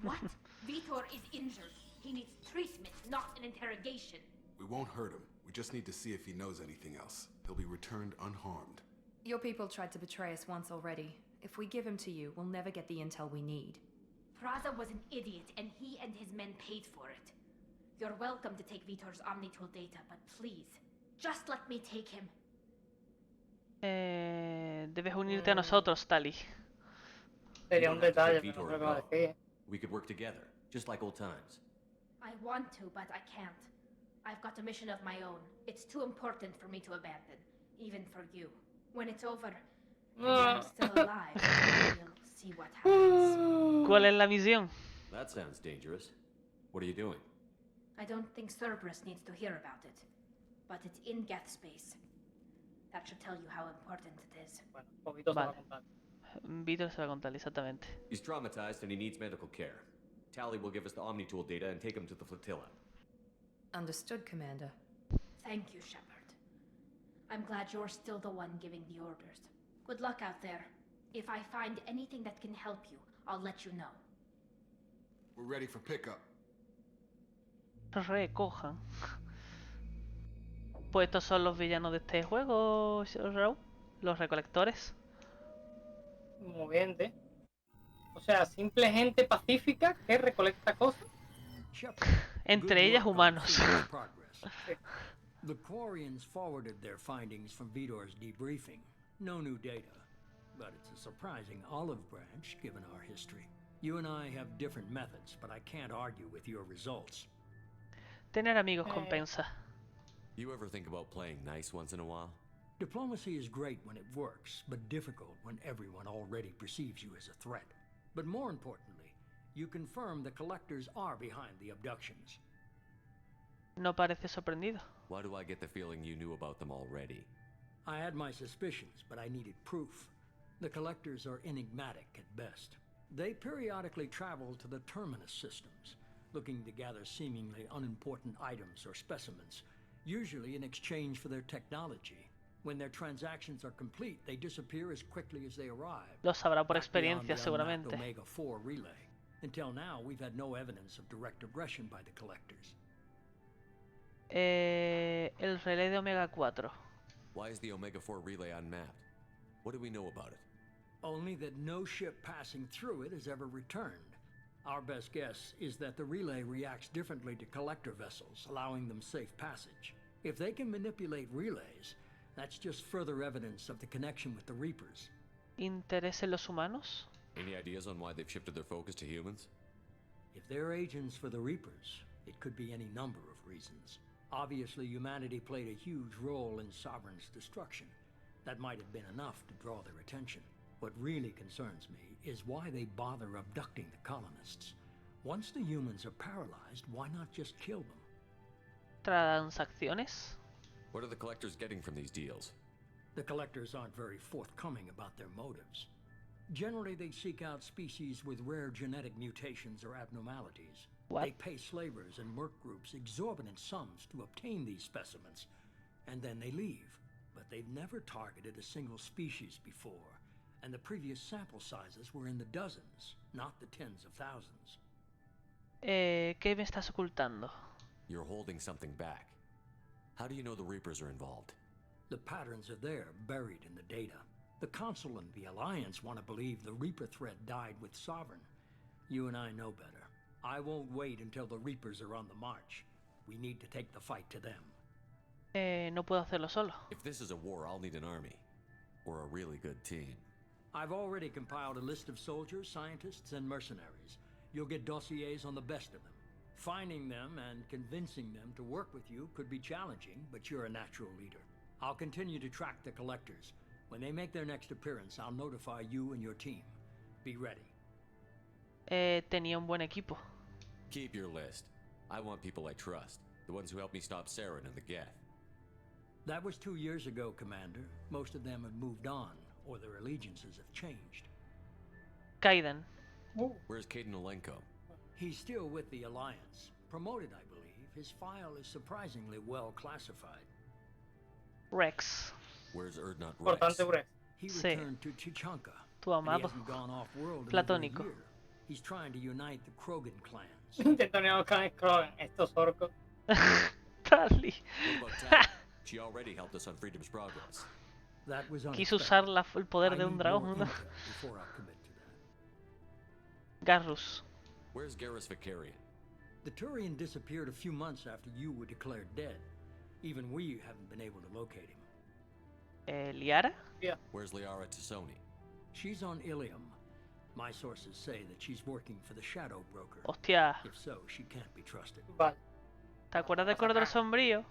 H: What? Vitor is injured. He needs treatment, not an interrogation.
M: We won't hurt him. We just need to see if he knows anything else. He'll be returned unharmed.
C: Your people tried to betray us once already. If we give him to you, we'll never get the intel we need.
H: Praza was an idiot, and he and his men paid for it. You're welcome to take Vitor's Omnitool data, but please, just let me take him.
A: Debes unirte a nosotros, Tali.
B: Sería un detalle,
J: Take
B: pero
J: Vitor
B: no
J: and
B: creo que lo
J: go.
B: decía.
J: We could work together, just like old times.
H: I want to, but I can't. I've got a mission of my own. It's too important for me to abandon, even for you. When it's over, and I'm still alive, we'll see what happens.
A: ¿Cuál es la misión?
J: That sounds dangerous. What are you doing?
H: I don't think Cerberus needs to hear about it, but it's in Geth space. That should tell you how important it is.
B: Bueno, poquito se va a
A: Vale.
B: contar.
A: Vítor se va a contar, exactamente.
J: He's traumatized and he needs medical care. Tally will give us the Omnitool data and take him to the flotilla.
C: Understood, Commander.
H: Thank you, Shepard. I'm glad you're still the one giving the orders. Good luck out there. If I find anything that can help you, I'll let you know.
M: We're ready for pickup.
A: Recojan. Pues estos son los villanos de este juego, Raúl. Los recolectores.
B: Moviente. O sea, simple gente pacífica que recolecta cosas.
A: Entre ellas humanos.
D: The Quarians forwarded their findings from Vitor's debriefing. No new data, but it's a surprising olive branch given our history. You and I have different methods, but I can't argue with your results.
A: Tener amigos compensa.
J: You ever think about playing nice once in a while?
D: Diplomacy is great when it works, but difficult when everyone already perceives you as a threat. But more importantly, you confirm the collectors are behind the abductions.
A: No parece sorprendido.
J: Why do I get the feeling you knew about them already?
D: I had my suspicions, but I needed proof. The collectors are enigmatic at best. They periodically travel to the terminus systems, looking to gather seemingly unimportant items or specimens, usually in exchange for their technology. When their transactions are complete, they disappear as quickly as they arrive.
A: Lo sabrá por
D: Back beyond
A: experiencia,
D: the unmapped
A: seguramente.
D: Omega-4 relay. Until now, we've had no evidence of direct aggression by the collectors.
A: El relé de Omega 4.
J: Why is the Omega-4 relay unmapped? What do we know about it?
D: Only that no ship passing through it has ever returned. Our best guess is that the relay reacts differently to collector vessels, allowing them safe passage. If they can manipulate relays, that's just further evidence of the connection with the Reapers.
A: ¿Interés en los humanos?
J: Any ideas on why they've shifted their focus to humans?
D: If they're agents for the Reapers, it could be any number of reasons. Obviously, humanity played a huge role in Sovereign's destruction. That might have been enough to draw their attention. What really concerns me is why they bother abducting the colonists. Once the humans are paralyzed, why not just kill them?
A: ¿Transacciones?
J: What are the collectors getting from these deals?
D: The collectors aren't very forthcoming about their motives. Generally, they seek out species with rare genetic mutations or abnormalities.
A: What?
D: They pay slavers and merc groups exorbitant sums to obtain these specimens, and then they leave. But they've never targeted a single species before, and the previous sample sizes were in the dozens, not the tens of thousands.
A: ¿Qué me estás ocultando?
J: You're holding something back. How do you know the Reapers are involved?
D: The patterns are there, buried in the data. The Council and the Alliance want to believe the Reaper threat died with Sovereign. You and I know better. I won't wait until the Reapers are on the march. We need to take the fight to them.
A: No puedo hacerlo solo.
J: If this is a war, I'll need an army. Or a really good team.
D: I've already compiled a list of soldiers, scientists, and mercenaries. You'll get dossiers on the best of them. Finding them and convincing them to work with you could be challenging, but you're a natural leader. I'll continue to track the collectors. When they make their next appearance, I'll notify you and your team. Be ready.
A: Tenía un buen equipo.
J: Keep your list. I want people I trust. The ones who helped me stop Saren and the Geth.
D: That was 2 years ago, Commander. Most of them have moved on, or their allegiances have changed.
A: Kaiden.
J: Where's Caden Olenko?
D: He's still with the Alliance. Promoted, I believe. His file is surprisingly well classified.
A: Rex.
J: Where's Erdnot Rex?
B: Importante, Rex.
D: He
A: Sí.
D: returned to Chichanka.
A: Tu
D: And he
A: amado.
D: hasn't gone off-world in
A: Platónico.
D: over a year. He's trying to unite the Krogan clans.
B: Intento unir a los clanes Krogan, estos orcos.
A: Tali.
J: What about Tali? She already helped us on Freedom's Progress.
D: That was
A: Quiso
D: unexpected.
A: usar el poder
D: I
A: de un
D: need
A: dragón.
D: more
A: ¿no?
D: intel before I commit to that.
A: Garrus.
J: Where's Garrus Vicarian?
D: The Turian disappeared a few months after you were declared dead. Even we haven't been able to locate him.
A: ¿Liara?
J: Where's Liara Tassoni?
D: She's on Ilium. My sources say that she's working for the Shadow Broker.
A: Hostia.
D: If so, she can't be trusted.
B: Vale.
A: ¿Te acuerdas del corredor sombrío?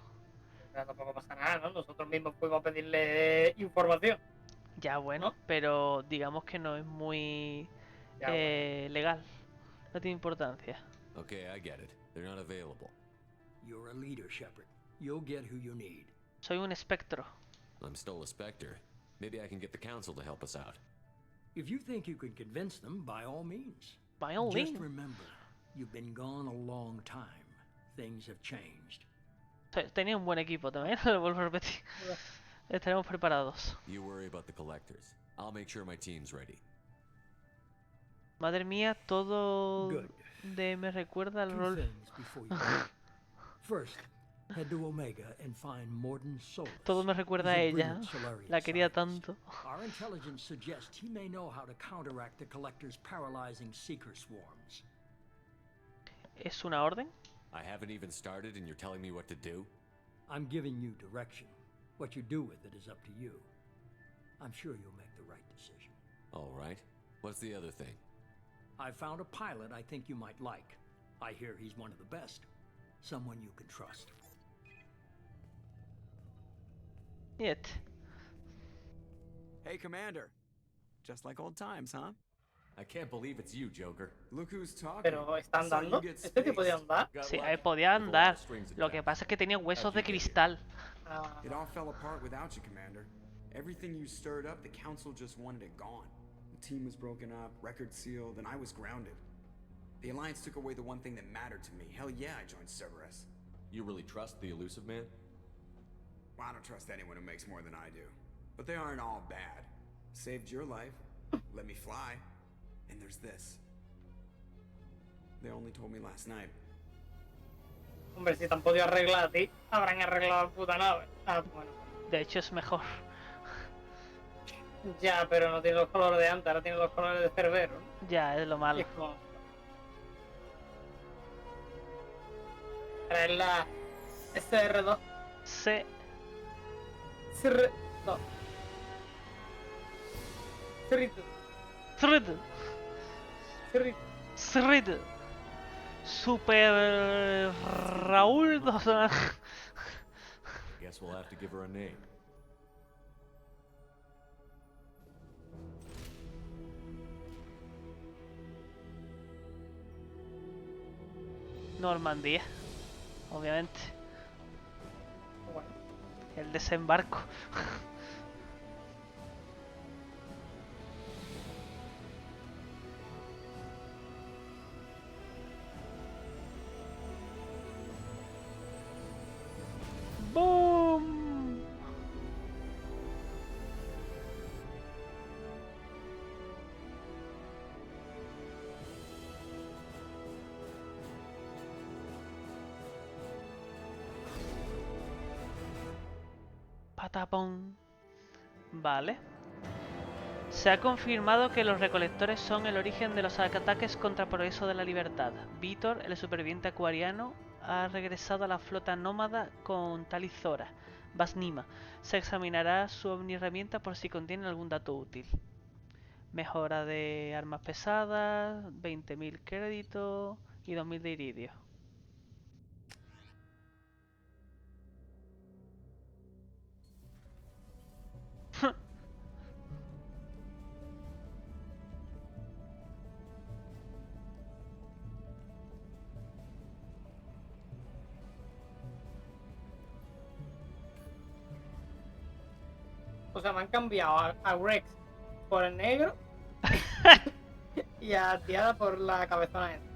B: Pero tampoco pasa nada, ¿no? Nosotros mismos fuimos a pedirle información.
A: Ya bueno,
B: ¿No?
A: pero digamos que no es muy
B: Ya, bueno.
A: legal. No tiene importancia.
J: Okay, I get it. They're not available.
D: You're a leader, Shepard. You'll get who you need.
A: Soy un espectro.
J: I'm still a Spectre. Maybe I can get the Council to help us out.
D: If you think you can convince them, by all means.
A: By all
D: Just
A: means.
D: remember, you've been gone a long time. Things have changed.
A: Tenía un buen equipo también, lo vuelvo a repetir. Estaremos preparados.
J: You worry about the collectors. I'll make sure my team's ready.
A: Madre mía, todo
D: Good.
A: me recuerda al
D: Two
A: rol.
D: things before you go. First, head to Omega and find Morden Solus.
A: Todo me recuerda a
D: He's a
A: ella.
D: brilliant Solarian
A: La quería
D: scientist.
A: tanto.
D: Our intelligence suggests he may know how to counteract the Collector's paralyzing seeker swarms.
A: ¿Es una orden?
J: I haven't even started and you're telling me what to do?
D: I'm giving you direction. What you do with it is up to you. I'm sure you'll make the right decision.
J: All right. What's the other thing?
D: I found a pilot I think you might like. I hear he's one of the best. Someone you can trust.
A: Yet.
O: Hey, Commander. Just like old times, huh?
J: I can't believe it's you, Joker.
O: Look who's talking.
B: Pero está
O: Saw you
B: andando.
O: get
B: Este tipo podía
O: spaced.
B: andar.
A: Sí, ahí podía andar. Lo que pasa es que tenía huesos de cristal.
B: Ah,
O: It all fell apart without you, Commander. Everything you stirred up, the Council just wanted it gone. The team was broken up, record sealed, and I was grounded. The Alliance took away the one thing that mattered to me. Hell yeah, I joined Cerberus.
J: You really trust the Elusive Man?
O: Well, I don't trust anyone who makes more than I do. But they aren't all bad. Saved your life, let me fly, and there's this. They only told me last night.
B: Hombre, si te han podido arreglar a ti, habrán arreglado la puta nave. Ah, bueno.
A: De hecho es mejor.
B: Ya, pero no tiene los colores de antes, ahora tiene los colores de Cerberus.
A: Ya, es lo malo.
B: Es como... Ahora es la SR2. SR2.
A: Cerrito. Super Raúl 2.
J: Guess we'll have to give her a name.
A: Normandía, obviamente.
B: Bueno.
A: El desembarco. ¡Boom! Patapón. Vale. Se ha confirmado que los recolectores son el origen de los ataques contra Progreso de la Libertad. Vítor, el superviviente acuariano, ha regresado a la flota nómada con Taly'Zorah. Basnima. Se examinará su omniherramienta por si contiene algún dato útil. Mejora de armas pesadas, 20.000 créditos y 2.000 de iridio.
B: O sea, me han cambiado a Rex por el negro y a Tiara por la cabezona esta.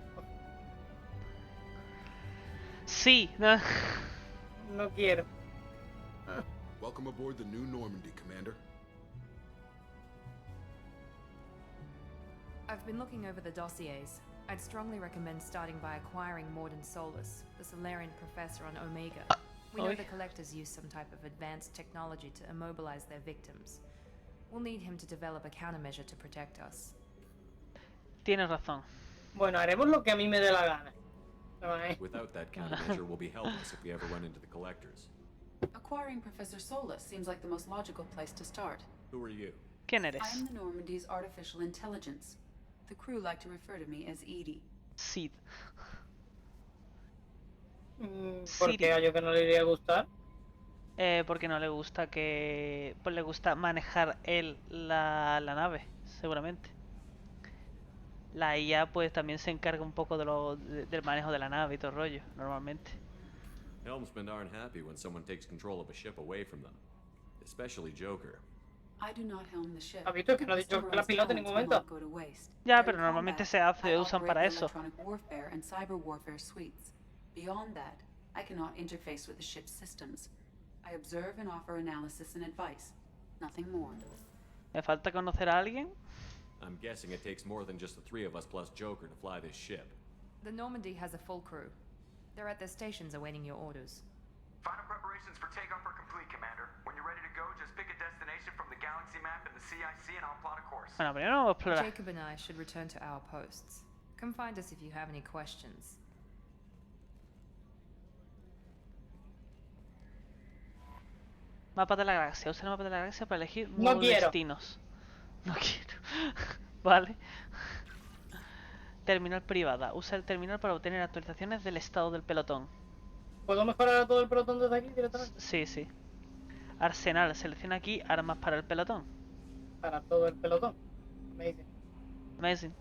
A: Sí, no.
B: No quiero.
M: Welcome aboard the new Normandy, Commander.
C: I've been looking over the dossiers. I'd strongly recommend starting by acquiring Morden Solus, the Solarian professor on Omega. We know the Collectors use some type of advanced technology to immobilize their victims. We'll need him to develop a countermeasure to protect us.
A: Tienes razón.
B: Bueno, haremos lo que a mí me dé la gana.
J: Without that countermeasure, we'll be helpless if we ever run into the Collectors.
P: Acquiring Professor Solus seems like the most logical place to start.
J: Who are you?
A: ¿Quién eres?
P: I am the Normandy's artificial intelligence. The crew like to refer to me as Edie.
A: Sid.
B: ¿Por qué a yo que no le iría a gustar?
A: Porque no le gusta que... Pues le gusta manejar él la nave, seguramente. La IA pues también se encarga un poco del manejo de la nave y todo el rollo, normalmente.
J: Helmsmen aren't happy when someone takes control of a ship away from them. Especially Joker.
P: I do not helm the ship.
B: ¿Has visto que no ha dicho que la pilota en ningún momento?
A: Ya, pero normalmente se usan para eso.
P: Warfare and cyber warfare suites. Beyond that, I cannot interface with the ship's systems. I observe and offer analysis and advice. Nothing more.
A: ¿Me falta conocer a alguien?
J: I'm guessing it takes more than just the three of us plus Joker to fly this ship.
C: The Normandy has a full crew. They're at their stations awaiting your orders.
Q: Final preparations for takeoff are complete, Commander. When you're ready to go, just pick a destination from the galaxy map in the CIC and I'll plot a course.
A: Bueno, primero vamos a explorar.
C: Jacob and I should return to our posts. Come find us if you have any questions.
A: Mapa de la galaxia. Usa el mapa de la galaxia para elegir
B: No
A: nuevos
B: quiero.
A: destinos. No quiero. Vale. Terminal privada. Usa el terminal para obtener actualizaciones del estado del pelotón.
B: ¿Puedo mejorar a todo el pelotón desde aquí directamente?
A: Sí, sí. Arsenal. Selecciona aquí armas para el pelotón.
B: Para todo el pelotón. Me dice.
A: Amazing.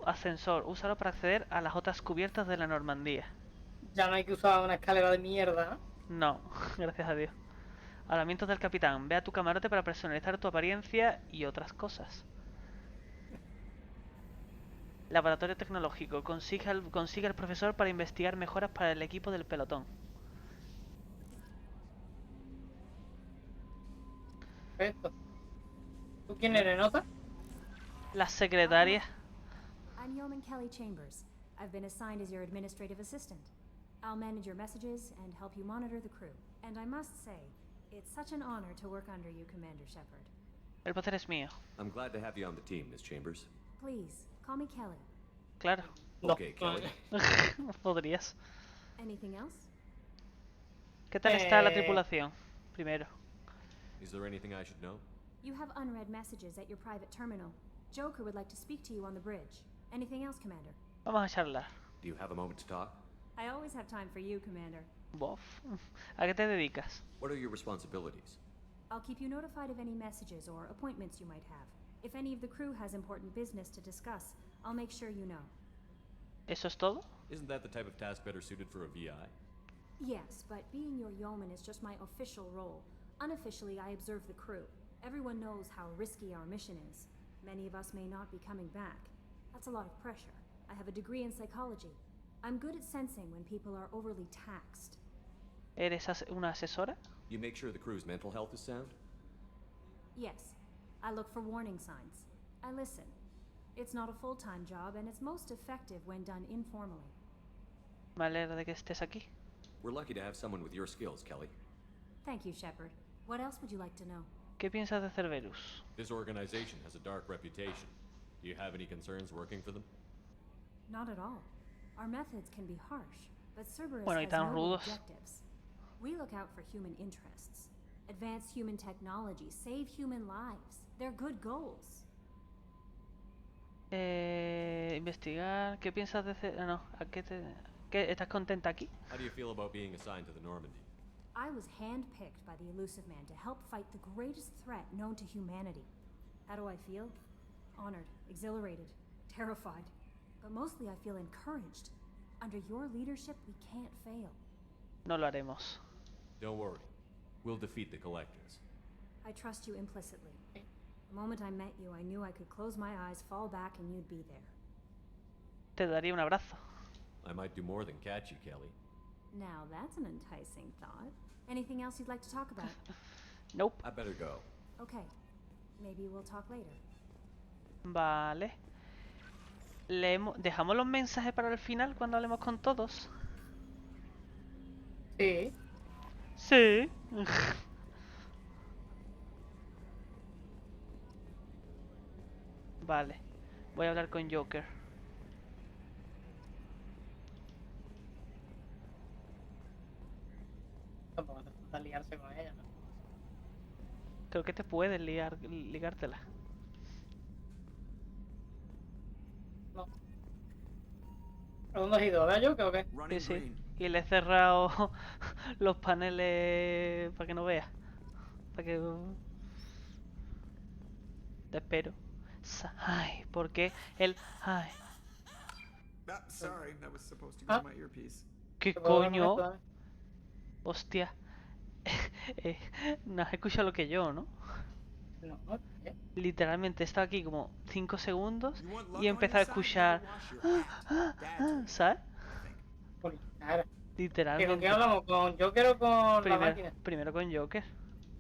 A: Ascensor. Úsalo para acceder a las otras cubiertas de la Normandía.
B: Ya no hay que usar una escalera de mierda, ¿no?
A: No, gracias a Dios. Hablamientos del capitán. Ve a tu camarote para personalizar tu apariencia y otras cosas. Laboratorio tecnológico. Consigue al profesor para investigar mejoras para el equipo del pelotón.
B: Perfecto. ¿Tú quién eres, nota?
A: La secretaria.
L: I'm Yeoman Kelly Chambers. I've been assigned as your administrative assistant. I'll manage your messages and help you monitor the crew. And I must say, it's such an honor to work under you, Commander Shepard.
A: El poder es mío.
J: I'm glad to have you on the team, Miss Chambers.
L: Please, call me Kelly.
A: Claro.
J: Okay, Kelly.
A: Podrías.
L: Anything else?
A: ¿Qué tal está la tripulación? Primero.
J: Is there anything I should know?
L: You have unread messages at your private terminal. Joker would like to speak to you on the bridge. Anything else, Commander?
A: Vamos a charlar.
J: Do you have a moment to talk?
L: I always have time for you, Commander.
A: Bof. ¿A qué te dedicas?
J: What are your responsibilities?
L: I'll keep you notified of any messages or appointments you might have. If any of the crew has important business to discuss, I'll make sure you know.
A: ¿Eso es todo?
J: Isn't that the type of task better suited for a VI?
L: Yes, but being your yeoman is just my official role. Unofficially, I observe the crew. Everyone knows how risky our mission is. Many of us may not be coming back. That's a lot of pressure. I have a degree in psychology. I'm good at sensing when people are overly taxed.
A: ¿Eres una asesora?
J: You make sure the crew's mental health is sound?
L: Yes. I look for warning signs. I listen. It's not a full-time job, and it's most effective when done informally.
A: Me alegra de que estés aquí.
J: We're lucky to have someone with your skills, Kelly.
L: Thank you, Shepard. What else would you like to know?
A: ¿Qué piensas de Cerberus?
J: This organization has a dark reputation. Do you have any concerns working for them?
L: Not at all. Our methods can be harsh, but Cerberus
A: Bueno, y
L: has
A: tan
L: noble
A: rudos.
L: objectives. We look out for human interests, advance human technology, save human lives. They're good goals.
A: Investigar. ¿Qué piensas de no, ¿a qué te estás contenta aquí?
J: How do you feel about being assigned to the Normandy?
L: I was handpicked by the Elusive Man to help fight the greatest threat known to humanity. How do I feel? Honored, exhilarated, terrified. But mostly I feel encouraged. Under your leadership, we can't fail.
A: No lo haremos.
J: Don't worry. We'll defeat the Collectors.
L: I trust you implicitly. The moment I met you, I knew I could close my eyes, fall back, and you'd be there.
A: Te daría un abrazo.
J: I might do more than catch you, Kelly.
L: Now that's an enticing thought. Anything else you'd like to talk about?
A: Nope.
J: I better go.
L: Okay. Maybe we'll talk later.
A: Vale. Dejamos los mensajes para el final cuando hablemos con todos.
B: Sí.
A: Sí. Vale. Voy a hablar con Joker.
B: Tampoco hace falta liarse con ella, ¿no?
A: Creo que te puedes ligártela.
B: No. ¿A dónde has ido? ¿A ver a Joker o qué?
A: Sí, sí. Y le he cerrado los paneles para que no vea. Para que... Te espero. Ay, ¿por qué? Ay.
O: Sorry, that was supposed to go to my earpiece.
A: ¿Qué coño? Hostia. No has escuchado lo que yo, ¿no?
B: No, ¿qué?
A: Literalmente he estado aquí como 5 segundos y he empezado a escuchar... ¿Sabes? Literalmente.
B: ¿Con qué hablamos? ¿Con Joker o con la máquina?
A: Primero con Joker.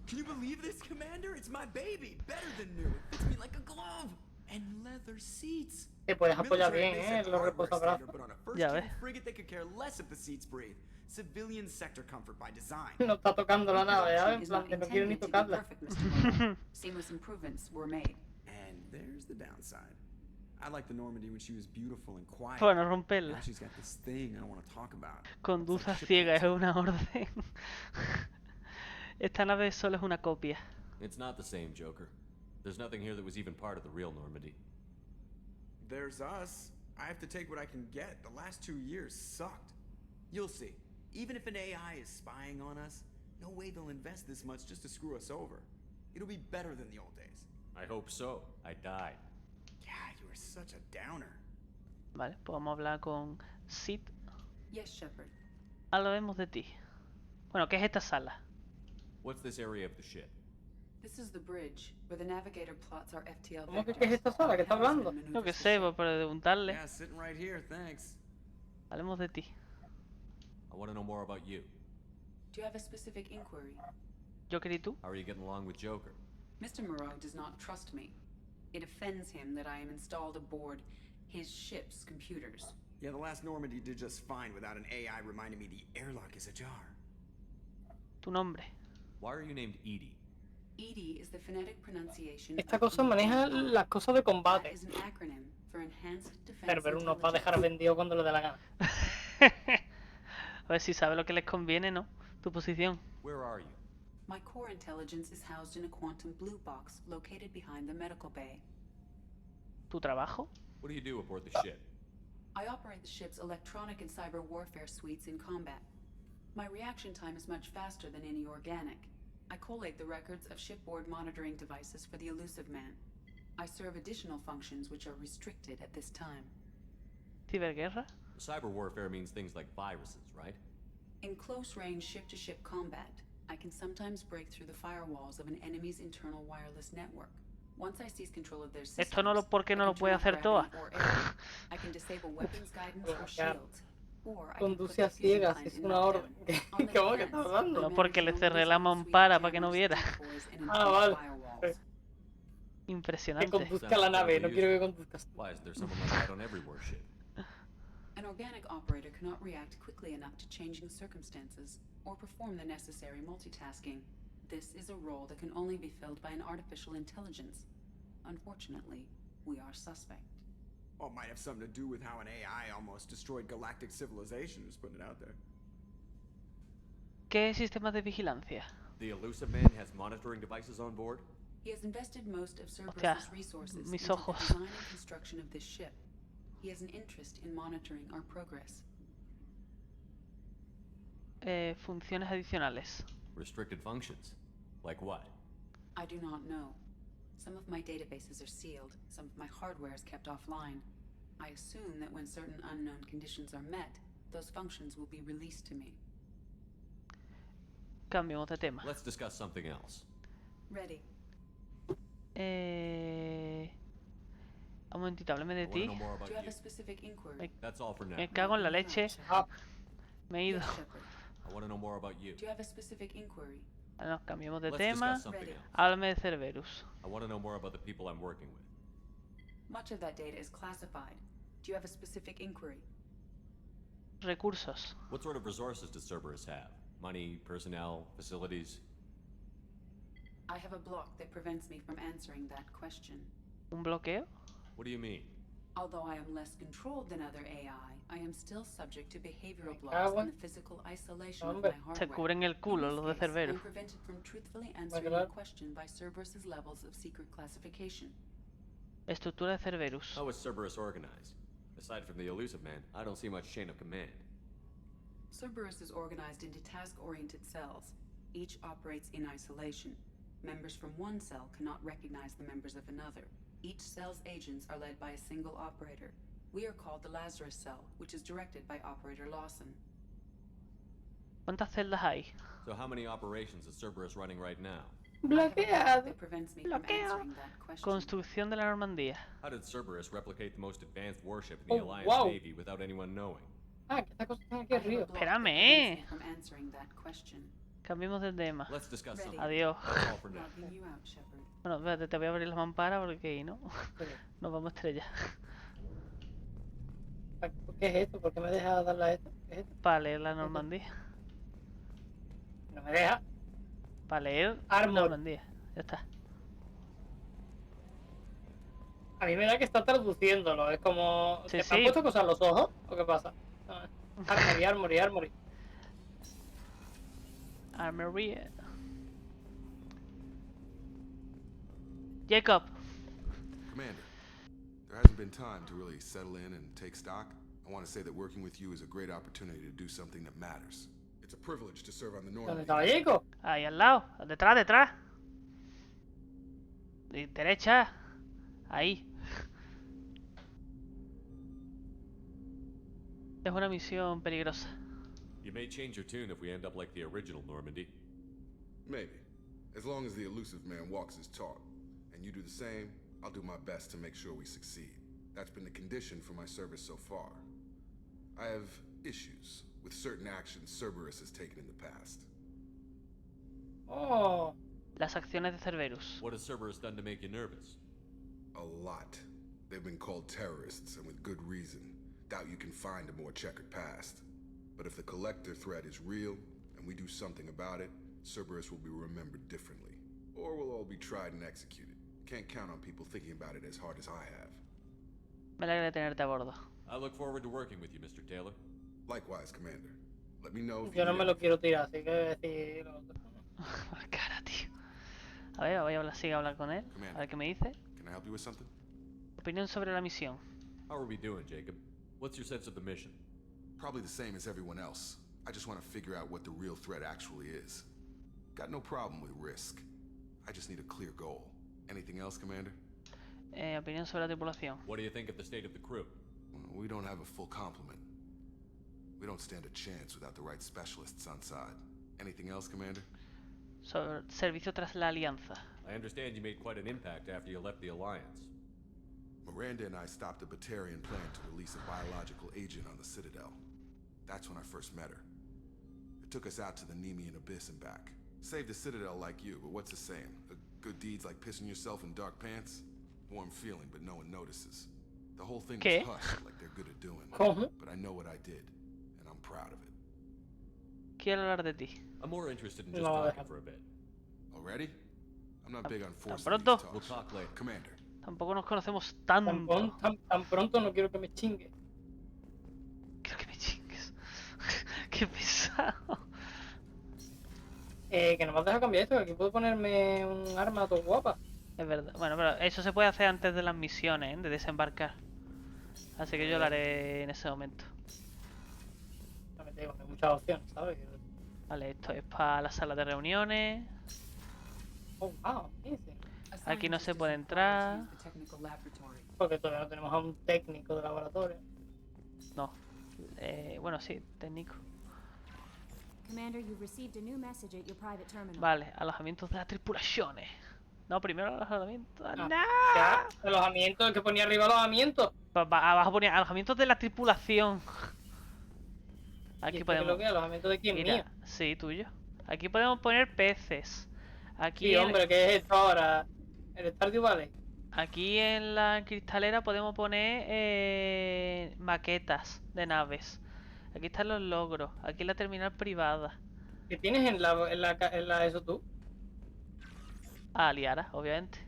O: Can you believe this, Commander? It's my baby. Better than new. It fits me like a glove. And leather seats.
B: Te puedes apoyar bien, los reposabrazos.
A: Ya ves.
O: Frigate they could care less if the seats breathe. Civilian sector comfort by design.
B: No está tocando la nave, ¿sabes? En plan, que no quiero ni tocarla.
P: Seamless improvements were made.
O: And there's the downside. I liked the Normandy when she was beautiful and quiet.
A: Bueno, romperla.
O: Now she's got this thing I don't want to talk about.
A: Conduza ciega es una orden. Esta nave solo es una copia.
J: It's not the same, Joker. There's nothing here that was even part of the real Normandy.
O: There's us. I have to take what I can get. The last 2 years sucked. You'll see. Even if an AI is spying on us, no way they'll invest this much just to screw us over. It'll be better than the old days.
J: I hope so. I died.
O: Yeah, you were such a downer.
A: Vale, pues vamos a hablar con Sid.
P: Yes, Shepard.
A: Hablemos de ti. Bueno, ¿qué es esta sala?
J: What's this area of the ship?
P: This is the bridge, where the navigator plots our FTL
B: ¿Cómo que es esta sala? ¿Qué está hablando?
A: No que sé, para preguntarle.
O: Yeah, sitting right here, thanks.
A: Hablemos de ti.
J: I want to know more about you.
P: Do you have a specific inquiry?
A: Joker, ¿y tú?
J: How are you getting along with Joker?
P: Mr. Moreau does not trust me. It offends him that I am installed aboard his ship's computers.
O: Yeah, the last Normandy did just fine without an AI reminding me the airlock is ajar.
A: Tu nombre.
J: Why are you named Edie?
P: Edie is the phonetic pronunciation
B: Esta
P: of
B: cosa
P: Edie.
B: maneja las cosas de
P: That
B: combate.
P: is an acronym for Enhanced Defense
B: Cerberus nos va a
P: Intelligence.
B: dejar vendido cuando le dé la gana.
A: A ver si sabe lo que les conviene, ¿no? Tu posición.
J: Where are you?
P: My core intelligence is housed in a quantum blue box located behind the medical bay.
A: Tu trabajo.
J: What do you do aboard the ship?
P: I operate the ship's electronic and cyber warfare suites in combat. My reaction time is much faster than any organic. I collate the records of shipboard monitoring devices for the elusive man. I serve additional functions which are restricted at this time.
A: Ciberguerra.
J: Cyber warfare means things like viruses, right?
P: In close-range ship-to-ship combat, I can sometimes break through the firewalls of an enemy's internal wireless network. Once I seize control of their systems,
A: Esto no lo, ¿por qué no
P: I
A: lo
P: can
A: puede
P: turn
A: hacer
P: off
A: Toa?
P: gravity or air. I can disable weapons guidance or shields. Or I can put
B: Conduce
P: the
B: a
P: fusion
B: ciegas,
P: plant
B: es
P: in
B: una
P: lockdown.
B: orden.
P: On the
B: ¿Cómo que
P: defense,
B: estás hablando?
A: No,
P: I
A: porque le
P: manage
A: cerré la
P: numbers of
A: mampara para que no
P: cameras,
A: viera.
P: decoys, and
B: Ah,
P: enhanced
B: vale.
P: firewalls.
B: Que
A: Impresionante.
B: conduzca la nave, no quiero que conduzcas.
J: Why is there someone like that on every warship?
P: An organic operator cannot react quickly enough to changing circumstances or perform the necessary multitasking. This is a role that can only be filled by an artificial intelligence. Unfortunately, we are suspect.
O: Oh, it might have something to do with how an AI almost destroyed galactic civilization, just putting it out there.
A: ¿Qué sistemas de vigilancia?
J: The elusive man has monitoring devices on board?
P: He has invested most of
A: Hostia,
P: Cerberus's resources
A: mis
P: into the
A: ojos.
P: design and construction of this ship. He has an interest in monitoring our progress.
A: Funciones adicionales.
J: Restricted functions? Like what?
P: I do not know. Some of my databases are sealed, some of my hardware is kept offline. I assume that when certain unknown conditions are met, those functions will be released to me.
A: Cambiamos de tema.
J: Let's discuss something else.
P: Ready.
A: Un momentito, háblame de
J: I want to
A: ti.
J: know more about
P: Do you have
J: you.
P: a specific inquiry?
J: That's all for now.
A: Me cago en la leche. Me he ido.
P: Yes, Shepard.
J: I want to know more about you.
P: Do you have a specific inquiry?
A: Bueno, cambiamos de
J: Let's
A: tema.
J: discuss something
P: Ready.
J: else.
A: Háblame de Cerberus.
J: I want to know more about the people I'm working with.
P: Much of that data is classified. Do you have a specific inquiry?
A: Recursos.
J: What sort of resources does Cerberus have? Money, personnel, facilities?
P: I have a block that prevents me from answering that question.
A: ¿Un bloqueo?
J: What do you mean?
P: Although I am less controlled than other AI, I am still subject to behavioral blocks
B: cago
P: and
B: en-
P: the physical isolation of
B: Hombre.
P: my
A: Se
P: hardware.
A: cubren el culo
P: In
A: los de
P: this case,
A: Cerberus.
P: I'm prevented from truthfully answering
B: claro.
P: the question by Cerberus's levels of secret classification.
A: Estructura de Cerberus.
J: How is Cerberus organized? Aside from the elusive man, I don't see much chain of command.
P: Cerberus is organized into task-oriented cells. Each operates in isolation. Members from one cell cannot recognize the members of another. Each cell's agents are led by a single operator. We are called the Lazarus cell, which is directed by Operator Lawson.
A: ¿Cuántas celdas hay?
J: So how many operations is Cerberus running right now?
P: I have a block
B: Bloqueado.
P: that prevents me from
A: Bloqueo.
P: answering that question.
A: Construcción de la Normandía.
J: How did Cerberus replicate the most advanced warship in the
B: Oh,
J: Alliance
B: wow.
J: Navy without anyone knowing?
B: Ah, que esta cosa está aquí
P: I have a
B: arriba.
P: block that
A: Espérame.
P: prevents me from answering that question.
A: Cambiemos de tema.
J: Let's discuss something.
A: Adiós.
J: That's all for now.
P: Logging you out, Shepard.
A: Bueno, espérate, te voy a abrir la mampara porque no. Nos vamos a estrellar.
B: ¿Qué es esto? ¿Por qué me deja darle a esto? ¿Qué es esto?
A: Para leer la Normandía.
B: No me deja.
A: Para leer
B: Armor.
A: Normandía. Ya está.
B: A mí me da que está traduciéndolo. Es como...
A: Sí,
B: ¿Te
A: sí.
B: han puesto cosas en los ojos? ¿O qué pasa? Armory, armory, armory.
A: Armory. Jacob.
M: Commander, there hasn't been time to really settle in and take stock. I want to say that working with you is a great opportunity to do something that matters. It's a privilege to serve on the
B: ¿Dónde
M: Normandy.
B: estaba Jacob?
A: Ahí al lado. Detrás, detrás. Derecha. Ahí. Es una misión peligrosa.
J: You may change your tune if we end up like the original Normandy.
M: Maybe. As long as the elusive man walks his talk, and you do the same, I'll do my best to make sure we succeed. That's been the condition for my service so far. I have issues with certain actions Cerberus has taken in the past.
B: Oh.
A: Las acciones de Cerberus.
J: What has Cerberus done to make you nervous?
M: A lot. They've been called terrorists, and with good reason. Doubt you can find a more checkered past. But if the collector threat is real, and we do something about it, Cerberus will be remembered differently. Or we'll all be tried and executed. Can't count on people thinking about it as hard as I have.
A: Me alegra tenerte a bordo.
J: I look forward to working with you, Mr. Taylor.
M: Likewise, Commander. Let me know if
B: Yo
M: you
B: no
M: need
B: me lo
M: anything.
B: quiero tirar, así que voy a decir lo otro.
A: Cara, tío. A ver, voy a hablar, sigue a hablar con él. A ver qué me dice.
M: Can I help you with something?
A: Opinión sobre la misión.
J: How are we doing, Jacob? What's your sense of the mission?
M: Probably the same as everyone else. I just want to figure out what the real threat actually is. Got no problem with risk. I just need a clear goal. Anything else, Commander?
A: Opinión sobre la tripulación.
J: What do you think of the state of the crew?
M: We don't have a full complement. We don't stand a chance without the right specialists on side. Anything else, Commander?
A: Sobre servicio tras la alianza.
J: I understand you made quite an impact after you left the Alliance.
M: Miranda and I stopped a Batarian plan to release a biological agent on the Citadel. That's when I first met her. It took us out to the Nemean Abyss and back. Saved the Citadel like you, but what's the saying? Good deeds like pissing yourself in dark pants? Warm feeling, but no one notices. The whole thing
A: ¿Qué?
M: was hushed like they're good at doing.
B: ¿Cómo?
M: But I know what I did, and I'm proud of it.
A: Quiero hablar de ti.
J: I'm more interested in just
B: No,
J: talking for a bit.
M: Already? I'm not big on forcing
A: pronto?
M: these
J: We'll
M: talks.
J: talk later.
M: Commander.
A: Tampoco nos conocemos tanto.
B: Tan pronto no quiero que me chingue.
A: Quiero que me chingues. Qué pesado.
B: Que no me has dejado cambiar esto, que aquí puedo ponerme un arma todo guapa.
A: Es verdad. Bueno, pero eso se puede hacer antes de las misiones, ¿eh? De desembarcar. Así que yo lo haré en ese momento.
B: También te digo, no hay muchas opciones, ¿sabes?
A: Vale, esto es para la sala de reuniones.
B: Oh, wow, ese.
A: Aquí no se puede entrar.
B: Porque todavía no tenemos a un técnico de laboratorio.
A: No. Bueno, sí, técnico.
L: Commander, you've received a new message at your private terminal.
A: Vale, alojamientos de las tripulaciones. No, primero alojamientos. ¡No!
B: Ya, alojamiento, el que ponía arriba alojamiento.
A: Abajo ponía alojamientos de la tripulación. Aquí
B: ¿Y
A: podemos.
B: lo que es? ¿Alojamiento de quién?
A: Mira,
B: Mío.
A: sí, tuyo. Aquí podemos poner peces. Aquí
B: Sí, hombre, ¿qué es esto ahora? ¿El Stardew Valley?
A: Aquí en la cristalera podemos poner maquetas de naves. Aquí están los logros. Aquí en la terminal privada.
B: ¿Qué tienes en la eso tú?
A: Ah, Liara, obviamente.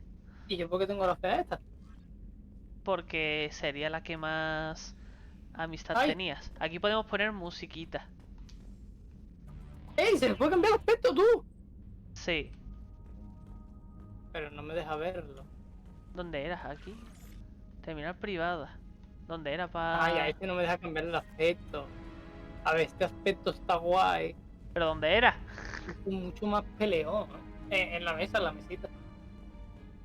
B: ¿Y yo por qué tengo la fea esta?
A: Porque sería la que más amistad
B: Ay.
A: tenías. Aquí podemos poner musiquita.
B: ¡Ey! ¿Se le puede cambiar el aspecto tú?
A: Sí.
B: Pero no me deja verlo.
A: ¿Dónde eras? Aquí. Terminal privada. ¿Dónde era para...?
B: Ay, a este no me deja cambiar el aspecto. A ver, este aspecto está guay.
A: ¿Pero dónde era?
B: Es mucho más peleón. En la mesa, en la mesita.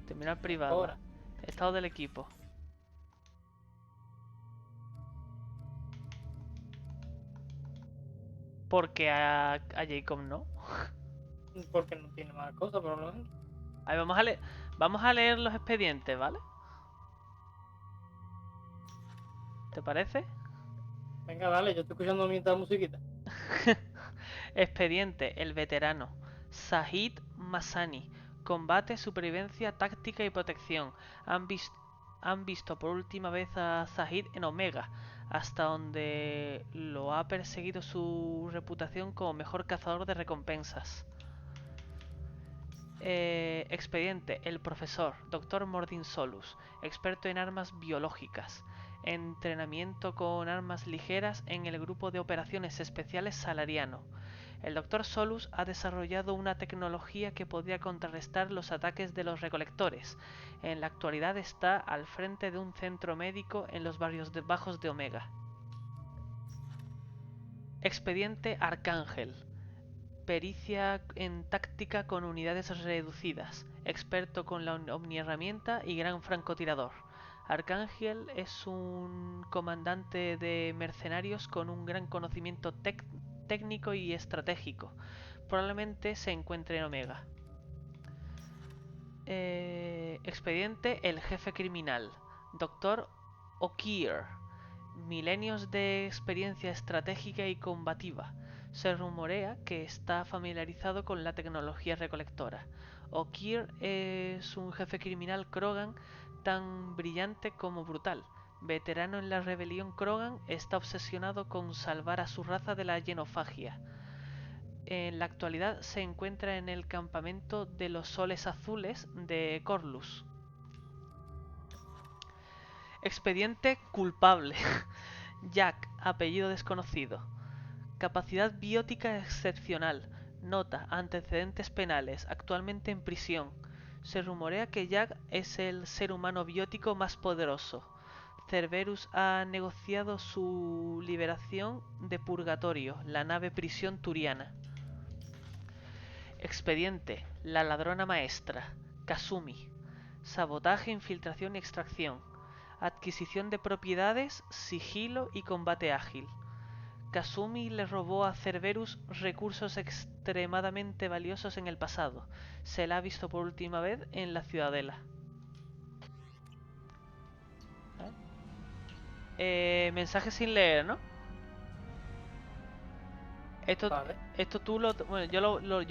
A: Terminal privada.
B: Ahora.
A: Estado del equipo. Porque a Jacob no.
B: Porque no tiene más cosas, probablemente.
A: Ahí vamos a leer los expedientes, ¿vale? ¿Te parece?
B: Venga, dale, yo estoy escuchando mientras musiquita.
A: Expediente, el veterano. Sahid Masani. Combate, supervivencia, táctica y protección. Han visto por última vez a Sahid en Omega, hasta donde lo ha perseguido su reputación como mejor cazador de recompensas. Expediente, el profesor, Dr. Mordin Solus, experto en armas biológicas. Entrenamiento con armas ligeras en el grupo de operaciones especiales Salariano. El Dr. Solus ha desarrollado una tecnología que podría contrarrestar los ataques de los recolectores. En la actualidad está al frente de un centro médico en los barrios bajos de Omega. Expediente Arcángel. Pericia en táctica con unidades reducidas. Experto con la omniherramienta y gran francotirador. Arcángel es un comandante de mercenarios con un gran conocimiento técnico y estratégico. Probablemente se encuentre en Omega. Expediente el jefe criminal. Dr. O'Keefe. Milenios de experiencia estratégica y combativa. Se rumorea que está familiarizado con la tecnología recolectora. O'Keir es un jefe criminal Krogan tan brillante como brutal. Veterano en la rebelión Krogan, está obsesionado con salvar a su raza de la genofagia. En la actualidad se encuentra en el campamento de los Soles Azules de Corlus. Expediente culpable. Jack, apellido desconocido. Capacidad biótica excepcional. Nota, antecedentes penales, actualmente en prisión. Se rumorea que Jack es el ser humano biótico más poderoso. Cerberus ha negociado su liberación de Purgatorio, la nave prisión turiana. Expediente, la ladrona maestra. Kasumi. Sabotaje, infiltración y extracción. Adquisición de propiedades, sigilo y combate ágil. Kasumi le robó a Cerberus recursos extremadamente valiosos en el pasado. Se la ha visto por última vez en la Ciudadela. Mensaje sin leer, ¿no? Esto tú lo... Bueno, yo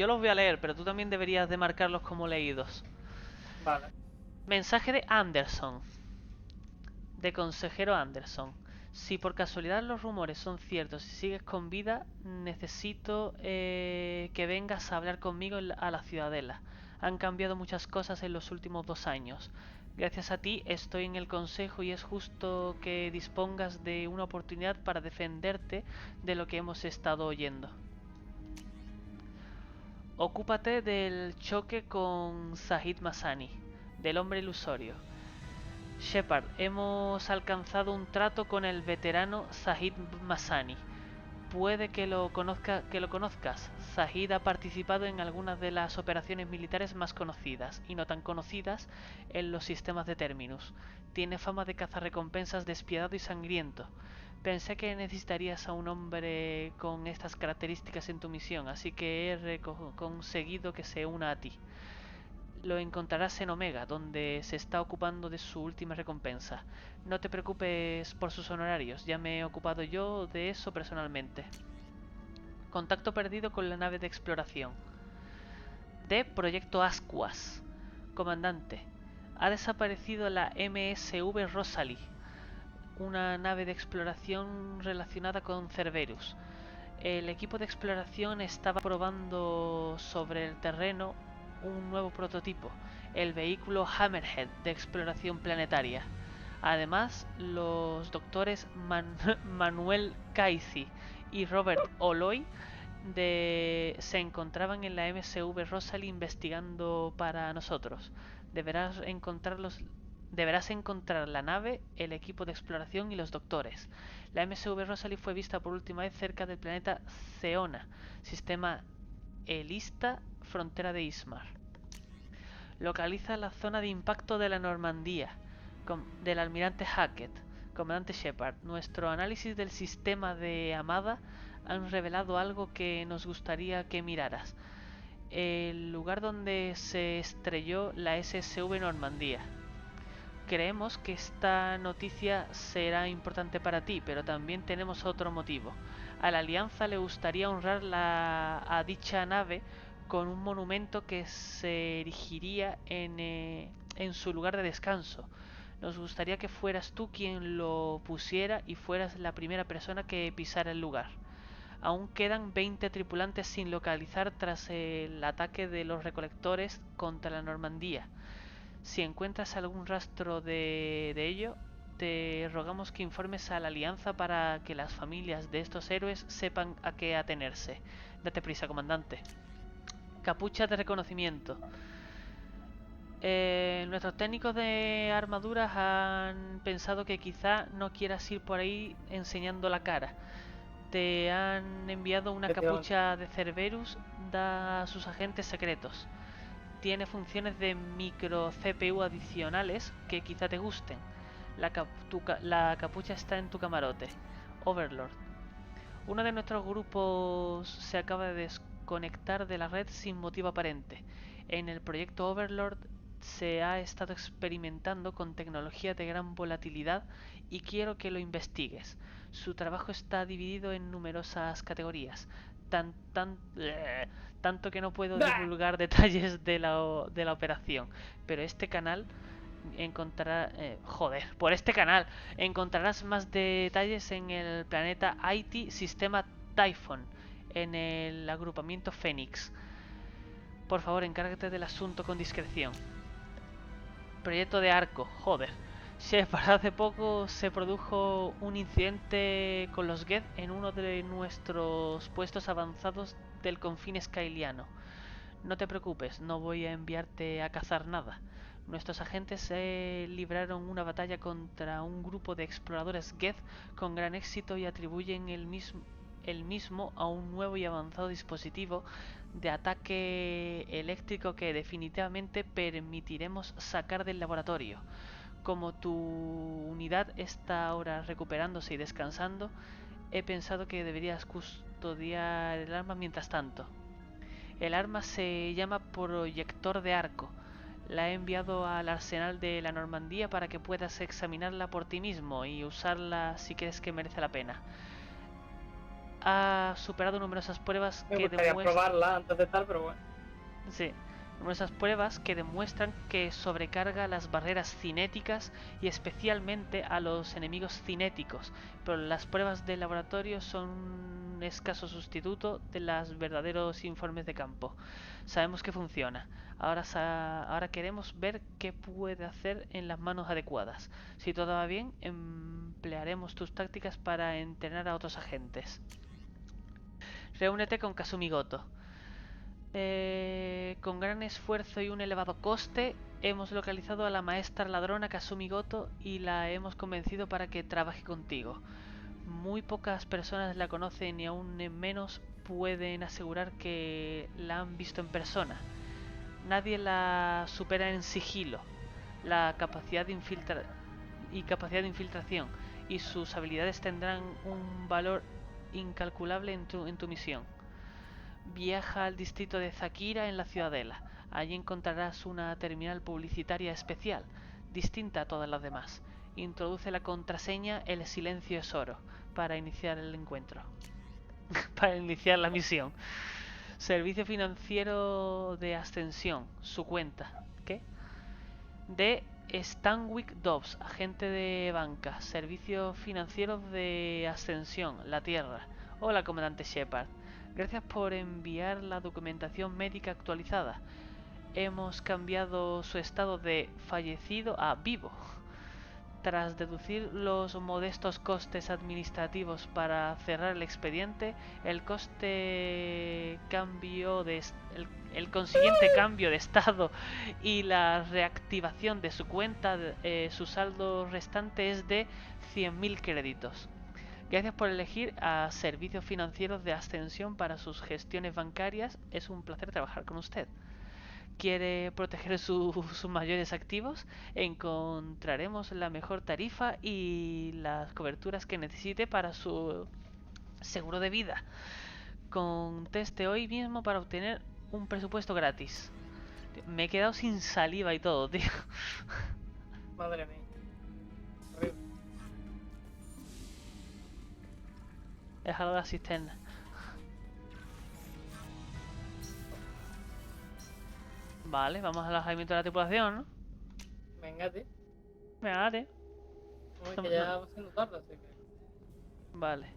A: los voy a leer, pero tú también deberías de marcarlos como leídos.
B: Vale.
A: Mensaje de Anderson. De consejero Anderson. Si por casualidad los rumores son ciertos y sigues con vida, necesito que vengas a hablar conmigo a la Ciudadela. Han cambiado muchas cosas en los últimos 2 años. Gracias a ti estoy en el consejo y es justo que dispongas de una oportunidad para defenderte de lo que hemos estado oyendo. Ocúpate del choque con Zahid Massani, del hombre ilusorio. Shepard, hemos alcanzado un trato con el veterano Zahid Massani. Puede que lo conozcas. Zahid ha participado en algunas de las operaciones militares más conocidas y no tan conocidas en los sistemas de Terminus. Tiene fama de cazarrecompensas despiadado y sangriento. Pensé que necesitarías a un hombre con estas características en tu misión, así que he conseguido que se una a ti. Lo encontrarás en Omega, donde se está ocupando de su última recompensa. No te preocupes por sus honorarios, ya me he ocupado yo de eso personalmente. Contacto perdido con la nave de exploración. De Proyecto Ascuas. Comandante, ha desaparecido la MSV Rosalie, una nave de exploración relacionada con Cerberus. El equipo de exploración estaba probando sobre el terreno un nuevo prototipo, el vehículo Hammerhead de exploración planetaria. Además, los doctores Manuel Caici y Robert Oloy se encontraban en la MSV Rosalie investigando para nosotros. Deberás encontrar la nave, el equipo de exploración y los doctores. La MSV Rosalie fue vista por última vez cerca del planeta Ceona, sistema Elista, frontera de Ismar. Localiza la zona de impacto de la Normandía, del almirante Hackett. Comandante Shepard, nuestro análisis del sistema de Amada han revelado algo que nos gustaría que miraras. El lugar donde se estrelló la SSV Normandía. Creemos que esta noticia será importante para ti, pero también tenemos otro motivo. A la Alianza le gustaría honrar a dicha nave con un monumento que se erigiría en su lugar de descanso. Nos gustaría que fueras tú quien lo pusiera y fueras la primera persona que pisara el lugar. Aún quedan 20 tripulantes sin localizar tras el ataque de los recolectores contra la Normandía. Si encuentras algún rastro de ello, te rogamos que informes a la Alianza para que las familias de estos héroes sepan a qué atenerse. Date prisa, comandante. Capucha de reconocimiento. Nuestros técnicos de armaduras han pensado que quizá no quieras ir por ahí enseñando la cara. Te han enviado una capucha de Cerberus a sus agentes secretos. Tiene funciones de micro CPU adicionales que quizá te gusten. La capucha está en tu camarote. Overlord. Uno de nuestros grupos se acaba de desconectar de la red sin motivo aparente. En el proyecto Overlord se ha estado experimentando con tecnología de gran volatilidad y quiero que lo investigues. Su trabajo está dividido en numerosas categorías. tanto que no puedo divulgar detalles de la operación. Pero este canal por este canal encontrarás más detalles en el planeta IT Sistema Typhon, en el agrupamiento Fénix. Por favor, encárgate del asunto con discreción. Proyecto de arco, Shepard, hace poco se produjo un incidente con los Geth en uno de nuestros puestos avanzados del confín skyliano. No te preocupes, no voy a enviarte a cazar nada. Nuestros agentes libraron una batalla contra un grupo de exploradores Geth con gran éxito y atribuyen el mismo a un nuevo y avanzado dispositivo de ataque eléctrico que definitivamente permitiremos sacar del laboratorio. Como tu unidad está ahora recuperándose y descansando, he pensado que deberías custodiar el arma mientras tanto. El arma se llama proyector de arco. La he enviado al arsenal de la Normandía para que puedas examinarla por ti mismo y usarla si crees que merece la pena. Ha superado numerosas pruebas
B: Me gustaría probarla antes de tal, pero bueno.
A: Sí, numerosas pruebas que demuestran que sobrecarga las barreras cinéticas y especialmente a los enemigos cinéticos, pero las pruebas de laboratorio son un escaso sustituto de los verdaderos informes de campo. Sabemos que funciona. Ahora queremos ver qué puede hacer en las manos adecuadas. Si todo va bien, emplearemos tus tácticas para entrenar a otros agentes. Reúnete con Kasumi Goto. Con gran esfuerzo y un elevado coste, hemos localizado a la maestra ladrona Kasumi Goto y la hemos convencido para que trabaje contigo. Muy pocas personas la conocen y aún menos pueden asegurar que la han visto en persona. Nadie la supera en sigilo, la capacidad de infiltración, y sus habilidades tendrán un valor incalculable en tu misión. Viaja al distrito de Zakira en la Ciudadela. Allí encontrarás una terminal publicitaria especial, distinta a todas las demás. Introduce la contraseña "El silencio es oro" para iniciar el encuentro. Para iniciar la misión. Servicio financiero de ascensión. Su cuenta. ¿Qué? De Stanwyck Dobbs, agente de banca. Servicio financiero de ascensión. La Tierra. Hola, comandante Shepard. Gracias por enviar la documentación médica actualizada. Hemos cambiado su estado de fallecido a vivo. Tras deducir los modestos costes administrativos para cerrar el expediente, el consiguiente cambio de estado y la reactivación de su cuenta, su saldo restante es de 100.000 créditos. Gracias por elegir a Servicios Financieros de Ascensión para sus gestiones bancarias. Es un placer trabajar con usted. ¿Quiere proteger sus mayores activos? Encontraremos la mejor tarifa y las coberturas que necesite para su seguro de vida. Conteste hoy mismo para obtener un presupuesto gratis. Me he quedado sin saliva y todo, tío.
B: Madre mía. Horrible.
A: Es algo de la cisterna. Vale, vamos al alojamiento de la tripulación, ¿no?
B: Venga, tío.
A: Venga, tío.
B: Que ya va siendo tarde, así que...
A: Vale.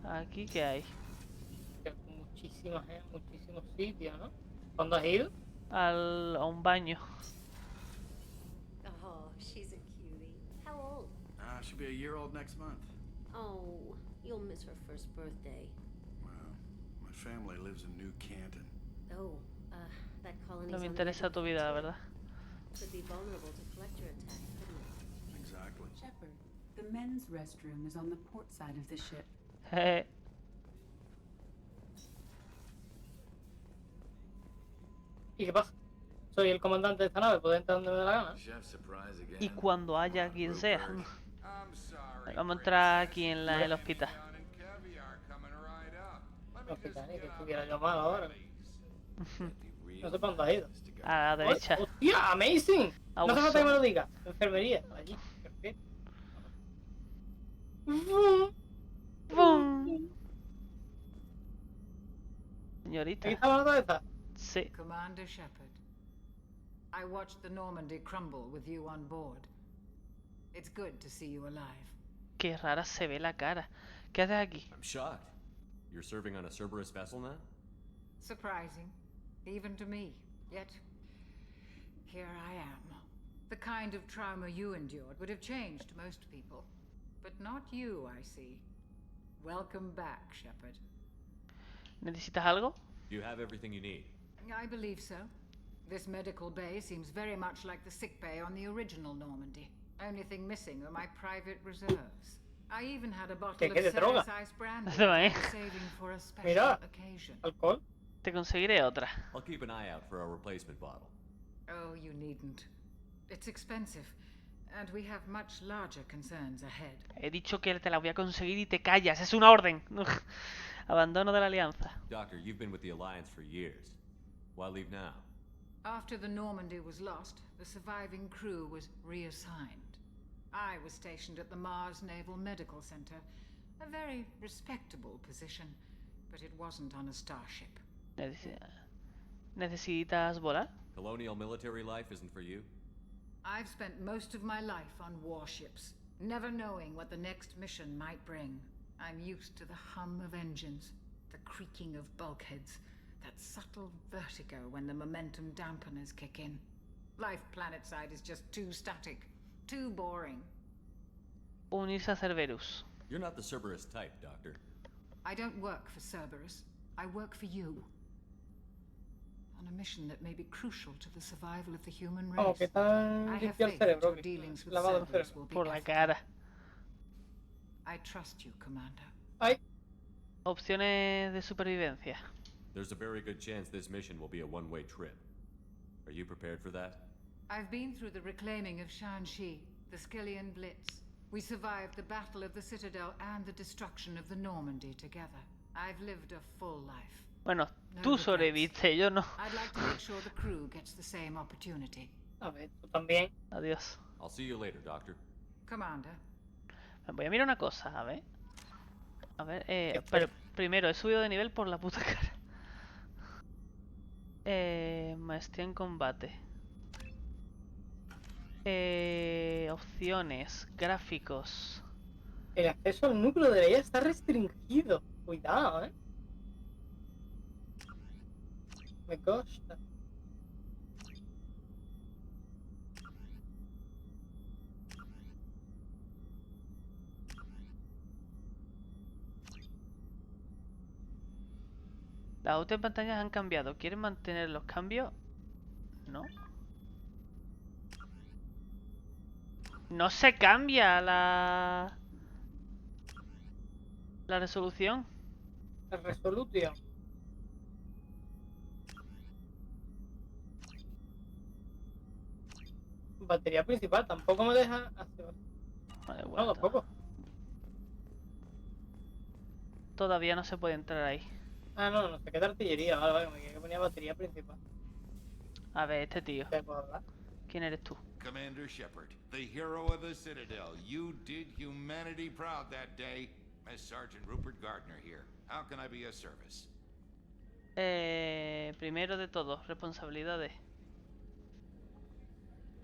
A: ¿Aquí qué hay?
B: Muchísimos sitios, ¿no? ¿Cuándo has ido?
A: A un baño.
R: Oh, she's a cutie. How old?
K: She'll be a year old next month.
R: Oh, you'll miss her first birthday.
K: Well, my family lives in New Canton.
R: Oh, that colony's
A: No me
R: on the
A: interesa
R: edge of
A: tu vida, la
R: Detroit.
A: verdad.
R: Could be vulnerable to collector attack, couldn't it?
K: Exactly.
P: Shepard, the men's restroom is on the port side of the ship.
B: ¿Y qué pasa? Soy el comandante de esta nave, puedo entrar donde me dé la gana.
A: Y cuando haya quien sea. Vamos a entrar aquí en el hospital.
B: Hospital, que estuviera yo mal ahora. No sé para dónde has ido.
A: A la derecha.
B: ¡Hostia! ¡Amazing! No hace falta que me lo diga. Enfermería, allí. Perfecto.
A: Señorita.
B: ¿Aquí estaba la cabeza?
A: Sí.
S: Commander Shepard, I watched the Normandy crumble with you on board. It's good to see you alive.
A: Qué rara se ve la cara. ¿Qué haces aquí?
J: I'm shocked. You're serving on a Cerberus vessel now?
S: Surprising, even to me. Yet, here I am. The kind of trauma you endured would have changed most people. But not you, I see. Welcome back, Shepard.
A: ¿Necesitas algo?
J: Do you have everything you need?
S: I believe so. This medical bay seems very much like the sick bay on the original Normandy. Only thing missing are my private reserves. I even had a bottle of Cerberus ice brandy saving for a special occasion.
B: Alcohol.
A: Te conseguiré otra.
J: I'll keep an eye out for a replacement bottle.
S: Oh, you needn't. It's expensive, and we have much larger concerns ahead.
A: He dicho que te la voy a conseguir y te callas. Es una orden. Abandono de la alianza.
J: Doctor, you've been with the Alliance for years. Why leave now?
S: After the Normandy was lost, the surviving crew was reassigned. I was stationed at the Mars Naval Medical Center, a very respectable position, but it wasn't on a starship.
A: ¿Necesitas volar?
J: Colonial military life isn't for you?
S: I've spent most of my life on warships, never knowing what the next mission might bring. I'm used to the hum of engines, the creaking of bulkheads, that subtle vertigo when the momentum dampeners kick in. Life planetside is just too static, too boring.
A: Unirse a Cerberus.
J: You're not the Cerberus type, Doctor.
S: I don't work for Cerberus. I work for you. On a mission that may be crucial to the survival of the human race. I have faith that your dealings with Cerberus will be
A: Por la cara.
S: I trust you, Commander.
A: Opciones de supervivencia.
J: There's a very good chance this mission will be a one-way trip. Are you prepared for that?
S: I've been through the reclaiming of Shanxi, the Skillian Blitz. We survived the Battle of the Citadel and the destruction of the Normandy together. I've lived a full life.
A: Bueno, tú sobreviviste, yo no.
S: I'd like to make sure the crew gets the same opportunity.
B: A ver, tú también.
A: Adiós.
J: I'll see you later, Doctor.
S: Commander.
A: Voy a mirar una cosa, a ver. A ver, pero primero he subido de nivel por la puta cara. Maestría en combate. Opciones, gráficos.
B: El acceso al núcleo de la IA está restringido. Cuidado, Me consta.
A: Las autos en pantallas han cambiado. ¿Quieren mantener los cambios? No. No se cambia la resolución.
B: La resolución. Batería principal, tampoco me deja hacer.
A: Vale,
B: No, tampoco.
A: Todavía no se puede entrar ahí.
B: Ah, no sé qué de artillería. Vale, me quedé que ponía batería principal.
A: A ver, este tío.
B: ¿Te puedo hablar?
A: ¿Quién eres tú?
T: Commander Shepard, the hero of the Citadel. You did humanity proud that day. As Sergeant Rupert Gardner here. How can I be of service?
A: Primero de todo, responsabilidades.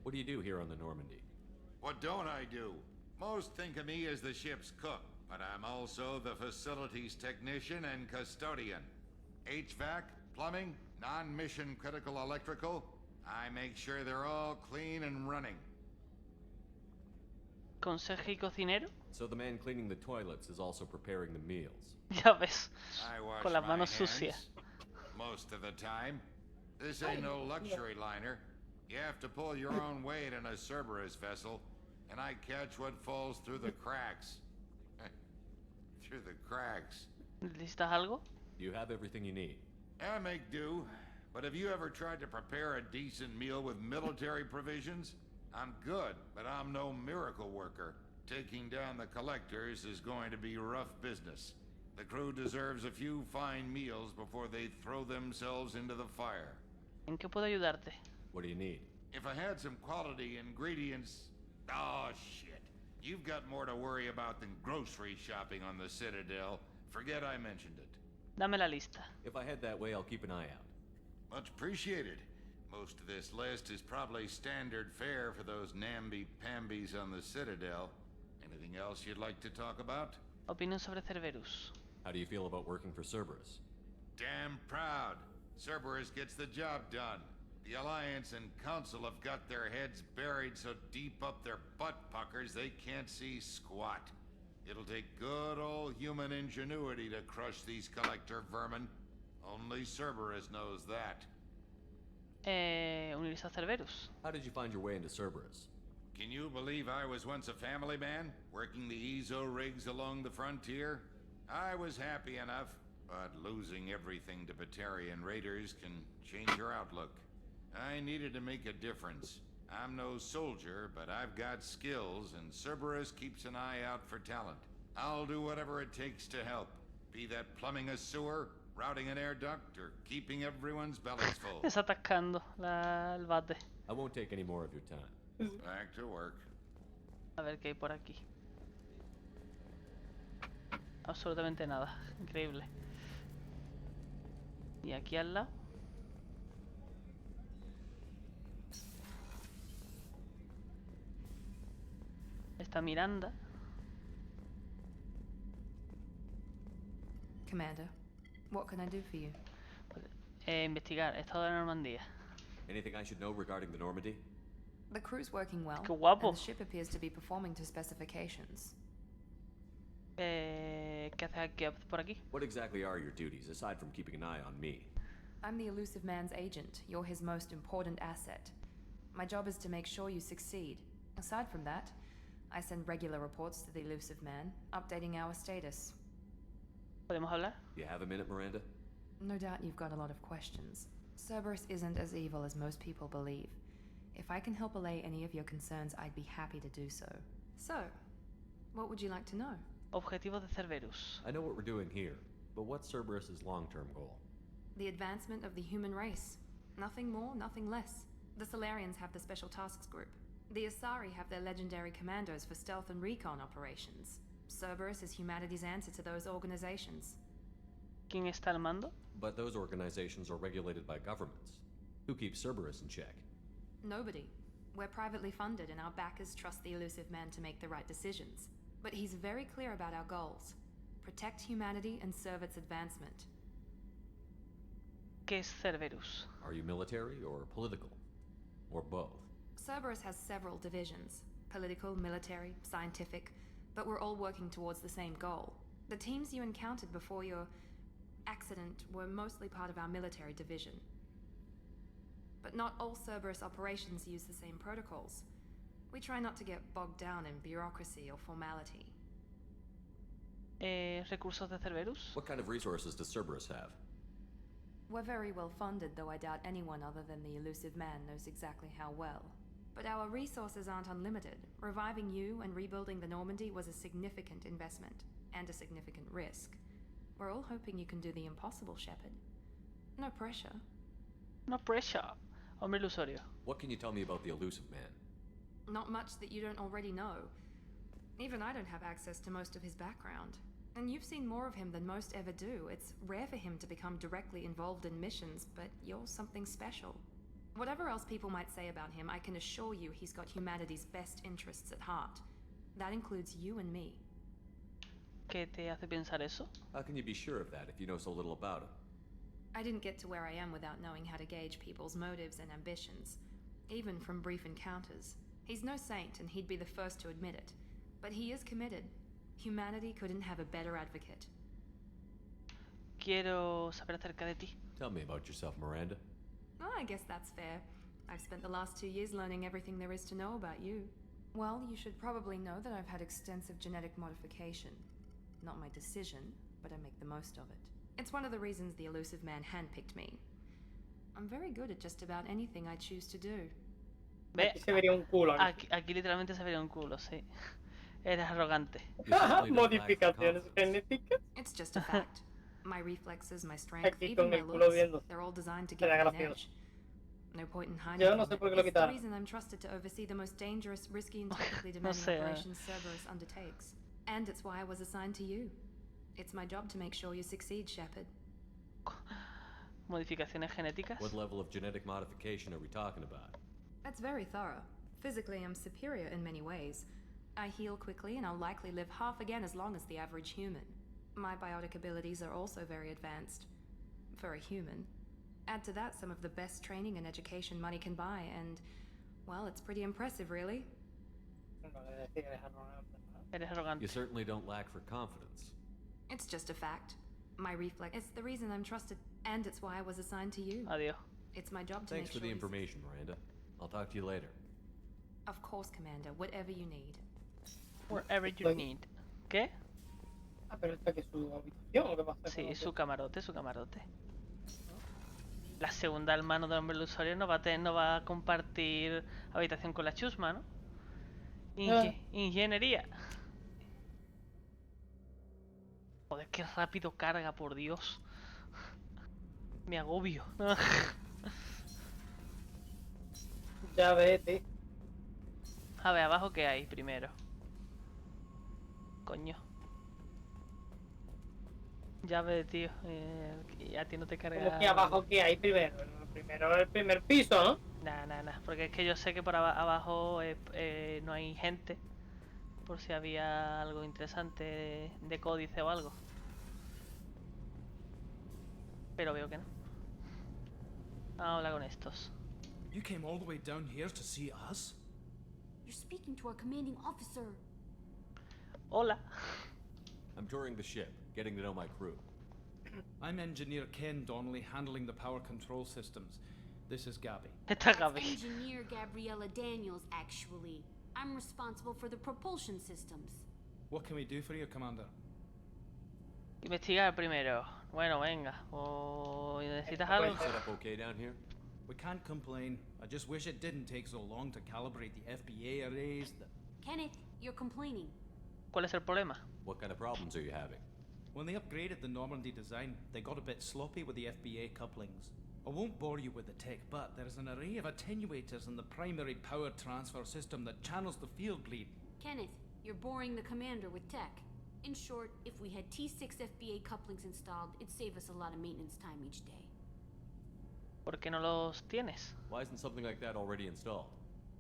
J: What do you do here on the Normandy?
T: What don't I do? Most think of me as the ship's cook, but I'm also the facilities technician and custodian. HVAC, plumbing, non-mission critical electrical. I make sure they're all clean and running.
A: Conserje y cocinero.
J: So the man cleaning the toilets is also preparing the meals.
A: Ya ves.
T: I wash
A: Con las
T: my
A: manos
T: hands
A: sucias.
T: most of the time. This ain't no luxury liner. You have to pull your own weight in a Cerberus vessel, and I catch what falls through the cracks. Through the cracks.
A: ¿Necesitas algo?
J: You have everything you need.
T: I make do, but have you ever tried to prepare a decent meal with military provisions? I'm good, but I'm no miracle worker. Taking down the collectors is going to be rough business. The crew deserves a few fine meals before they throw themselves into the fire.
A: ¿En qué puedo ayudarte?
J: What do you need?
T: If I had some quality ingredients... Oh, shit. You've got more to worry about than grocery shopping on the Citadel. Forget I mentioned it.
A: Dame la lista.
J: If I head that way, I'll keep an eye out.
T: Much appreciated. Most of this list is probably standard fare for those namby-pambies on the Citadel. Anything else you'd like to talk about?
A: Opinión sobre Cerberus.
J: How do you feel about working for Cerberus?
T: Damn proud. Cerberus gets the job done. The Alliance and Council have got their heads buried so deep up their butt puckers they can't see squat. It'll take good old human ingenuity to crush these collector vermin. Only Cerberus knows that.
A: Unirse a Cerberus.
J: How did you find your way into Cerberus?
T: Can you believe I was once a family man, working the EZO rigs along the frontier? I was happy enough, but losing everything to Batarian raiders can change your outlook. I needed to make a difference. I'm no soldier, but I've got skills, and Cerberus keeps an eye out for talent. I'll do whatever it takes to help, be that plumbing a sewer, routing an air duct, or keeping everyone's bellies full.
A: Está atascando el bate.
J: I won't take any more of your time.
T: Back to work.
A: A ver qué hay por aquí. Absolutamente nada. Increíble. Y aquí al lado. Está Miranda.
C: Commander, what can I do for you?
A: Investigar. Estado de Normandía.
J: Anything I should know regarding the Normandy?
C: The crew's working well,
A: Qué guapo.
C: and the ship appears to be performing to specifications.
A: ¿Qué haces aquí por aquí?
J: What exactly are your duties, aside from keeping an eye on me?
C: I'm the elusive man's agent. You're his most important asset. My job is to make sure you succeed. Aside from that, I send regular reports to the elusive man, updating our status.
A: ¿Podemos hablar?
J: You have a minute, Miranda?
C: No doubt you've got a lot of questions. Cerberus isn't as evil as most people believe. If I can help allay any of your concerns, I'd be happy to do so. So, what would you like to know?
A: Objetivos de Cerberus.
J: I know what we're doing here, but what's Cerberus's long-term goal?
C: The advancement of the human race. Nothing more, nothing less. The Solarians have the Special Tasks Group. The Asari have their legendary commandos for stealth and recon operations. Cerberus is humanity's answer to those organizations.
A: ¿Quién está al mando?
J: But those organizations are regulated by governments. Who keeps Cerberus in check?
C: Nobody. We're privately funded and our backers trust the elusive man to make the right decisions. But he's very clear about our goals. Protect humanity and serve its advancement.
A: ¿Qué es Cerberus?
J: Are you military or political? Or both?
C: Cerberus has several divisions. Political, military, scientific. But we're all working towards the same goal. The teams you encountered before your accident were mostly part of our military division. But not all Cerberus operations use the same protocols. We try not to get bogged down in bureaucracy or formality.
A: ¿Recursos de Cerberus?
J: What kind of resources does Cerberus have?
C: We're very well funded, though I doubt anyone other than the elusive man knows exactly how well. But our resources aren't unlimited. Reviving you and rebuilding the Normandy was a significant investment, and a significant risk. We're all hoping you can do the impossible, Shepard. No pressure.
A: No pressure. Hombre ilusorio.
J: What can you tell me about the elusive man?
C: Not much that you don't already know. Even I don't have access to most of his background. And you've seen more of him than most ever do. It's rare for him to become directly involved in missions, but you're something special. Whatever else people might say about him, I can assure you he's got humanity's best interests at heart. That includes you and me.
A: ¿Qué te hace pensar eso?
J: How can you be sure of that if you know so little about him?
C: I didn't get to where I am without knowing how to gauge people's motives and ambitions, even from brief encounters. He's no saint, and he'd be the first to admit it. But he is committed. Humanity couldn't have a better advocate.
A: Quiero saber acerca de ti.
J: Tell me about yourself, Miranda.
C: Oh, I guess that's fair. I've spent the last 2 years learning everything there is to know about you. Well, you should probably know that I've had extensive genetic modification. Not my decision, but I make the most of it. It's one of the reasons the elusive man handpicked me. I'm very good at just about anything I choose to do.
B: Aquí se vería un culo.
A: Aquí literalmente se vería un culo, sí. Eres arrogante.
B: Modificaciones genéticas.
C: It's just a fact. My reflexes, my strength,
B: Aquí
C: even
B: con
C: my
B: el culo
C: looks,
B: viendo.
C: they're all designed to give me
B: Será
C: an
B: gracioso.
C: edge. No point in hiding
B: Yo
C: from
B: no sé
C: it.
B: por qué lo
C: It's the
B: quitaron.
C: reason I'm trusted to oversee the most dangerous, risky, and technically
A: No
C: demanding
A: sé.
C: operations Cerberus undertakes. And it's why I was assigned to you. It's my job to make sure you succeed, Shepard.
A: modificaciones genéticas.
J: What level of genetic modification are we talking about?
C: That's very thorough. Physically, I'm superior in many ways. I heal quickly, and I'll likely live half again as long as the average human. My biotic abilities are also very advanced. For a human. Add to that some of the best training and education money can buy, and, well, it's pretty impressive, really.
A: Eres arrogante.
J: You certainly don't lack for confidence.
C: It's just a fact. My reflex is the reason I'm trusted, and it's why I was assigned to you.
A: Adiós.
C: It's my job to
J: Thanks
C: make
J: for
C: sure
J: the
C: you
J: information, Miranda. I'll talk to you later.
C: Of course, Commander. Whatever you need.
A: Wherever you need. ¿Qué?
B: Ah, pero esta que es su habitación, ¿o qué pasa?
A: Sí, su camarote, su camarote. La segunda hermano del hombre ilusorio no va a compartir habitación con la chusma, ¿no? Ingeniería. Joder, qué rápido carga, por Dios. Me agobio.
B: Ya vete.
A: A ver, abajo qué hay primero. Coño. Ya ves, tío. A ti no te carga.
B: ¿Cómo que abajo qué hay primero? Primero el primer piso, ¿no?
A: Nah. Porque es que yo sé que por abajo no hay gente. Por si había algo interesante de códice o algo. Pero veo que no. Vamos a hablar con estos.
U: You came all the way down here to see us?
L: You're speaking to our commanding officer.
A: Hola.
J: I'm touring the ship, getting to know my crew.
U: I'm Engineer Ken Donnelly, handling the power control systems. This is Gabby.
A: Esta Gabby.
L: Engineer Gabriella Daniels, actually. I'm responsible for the propulsion systems.
U: What can we do for you, Commander?
A: Investigar primero. Bueno, venga. ¿Necesitas algo?
J: Set up okay down here?
U: We can't complain. I just wish it didn't take so long to calibrate the FBA arrays.
L: Kenneth, you're complaining.
A: ¿Cuál es el problema?
J: What kind of problems are you having?
U: When they upgraded the Normandy design, they got a bit sloppy with the FBA couplings. I won't bore you with the tech, but there is an array of attenuators in the primary power transfer system that channels the field bleed.
L: Kenneth, you're boring the commander with tech. In short, if we had T6 FBA couplings installed, it'd save us a lot of maintenance time each day.
A: ¿Por qué no los tienes?
J: Why isn't something like that already installed?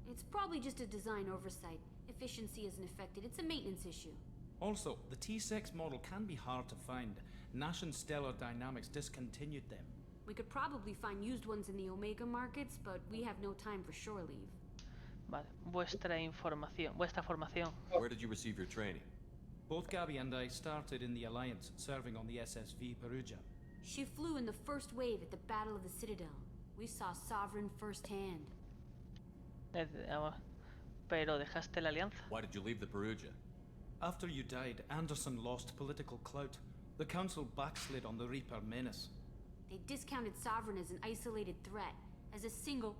L: It's probably just a design oversight. Efficiency isn't affected. It's a maintenance issue.
U: Also, the T6 model can be hard to find. Nash and Stellar Dynamics discontinued them.
L: We could probably find used ones in the Omega markets, but we have no time for shore leave.
A: Vale, vuestra formación.
J: Where did you receive your training?
U: Both Gabby and I started in the Alliance, serving on the SSV Perugia.
L: She flew in the first wave at the Battle of the Citadel. We saw Sovereign firsthand.
A: Pero dejaste la alianza.
J: Why did you leave the Perugia?
U: After you died, Anderson lost political clout. The Council backslid on the Reaper menace.
L: They discounted Sovereign as an isolated threat, as a single...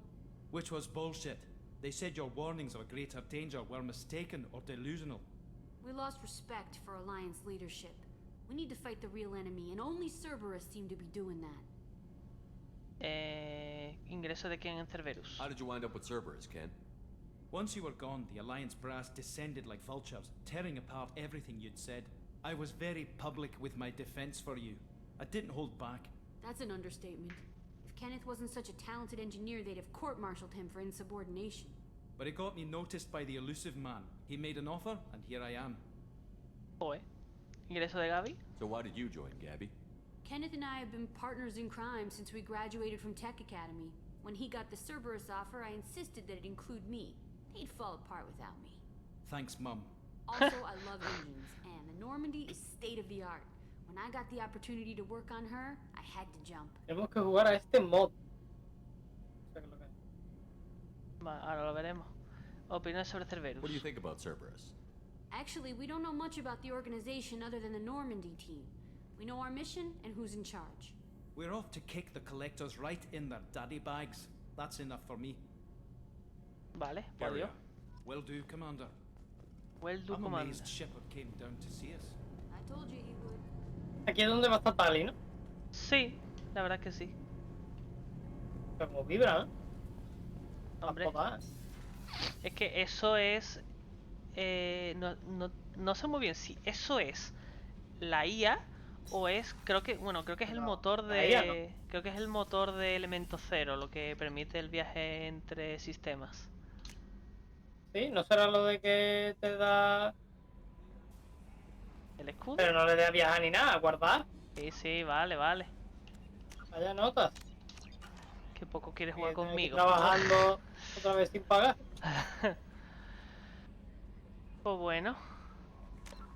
U: Which was bullshit. They said your warnings of a greater danger were mistaken or delusional.
L: We lost respect for Alliance leadership. We need to fight the real enemy, and only Cerberus seem to be doing that.
A: ¿Ingreso de quién en Cerberus?
J: How did you wind up with Cerberus, Ken?
U: Once you were gone, the Alliance brass descended like vultures, tearing apart everything you'd said. I was very public with my defense for you. I didn't hold back.
L: That's an understatement. If Kenneth wasn't such a talented engineer, they'd have court-martialed him for insubordination.
U: But it got me noticed by the elusive man. He made an offer, and here I am.
A: Joder. ¿Ingreso de Gaby?
J: So why did you join, Gabby?
L: Kenneth and I have been partners in crime since we graduated from Tech Academy. When he got the Cerberus offer, I insisted that it include me. He'd fall apart without me.
U: Thanks, Mum.
L: Also, I love engines, and the Normandy is state-of-the-art. When I got the opportunity to work on her, I had to jump.
B: Tenemos que jugar a este mod.
A: Ahora lo veremos. Opiniones sobre Cerberus.
J: What do you think about Cerberus?
L: Actually, we don't know much about the organization other than the Normandy team. We know our mission and who's in charge.
U: We're off to kick the collectors right in their daddy bags. That's enough for me.
A: Vale,
U: Carry on. Will do, Commander.
A: Well do,
U: I'm
A: Commander.
U: amazed Shepard came down to see us.
L: I told you he would.
B: Aquí es donde va a estar Tali, ¿no?
A: Sí, la verdad que sí.
B: Como vibra, ¿eh?
A: Hombre, es que eso es... no sé muy bien si eso es la IA O es, creo que es el motor
B: ella no.
A: de... Creo que es el motor de elemento cero lo que permite el viaje entre sistemas.
B: Sí, ¿no será lo de que te da...?
A: ¿El escudo?
B: Pero no le da viajar ni nada, guardar.
A: Sí, vale.
B: Vaya notas.
A: Que poco quieres
B: Y
A: jugar
B: tener que ir
A: conmigo.
B: trabajando otra vez sin pagar.
A: Pues bueno.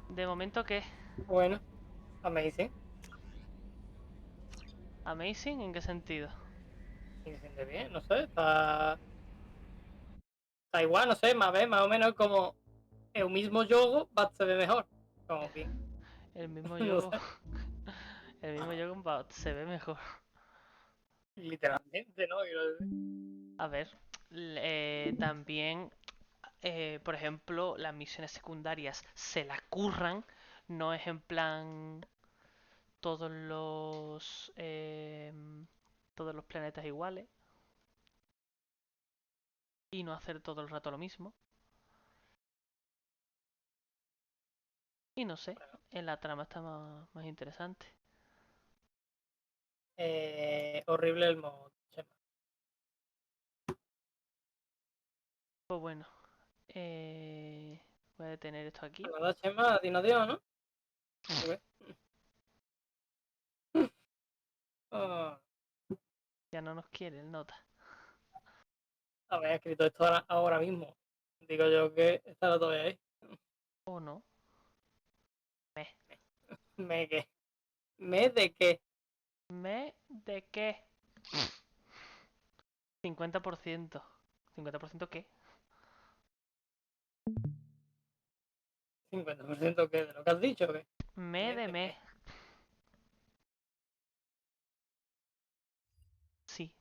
A: ¿De momento qué?
B: Bueno, amazing.
A: ¿Amazing? ¿En qué sentido?
B: Y se siente bien, no sé, está igual, no sé, más o menos como el mismo juego, but se ve mejor. Como bien.
A: El mismo
B: No
A: juego.
B: sé,
A: El mismo juego se ve mejor.
B: literalmente, ¿no?
A: A ver. También, por ejemplo, las misiones secundarias se la curran. No es en plan todos los planetas iguales. Y no hacer todo el rato lo mismo. Y no sé, en la trama está más interesante.
B: Horrible el modo. Chema.
A: Pues bueno, voy a detener esto aquí.
B: Nada, Chema, a ti no dio, ¿no? Ah,
A: Ya no nos quiere el nota.
B: había escrito esto ahora mismo. Digo yo que estará todavía ahí.
A: ¿O no?
B: ¿Me qué? ¿Me de qué?
A: ¿Me de qué? 50%. ¿50% qué?
B: 50% que de lo que has dicho, ¿qué?
A: Me de me. Sí.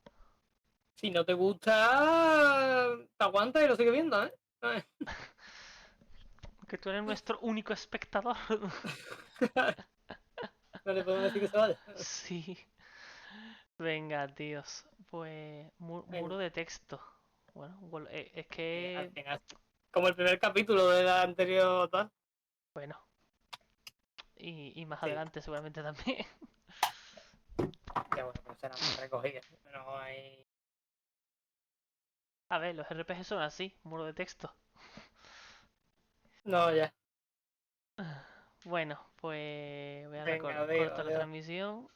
B: Si no te gusta, te aguanta y lo sigue viendo, ¿eh?
A: Que tú eres nuestro único espectador.
B: No le podemos decir que se vaya.
A: Sí. Venga, tíos. Pues muro de texto. Bueno, es que...
B: Como el primer capítulo de la anterior tal.
A: Bueno. Y más adelante seguramente también.
B: Ya bueno, pero será más recogida. No hay...
A: A ver, los RPG son así, muro de texto.
B: No, ya.
A: Bueno, pues voy a
B: Venga,
A: cortar la
B: adiós.
A: transmisión.